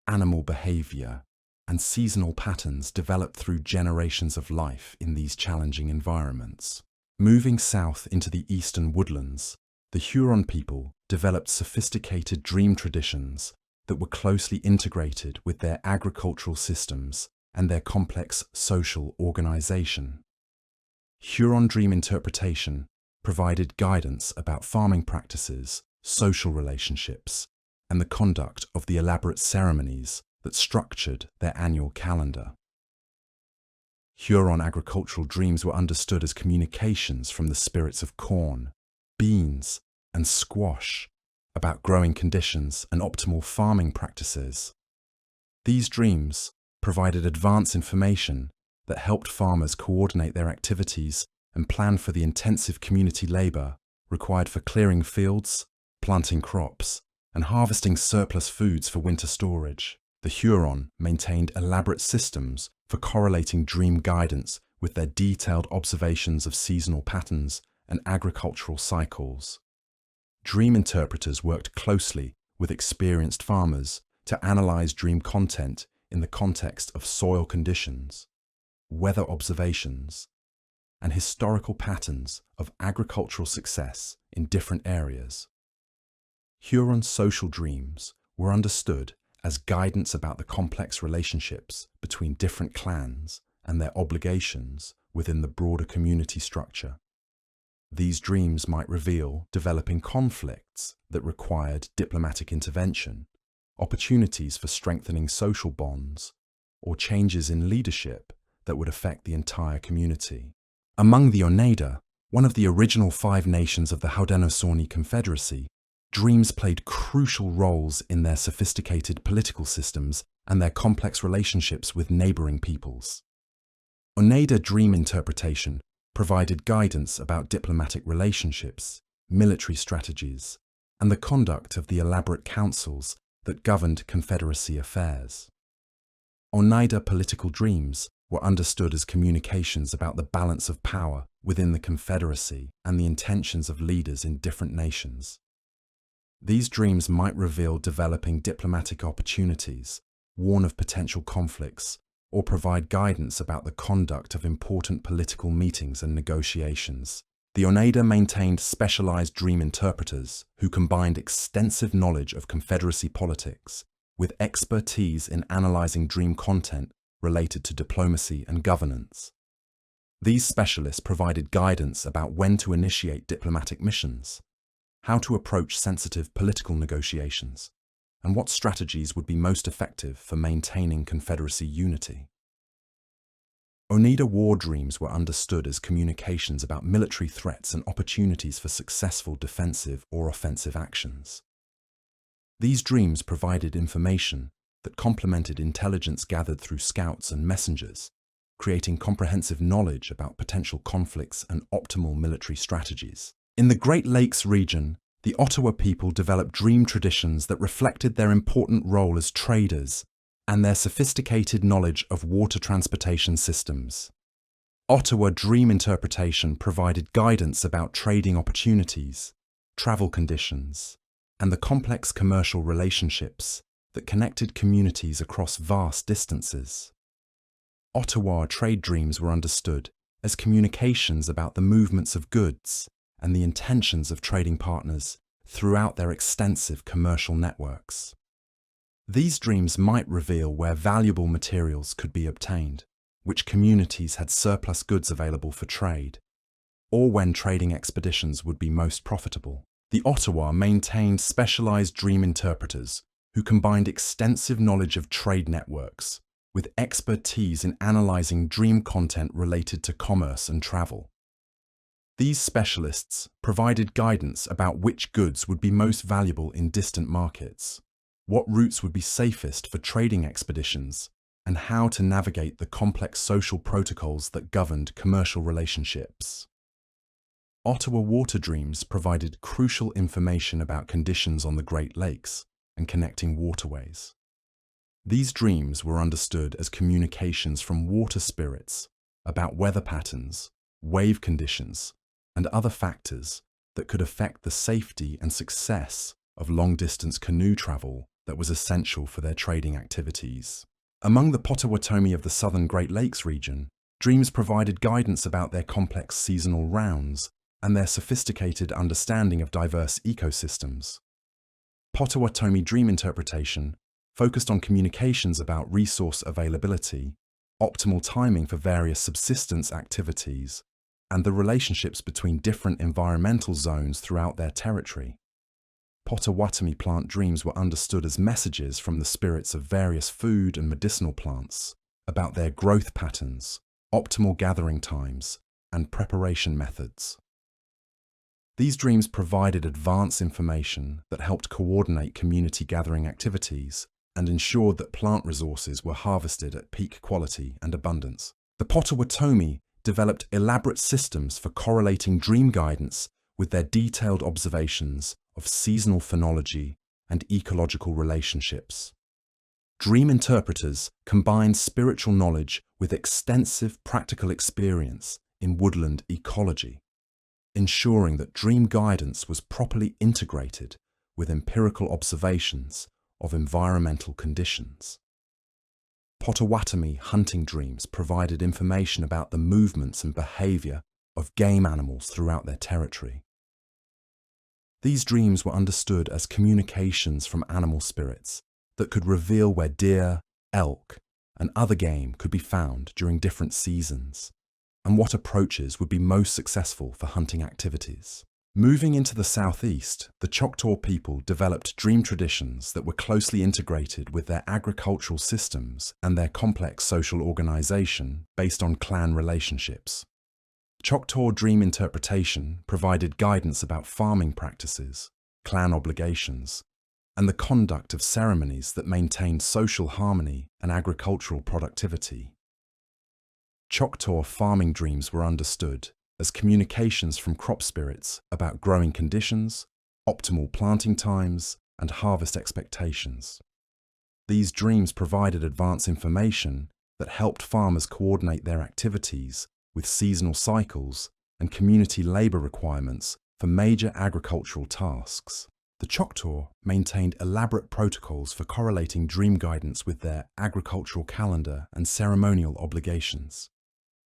animal behavior, and seasonal patterns developed through generations of life in these challenging environments. Moving south into the eastern woodlands, the Huron people developed sophisticated dream traditions that were closely integrated with their agricultural systems and their complex social organization. Huron dream interpretation provided guidance about farming practices, social relationships, and the conduct of the elaborate ceremonies that structured their annual calendar. Huron agricultural dreams were understood as communications from the spirits of corn, beans, and squash about growing conditions and optimal farming practices. These dreams provided advance information that helped farmers coordinate their activities and plan for the intensive community labor required for clearing fields, planting crops, and harvesting surplus foods for winter storage. The Huron maintained elaborate systems for correlating dream guidance with their detailed observations of seasonal patterns and agricultural cycles. Dream interpreters worked closely with experienced farmers to analyze dream content in the context of soil conditions, weather observations, and historical patterns of agricultural success in different areas. Huron social dreams were understood as guidance about the complex relationships between different clans and their obligations within the broader community structure. These dreams might reveal developing conflicts that required diplomatic intervention, opportunities for strengthening social bonds, or changes in leadership that would affect the entire community. Among the Oneida, one of the original 5 nations of the Haudenosaunee Confederacy, dreams played crucial roles in their sophisticated political systems and their complex relationships with neighboring peoples. Oneida dream interpretation provided guidance about diplomatic relationships, military strategies, and the conduct of the elaborate councils that governed Confederacy affairs. Oneida political dreams were understood as communications about the balance of power within the Confederacy and the intentions of leaders in different nations. These dreams might reveal developing diplomatic opportunities, warn of potential conflicts, or provide guidance about the conduct of important political meetings and negotiations. The Oneida maintained specialized dream interpreters who combined extensive knowledge of Confederacy politics with expertise in analyzing dream content related to diplomacy and governance. These specialists provided guidance about when to initiate diplomatic missions, how to approach sensitive political negotiations, and what strategies would be most effective for maintaining Confederacy unity. Oneida war dreams were understood as communications about military threats and opportunities for successful defensive or offensive actions. These dreams provided information that complemented intelligence gathered through scouts and messengers, creating comprehensive knowledge about potential conflicts and optimal military strategies. In the Great Lakes region, the Ottawa people developed dream traditions that reflected their important role as traders and their sophisticated knowledge of water transportation systems. Ottawa dream interpretation provided guidance about trading opportunities, travel conditions, and the complex commercial relationships that connected communities across vast distances. Ottawa trade dreams were understood as communications about the movements of goods and the intentions of trading partners throughout their extensive commercial networks. These dreams might reveal where valuable materials could be obtained, which communities had surplus goods available for trade, or when trading expeditions would be most profitable. The Ottawa maintained specialized dream interpreters who combined extensive knowledge of trade networks with expertise in analyzing dream content related to commerce and travel. These specialists provided guidance about which goods would be most valuable in distant markets, what routes would be safest for trading expeditions, and how to navigate the complex social protocols that governed commercial relationships. Ottawa water dreams provided crucial information about conditions on the Great Lakes and connecting waterways. These dreams were understood as communications from water spirits about weather patterns, wave conditions, and other factors that could affect the safety and success of long-distance canoe travel that was essential for their trading activities. Among the Potawatomi of the southern Great Lakes region, dreams provided guidance about their complex seasonal rounds and their sophisticated understanding of diverse ecosystems. Potawatomi dream interpretation focused on communications about resource availability, optimal timing for various subsistence activities, and the relationships between different environmental zones throughout their territory. Potawatomi plant dreams were understood as messages from the spirits of various food and medicinal plants about their growth patterns, optimal gathering times, and preparation methods. These dreams provided advance information that helped coordinate community gathering activities and ensured that plant resources were harvested at peak quality and abundance. The Potawatomi developed elaborate systems for correlating dream guidance with their detailed observations of seasonal phenology and ecological relationships. Dream interpreters combined spiritual knowledge with extensive practical experience in woodland ecology, ensuring that dream guidance was properly integrated with empirical observations of environmental conditions. Potawatomi hunting dreams provided information about the movements and behavior of game animals throughout their territory. These dreams were understood as communications from animal spirits that could reveal where deer, elk, and other game could be found during different seasons, and what approaches would be most successful for hunting activities. Moving into the southeast, the Choctaw people developed dream traditions that were closely integrated with their agricultural systems and their complex social organization based on clan relationships. Choctaw dream interpretation provided guidance about farming practices, clan obligations, and the conduct of ceremonies that maintained social harmony and agricultural productivity. Choctaw farming dreams were understood as communications from crop spirits about growing conditions, optimal planting times, and harvest expectations. These dreams provided advance information that helped farmers coordinate their activities with seasonal cycles and community labor requirements for major agricultural tasks. The Choctaw maintained elaborate protocols for correlating dream guidance with their agricultural calendar and ceremonial obligations.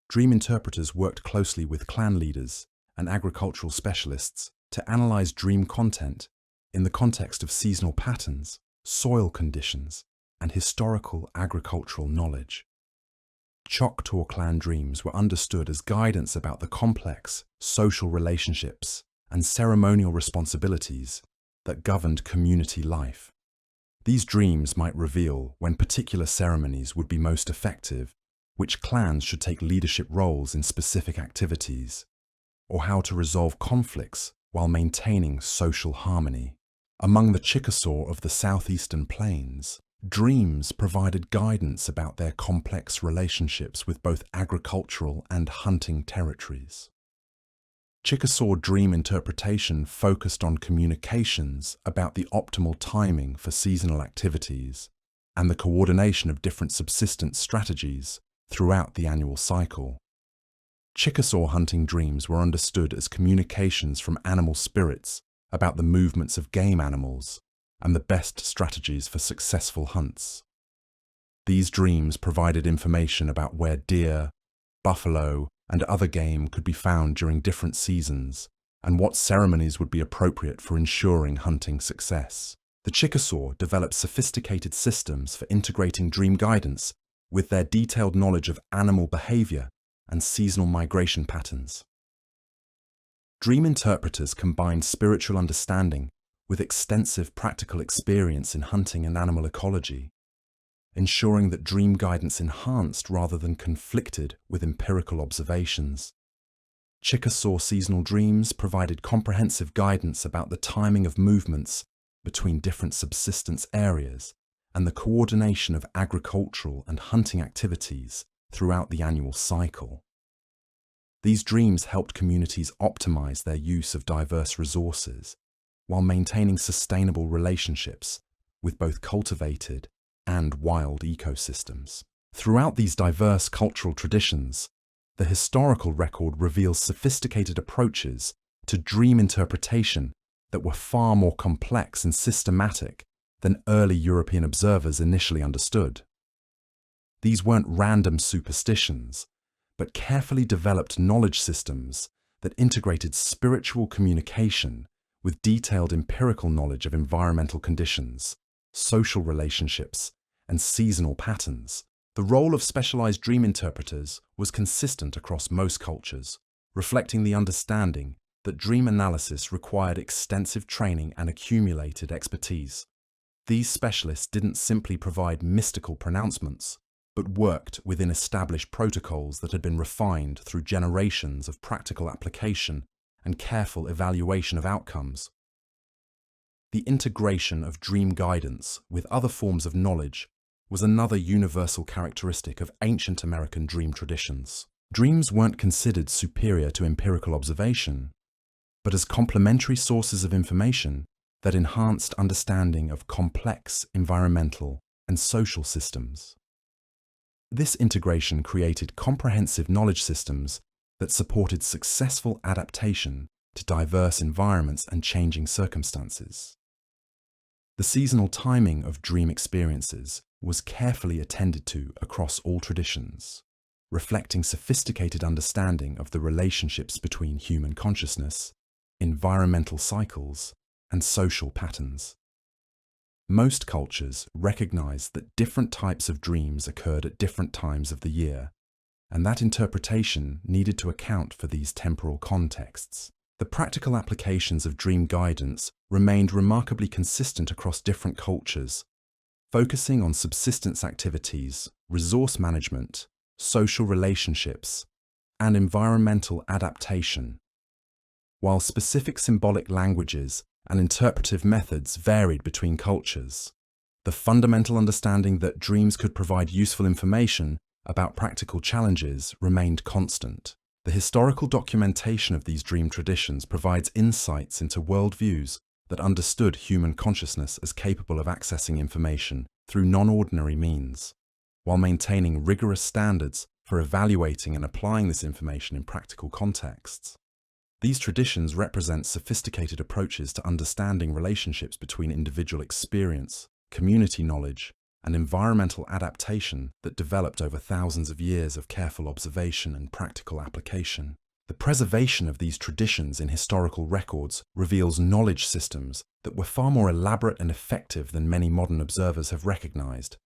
Dream interpreters worked closely with clan leaders and agricultural specialists to analyze dream content in the context of seasonal patterns, soil conditions, and historical agricultural knowledge. Choctaw clan dreams were understood as guidance about the complex social relationships and ceremonial responsibilities that governed community life. These dreams might reveal when particular ceremonies would be most effective, which clans should take leadership roles in specific activities, or how to resolve conflicts while maintaining social harmony. Among the Chickasaw of the southeastern plains, dreams provided guidance about their complex relationships with both agricultural and hunting territories. Chickasaw dream interpretation focused on communications about the optimal timing for seasonal activities and the coordination of different subsistence strategies throughout the annual cycle. Chickasaw hunting dreams were understood as communications from animal spirits about the movements of game animals and the best strategies for successful hunts. These dreams provided information about where deer, buffalo, and other game could be found during different seasons and what ceremonies would be appropriate for ensuring hunting success. The Chickasaw developed sophisticated systems for integrating dream guidance with their detailed knowledge of animal behavior and seasonal migration patterns. Dream interpreters combined spiritual understanding with extensive practical experience in hunting and animal ecology, ensuring that dream guidance enhanced rather than conflicted with empirical observations. Chickasaw seasonal dreams provided comprehensive guidance about the timing of movements between different subsistence areas and the coordination of agricultural and hunting activities throughout the annual cycle. These dreams helped communities optimize their use of diverse resources while maintaining sustainable relationships with both cultivated and wild ecosystems. Throughout these diverse cultural traditions, the historical record reveals sophisticated approaches to dream interpretation that were far more complex and systematic than early European observers initially understood. These weren't random superstitions, but carefully developed knowledge systems that integrated spiritual communication with detailed empirical knowledge of environmental conditions, social relationships, and seasonal patterns The role of specialized dream interpreters was consistent across most cultures, reflecting the understanding that dream analysis required extensive training and accumulated expertise. These specialists didn't simply provide mystical pronouncements, but worked within established protocols that had been refined through generations of practical application and careful evaluation of outcomes. The integration of dream guidance with other forms of knowledge was another universal characteristic of ancient American dream traditions. Dreams weren't considered superior to empirical observation, but as complementary sources of information that enhanced understanding of complex environmental and social systems. This integration created comprehensive knowledge systems that supported successful adaptation to diverse environments and changing circumstances. The seasonal timing of dream experiences was carefully attended to across all traditions, reflecting sophisticated understanding of the relationships between human consciousness, environmental cycles, and social patterns. Most cultures recognized that different types of dreams occurred at different times of the year, and that interpretation needed to account for these temporal contexts. The practical applications of dream guidance remained remarkably consistent across different cultures, focusing on subsistence activities, resource management, social relationships, and environmental adaptation. While specific symbolic languages and interpretive methods varied between cultures, the fundamental understanding that dreams could provide useful information about practical challenges remained constant. The historical documentation of these dream traditions provides insights into worldviews that understood human consciousness as capable of accessing information through non-ordinary means, while maintaining rigorous standards for evaluating and applying this information in practical contexts. These traditions represent sophisticated approaches to understanding relationships between individual experience, community knowledge, and environmental adaptation that developed over thousands of years of careful observation and practical application. The preservation of these traditions in historical records reveals knowledge systems that were far more elaborate and effective than many modern observers have recognized.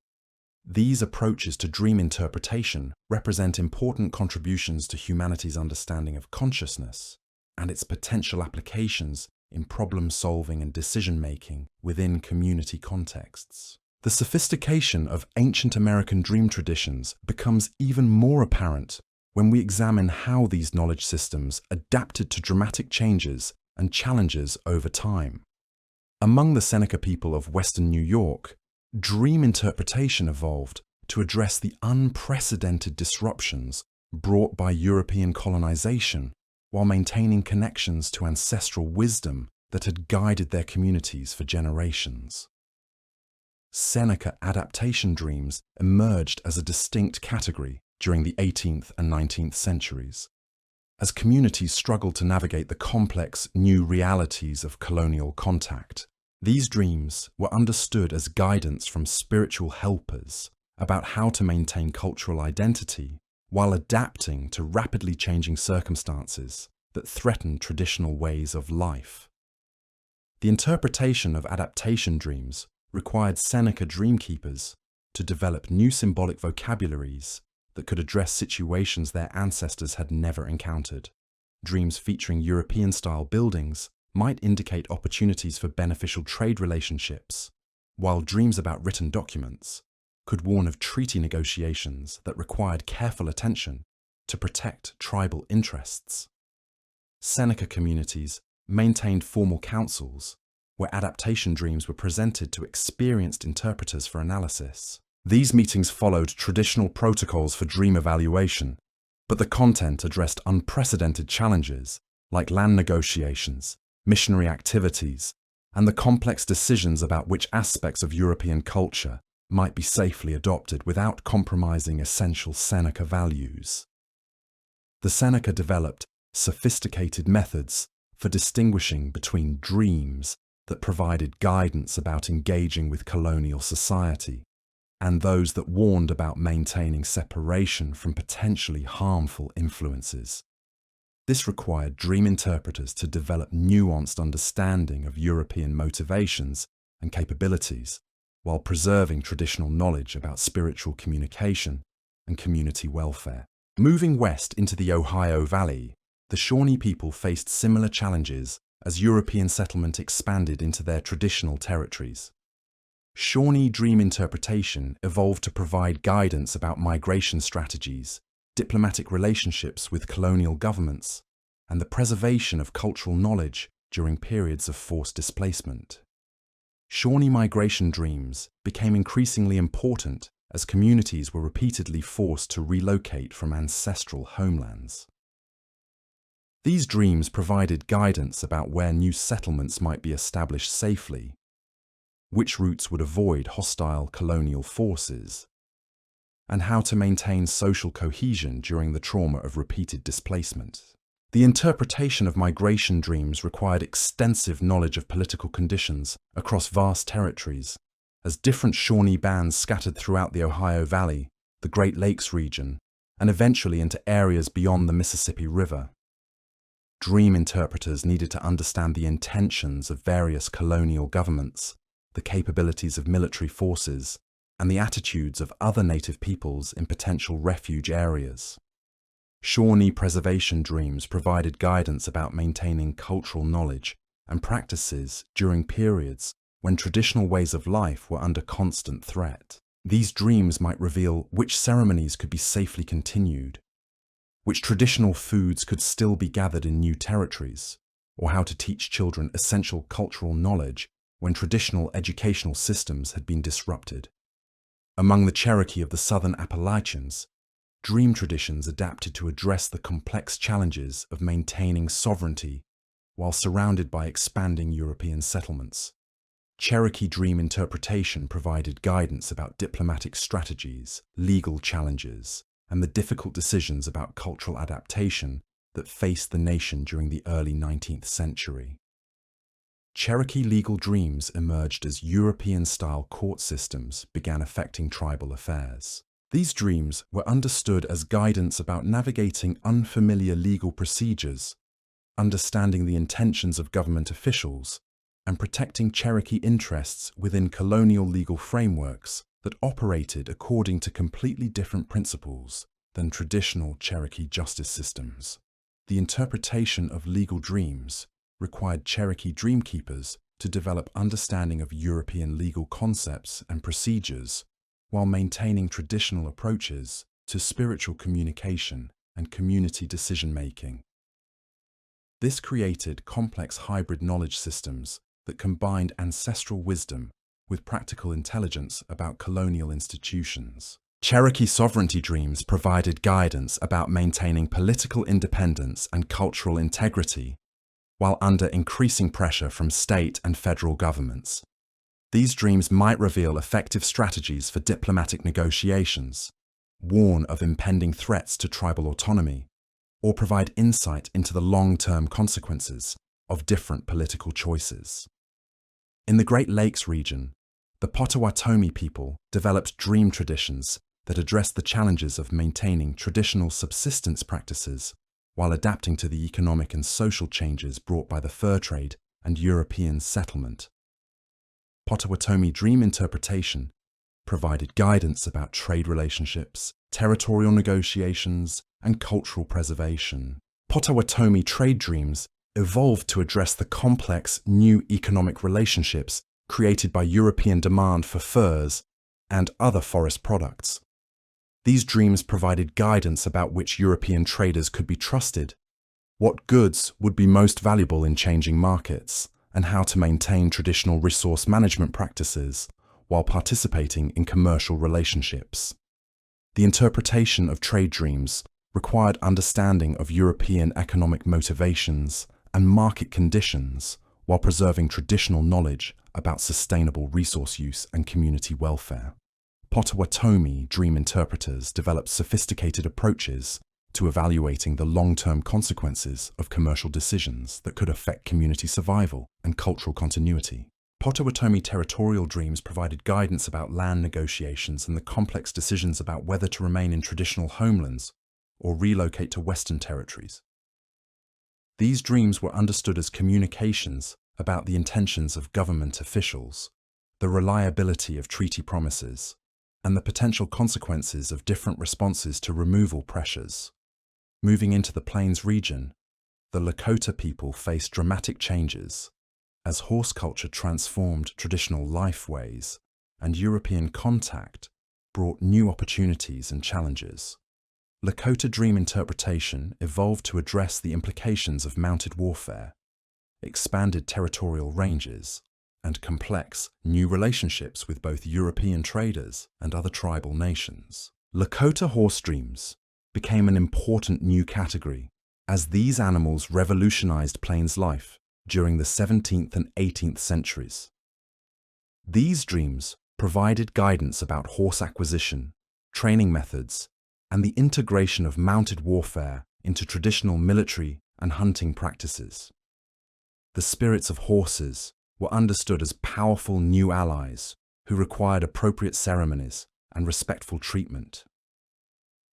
These approaches to dream interpretation represent important contributions to humanity's understanding of consciousness and its potential applications in problem-solving and decision-making within community contexts. The sophistication of ancient American dream traditions becomes even more apparent when we examine how these knowledge systems adapted to dramatic changes and challenges over time. Among the Seneca people of Western New York, dream interpretation evolved to address the unprecedented disruptions brought by European colonization while maintaining connections to ancestral wisdom that had guided their communities for generations. Seneca adaptation dreams emerged as a distinct category during the 18th and 19th centuries, as communities struggled to navigate the complex new realities of colonial contact. These dreams were understood as guidance from spiritual helpers about how to maintain cultural identity while adapting to rapidly changing circumstances that threatened traditional ways of life. The interpretation of adaptation dreams required Seneca dreamkeepers to develop new symbolic vocabularies that could address situations their ancestors had never encountered. Dreams featuring European-style buildings might indicate opportunities for beneficial trade relationships, while dreams about written documents could warn of treaty negotiations that required careful attention to protect tribal interests. Seneca communities maintained formal councils where adaptation dreams were presented to experienced interpreters for analysis. These meetings followed traditional protocols for dream evaluation, but the content addressed unprecedented challenges like land negotiations, missionary activities, and the complex decisions about which aspects of European culture might be safely adopted without compromising essential Seneca values. The Seneca developed sophisticated methods for distinguishing between dreams that provided guidance about engaging with colonial society and those that warned about maintaining separation from potentially harmful influences. This required dream interpreters to develop nuanced understanding of European motivations and capabilities, while preserving traditional knowledge about spiritual communication and community welfare. Moving west into the Ohio Valley, the Shawnee people faced similar challenges as European settlement expanded into their traditional territories. Shawnee dream interpretation evolved to provide guidance about migration strategies, diplomatic relationships with colonial governments, and the preservation of cultural knowledge during periods of forced displacement. Shawnee migration dreams became increasingly important as communities were repeatedly forced to relocate from ancestral homelands. These dreams provided guidance about where new settlements might be established safely, which routes would avoid hostile colonial forces, and how to maintain social cohesion during the trauma of repeated displacement. The interpretation of migration dreams required extensive knowledge of political conditions across vast territories, as different Shawnee bands scattered throughout the Ohio Valley, the Great Lakes region, and eventually into areas beyond the Mississippi River. Dream interpreters needed to understand the intentions of various colonial governments, the capabilities of military forces, and the attitudes of other native peoples in potential refuge areas. Shawnee preservation dreams provided guidance about maintaining cultural knowledge and practices during periods when traditional ways of life were under constant threat. These dreams might reveal which ceremonies could be safely continued, which traditional foods could still be gathered in new territories, or how to teach children essential cultural knowledge when traditional educational systems had been disrupted. Among the Cherokee of the Southern Appalachians, dream traditions adapted to address the complex challenges of maintaining sovereignty while surrounded by expanding European settlements. Cherokee dream interpretation provided guidance about diplomatic strategies, legal challenges, and the difficult decisions about cultural adaptation that faced the nation during the early 19th century. Cherokee legal dreams emerged as European-style court systems began affecting tribal affairs. These dreams were understood as guidance about navigating unfamiliar legal procedures, understanding the intentions of government officials, and protecting Cherokee interests within colonial legal frameworks that operated according to completely different principles than traditional Cherokee justice systems. The interpretation of legal dreams required Cherokee dreamkeepers to develop understanding of European legal concepts and procedures while maintaining traditional approaches to spiritual communication and community decision-making. This created complex hybrid knowledge systems that combined ancestral wisdom with practical intelligence about colonial institutions. Cherokee sovereignty dreams provided guidance about maintaining political independence and cultural integrity while under increasing pressure from state and federal governments. These dreams might reveal effective strategies for diplomatic negotiations, warn of impending threats to tribal autonomy, or provide insight into the long-term consequences of different political choices. In the Great Lakes region, the Potawatomi people developed dream traditions that addressed the challenges of maintaining traditional subsistence practices while adapting to the economic and social changes brought by the fur trade and European settlement. Potawatomi dream interpretation provided guidance about trade relationships, territorial negotiations, and cultural preservation. Potawatomi trade dreams evolved to address the complex new economic relationships created by European demand for furs and other forest products. These dreams provided guidance about which European traders could be trusted, what goods would be most valuable in changing markets, and how to maintain traditional resource management practices while participating in commercial relationships. The interpretation of trade dreams required understanding of European economic motivations and market conditions while preserving traditional knowledge about sustainable resource use and community welfare. Potawatomi dream interpreters developed sophisticated approaches to evaluating the long-term consequences of commercial decisions that could affect community survival and cultural continuity. Potawatomi territorial dreams provided guidance about land negotiations and the complex decisions about whether to remain in traditional homelands or relocate to Western territories. These dreams were understood as communications about the intentions of government officials. the reliability of treaty promises, and the potential consequences of different responses to removal pressures. Moving into the Plains region, the Lakota people faced dramatic changes as horse culture transformed traditional lifeways and European contact brought new opportunities and challenges. Lakota dream interpretation evolved to address the implications of mounted warfare, expanded territorial ranges, and complex new relationships with both European traders and other tribal nations. Lakota horse dreams became an important new category as these animals revolutionized Plains life during the 17th and 18th centuries. These dreams provided guidance about horse acquisition, training methods, and the integration of mounted warfare into traditional military and hunting practices. The spirits of horses were understood as powerful new allies who required appropriate ceremonies and respectful treatment.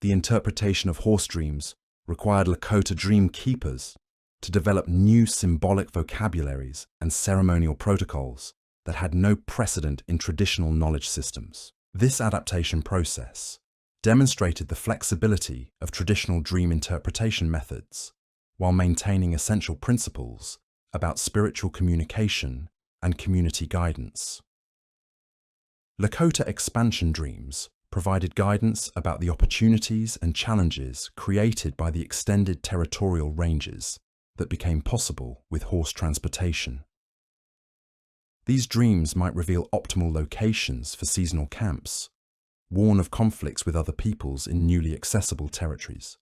The interpretation of horse dreams required Lakota dream keepers to develop new symbolic vocabularies and ceremonial protocols that had no precedent in traditional knowledge systems. This adaptation process demonstrated the flexibility of traditional dream interpretation methods while maintaining essential principles about spiritual communication and community guidance. Lakota expansion dreams provided guidance about the opportunities and challenges created by the extended territorial ranges that became possible with horse transportation. These dreams might reveal optimal locations for seasonal camps, warn of conflicts with other peoples in newly accessible territories,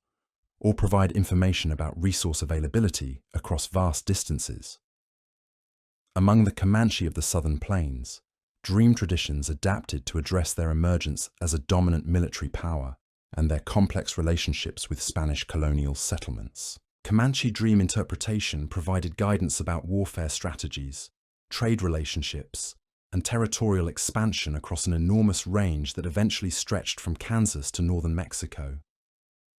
or provide information about resource availability across vast distances. Among the Comanche of the Southern Plains, dream traditions adapted to address their emergence as a dominant military power and their complex relationships with Spanish colonial settlements. Comanche dream interpretation provided guidance about warfare strategies, trade relationships, and territorial expansion across an enormous range that eventually stretched from Kansas to northern Mexico.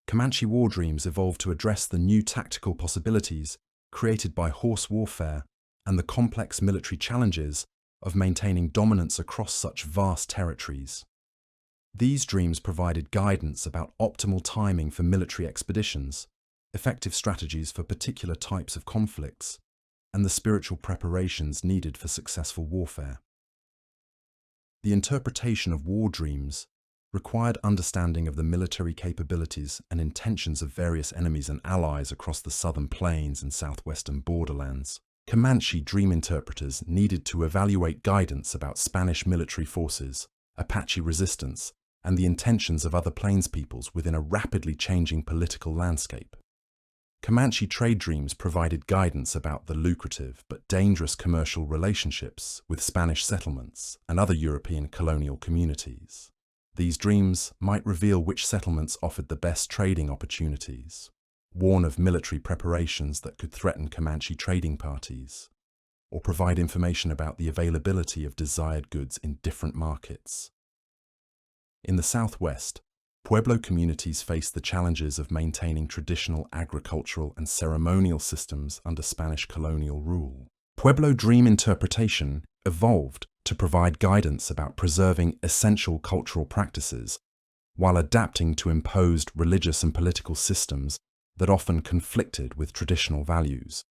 Comanche war dreams evolved to address the new tactical possibilities created by horse warfare and the complex military challenges of maintaining dominance across such vast territories. These dreams provided guidance about optimal timing for military expeditions, effective strategies for particular types of conflicts, and the spiritual preparations needed for successful warfare. The interpretation of war dreams required understanding of the military capabilities and intentions of various enemies and allies across the southern plains and southwestern borderlands. Comanche dream interpreters needed to evaluate guidance about Spanish military forces, Apache resistance, and the intentions of other plains peoples within a rapidly changing political landscape. Comanche trade dreams provided guidance about the lucrative but dangerous commercial relationships with Spanish settlements and other European colonial communities. These dreams might reveal which settlements offered the best trading opportunities, warn of military preparations that could threaten Comanche trading parties, or provide information about the availability of desired goods in different markets. In the Southwest, Pueblo communities faced the challenges of maintaining traditional agricultural and ceremonial systems under Spanish colonial rule. Pueblo dream interpretation evolved to provide guidance about preserving essential cultural practices while adapting to imposed religious and political systems that often conflicted with traditional values.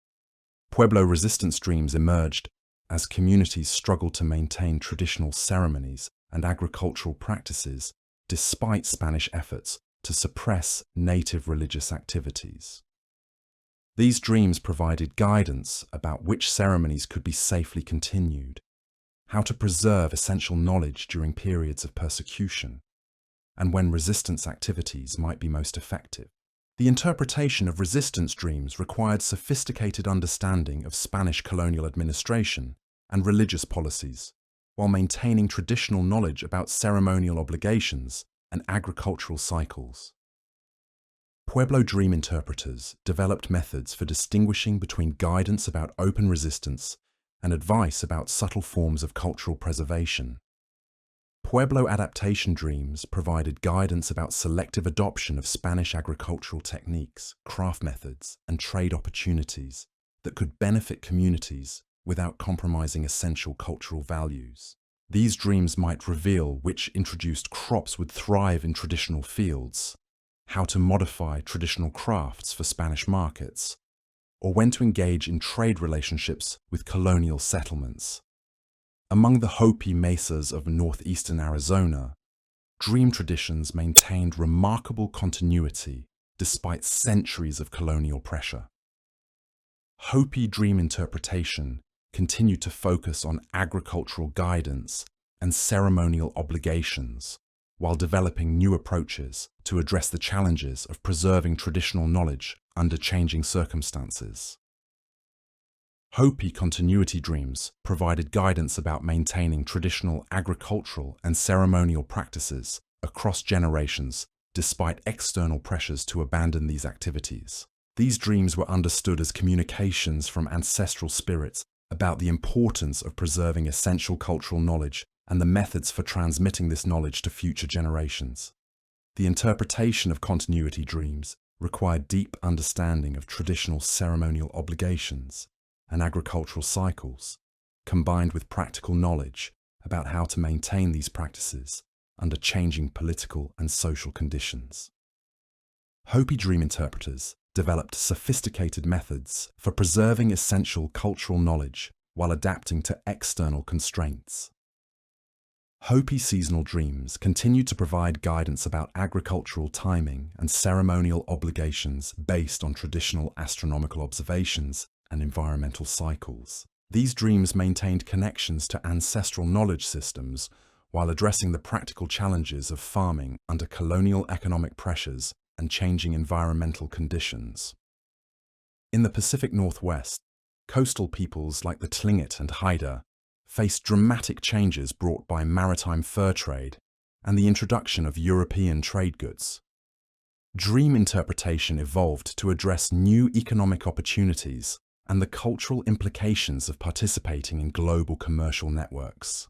Pueblo resistance dreams emerged as communities struggled to maintain traditional ceremonies and agricultural practices despite Spanish efforts to suppress native religious activities. These dreams provided guidance about which ceremonies could be safely continued, how to preserve essential knowledge during periods of persecution, and when resistance activities might be most effective. The interpretation of resistance dreams required sophisticated understanding of Spanish colonial administration and religious policies, while maintaining traditional knowledge about ceremonial obligations and agricultural cycles. Pueblo dream interpreters developed methods for distinguishing between guidance about open resistance and advice about subtle forms of cultural preservation. Pueblo adaptation dreams provided guidance about selective adoption of Spanish agricultural techniques, craft methods, and trade opportunities that could benefit communities without compromising essential cultural values. These dreams might reveal which introduced crops would thrive in traditional fields, how to modify traditional crafts for Spanish markets, or when to engage in trade relationships with colonial settlements. Among the Hopi mesas of northeastern Arizona, dream traditions maintained remarkable continuity despite centuries of colonial pressure. Hopi dream interpretation continued to focus on agricultural guidance and ceremonial obligations, while developing new approaches to address the challenges of preserving traditional knowledge under changing circumstances. Hopi continuity dreams provided guidance about maintaining traditional agricultural and ceremonial practices across generations despite external pressures to abandon these activities. These dreams were understood as communications from ancestral spirits about the importance of preserving essential cultural knowledge and the methods for transmitting this knowledge to future generations. The interpretation of continuity dreams required deep understanding of traditional ceremonial obligations and agricultural cycles, combined with practical knowledge about how to maintain these practices under changing political and social conditions. Hopi dream interpreters developed sophisticated methods for preserving essential cultural knowledge while adapting to external constraints. Hopi seasonal dreams continued to provide guidance about agricultural timing and ceremonial obligations based on traditional astronomical observations and environmental cycles. These dreams maintained connections to ancestral knowledge systems while addressing the practical challenges of farming under colonial economic pressures and changing environmental conditions. In the Pacific Northwest, coastal peoples like the Tlingit and Haida faced dramatic changes brought by maritime fur trade and the introduction of European trade goods. Dream interpretation evolved to address new economic opportunities and the cultural implications of participating in global commercial networks.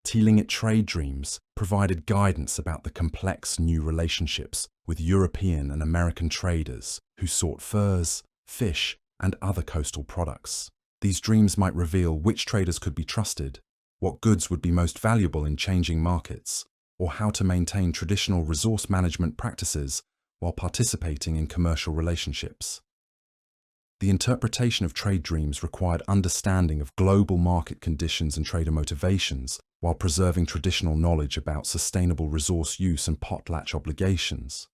Tlingit trade dreams provided guidance about the complex new relationships with European and American traders who sought furs, fish, and other coastal products. These dreams might reveal which traders could be trusted, what goods would be most valuable in changing markets, or how to maintain traditional resource management practices while participating in commercial relationships. The interpretation of trade dreams required understanding of global market conditions and trader motivations while preserving traditional knowledge about sustainable resource use and potlatch obligations.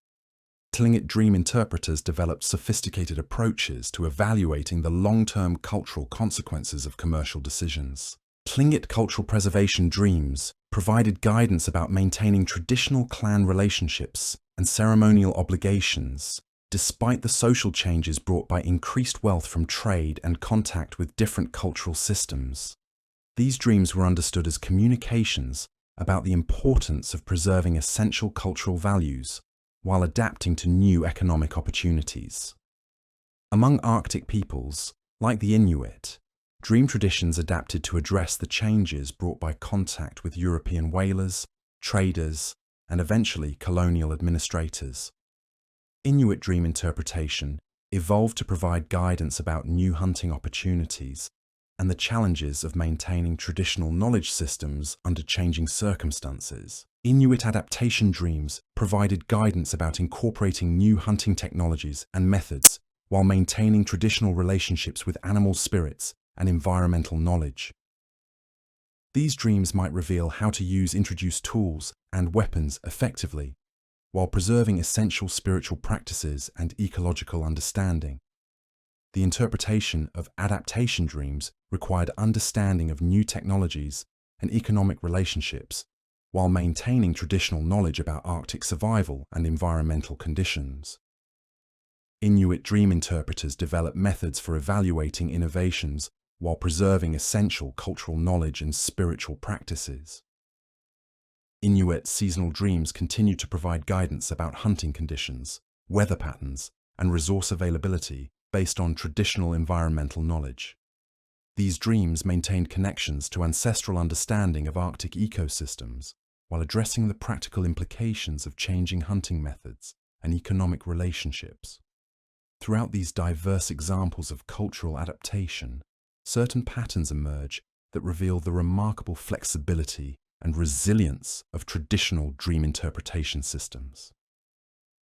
Tlingit dream interpreters developed sophisticated approaches to evaluating the long-term cultural consequences of commercial decisions. Tlingit cultural preservation dreams provided guidance about maintaining traditional clan relationships and ceremonial obligations, despite the social changes brought by increased wealth from trade and contact with different cultural systems. These dreams were understood as communications about the importance of preserving essential cultural values while adapting to new economic opportunities. Among Arctic peoples, like the Inuit, dream traditions adapted to address the changes brought by contact with European whalers, traders, and eventually colonial administrators. Inuit dream interpretation evolved to provide guidance about new hunting opportunities and the challenges of maintaining traditional knowledge systems under changing circumstances. Inuit adaptation dreams provided guidance about incorporating new hunting technologies and methods while maintaining traditional relationships with animal spirits and environmental knowledge. These dreams might reveal how to use introduced tools and weapons effectively while preserving essential spiritual practices and ecological understanding. The interpretation of adaptation dreams required understanding of new technologies and economic relationships while maintaining traditional knowledge about Arctic survival and environmental conditions. Inuit dream interpreters developed methods for evaluating innovations while preserving essential cultural knowledge and spiritual practices. Inuit seasonal dreams continue to provide guidance about hunting conditions, weather patterns, and resource availability based on traditional environmental knowledge. These dreams maintained connections to ancestral understanding of Arctic ecosystems while addressing the practical implications of changing hunting methods and economic relationships. Throughout these diverse examples of cultural adaptation, certain patterns emerge that reveal the remarkable flexibility and resilience of traditional dream interpretation systems.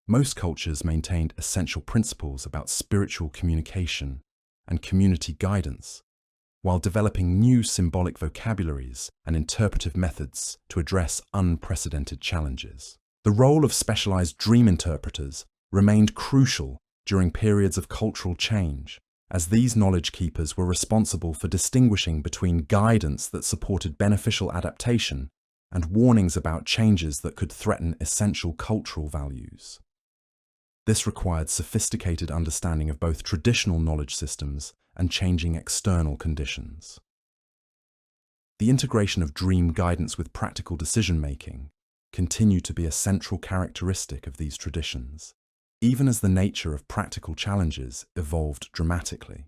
Most cultures maintained essential principles about spiritual communication and community guidance, while developing new symbolic vocabularies and interpretive methods to address unprecedented challenges. The role of specialized dream interpreters remained crucial during periods of cultural change, as these knowledge keepers were responsible for distinguishing between guidance that supported beneficial adaptation and warnings about changes that could threaten essential cultural values. This required sophisticated understanding of both traditional knowledge systems and changing external conditions. The integration of dream guidance with practical decision-making continued to be a central characteristic of these traditions, even as the nature of practical challenges evolved dramatically.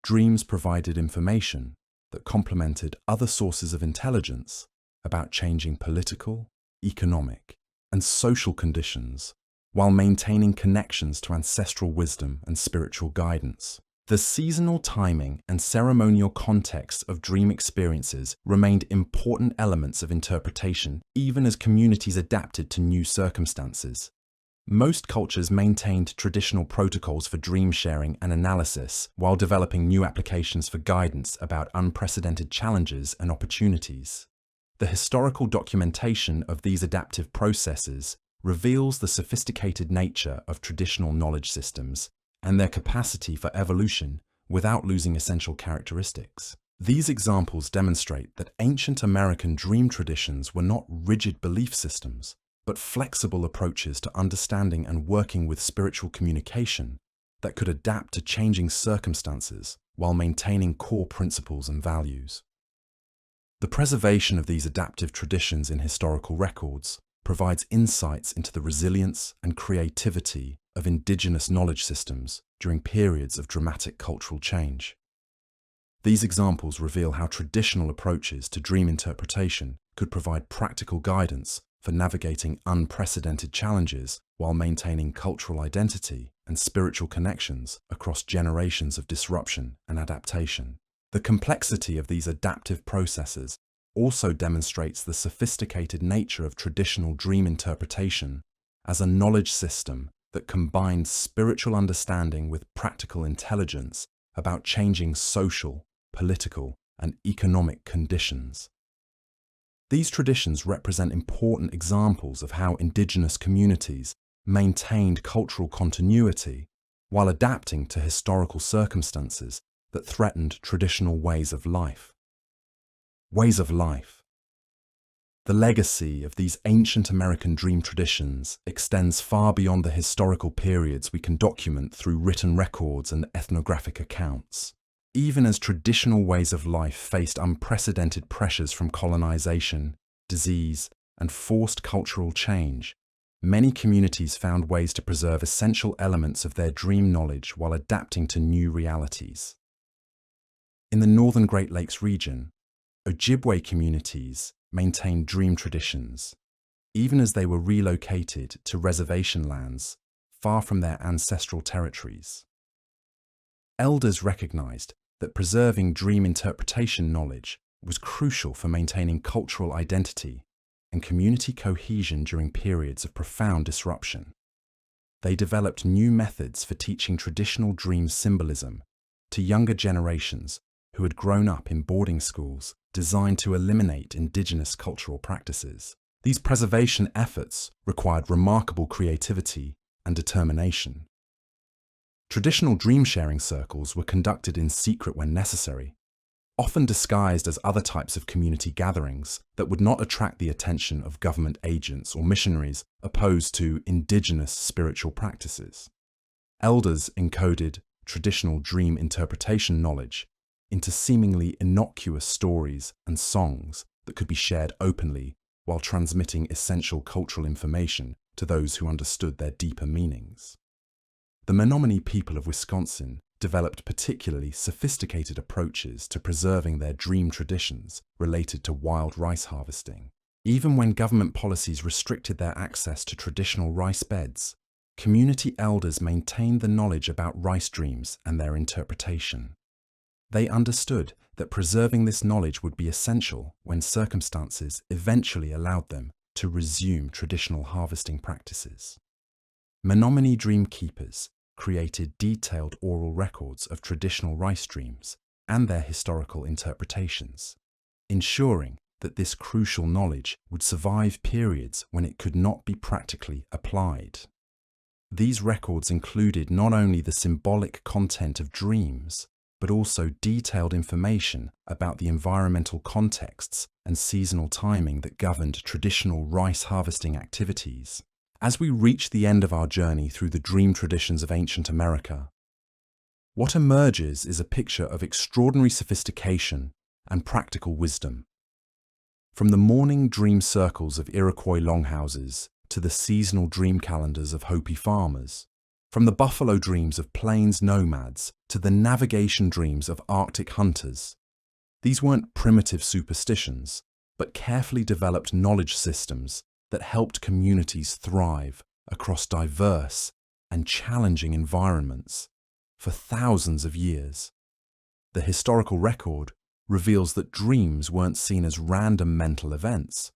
Dreams provided information that complemented other sources of intelligence about changing political, economic, and social conditions while maintaining connections to ancestral wisdom and spiritual guidance. The seasonal timing and ceremonial context of dream experiences remained important elements of interpretation even as communities adapted to new circumstances. Most cultures maintained traditional protocols for dream sharing and analysis while developing new applications for guidance about unprecedented challenges and opportunities. The historical documentation of these adaptive processes reveals the sophisticated nature of traditional knowledge systems and their capacity for evolution without losing essential characteristics. These examples demonstrate that ancient American dream traditions were not rigid belief systems, but flexible approaches to understanding and working with spiritual communication that could adapt to changing circumstances while maintaining core principles and values. The preservation of these adaptive traditions in historical records provides insights into the resilience and creativity of indigenous knowledge systems during periods of dramatic cultural change. These examples reveal how traditional approaches to dream interpretation could provide practical guidance for navigating unprecedented challenges while maintaining cultural identity and spiritual connections across generations of disruption and adaptation. The complexity of these adaptive processes also demonstrates the sophisticated nature of traditional dream interpretation as a knowledge system that combines spiritual understanding with practical intelligence about changing social, political, and economic conditions. These traditions represent important examples of how indigenous communities maintained cultural continuity while adapting to historical circumstances that threatened traditional ways of life. Ways of life. The legacy of these ancient American dream traditions extends far beyond the historical periods we can document through written records and ethnographic accounts. Even as traditional ways of life faced unprecedented pressures from colonization, disease, and forced cultural change, many communities found ways to preserve essential elements of their dream knowledge while adapting to new realities. In the northern Great Lakes region, Ojibwe communities maintained dream traditions, even as they were relocated to reservation lands far from their ancestral territories. Elders recognized that preserving dream interpretation knowledge was crucial for maintaining cultural identity and community cohesion during periods of profound disruption. They developed new methods for teaching traditional dream symbolism to younger generations who had grown up in boarding schools designed to eliminate indigenous cultural practices. These preservation efforts required remarkable creativity and determination. Traditional dream-sharing circles were conducted in secret when necessary, often disguised as other types of community gatherings that would not attract the attention of government agents or missionaries opposed to indigenous spiritual practices. Elders encoded traditional dream interpretation knowledge into seemingly innocuous stories and songs that could be shared openly while transmitting essential cultural information to those who understood their deeper meanings. The Menominee people of Wisconsin developed particularly sophisticated approaches to preserving their dream traditions related to wild rice harvesting. Even when government policies restricted their access to traditional rice beds, community elders maintained the knowledge about rice dreams and their interpretation. They understood that preserving this knowledge would be essential when circumstances eventually allowed them to resume traditional harvesting practices. Menominee dream keepers created detailed oral records of traditional rice dreams and their historical interpretations, ensuring that this crucial knowledge would survive periods when it could not be practically applied. These records included not only the symbolic content of dreams, but also detailed information about the environmental contexts and seasonal timing that governed traditional rice harvesting activities. As we reach the end of our journey through the dream traditions of ancient America, what emerges is a picture of extraordinary sophistication and practical wisdom. From the morning dream circles of Iroquois longhouses to the seasonal dream calendars of Hopi farmers, from the buffalo dreams of plains nomads to the navigation dreams of Arctic hunters, these weren't primitive superstitions, but carefully developed knowledge systems that helped communities thrive across diverse and challenging environments for thousands of years. The historical record reveals that dreams weren't seen as random mental events,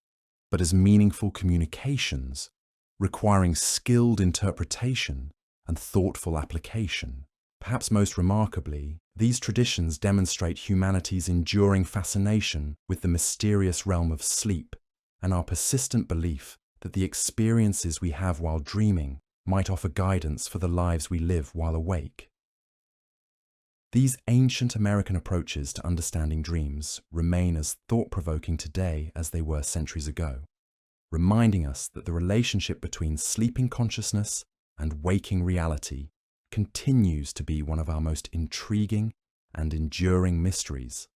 but as meaningful communications requiring skilled interpretation and thoughtful application. Perhaps most remarkably, these traditions demonstrate humanity's enduring fascination with the mysterious realm of sleep and our persistent belief that the experiences we have while dreaming might offer guidance for the lives we live while awake. These ancient American approaches to understanding dreams remain as thought-provoking today as they were centuries ago, reminding us that the relationship between sleeping consciousness and waking reality continues to be one of our most intriguing and enduring mysteries.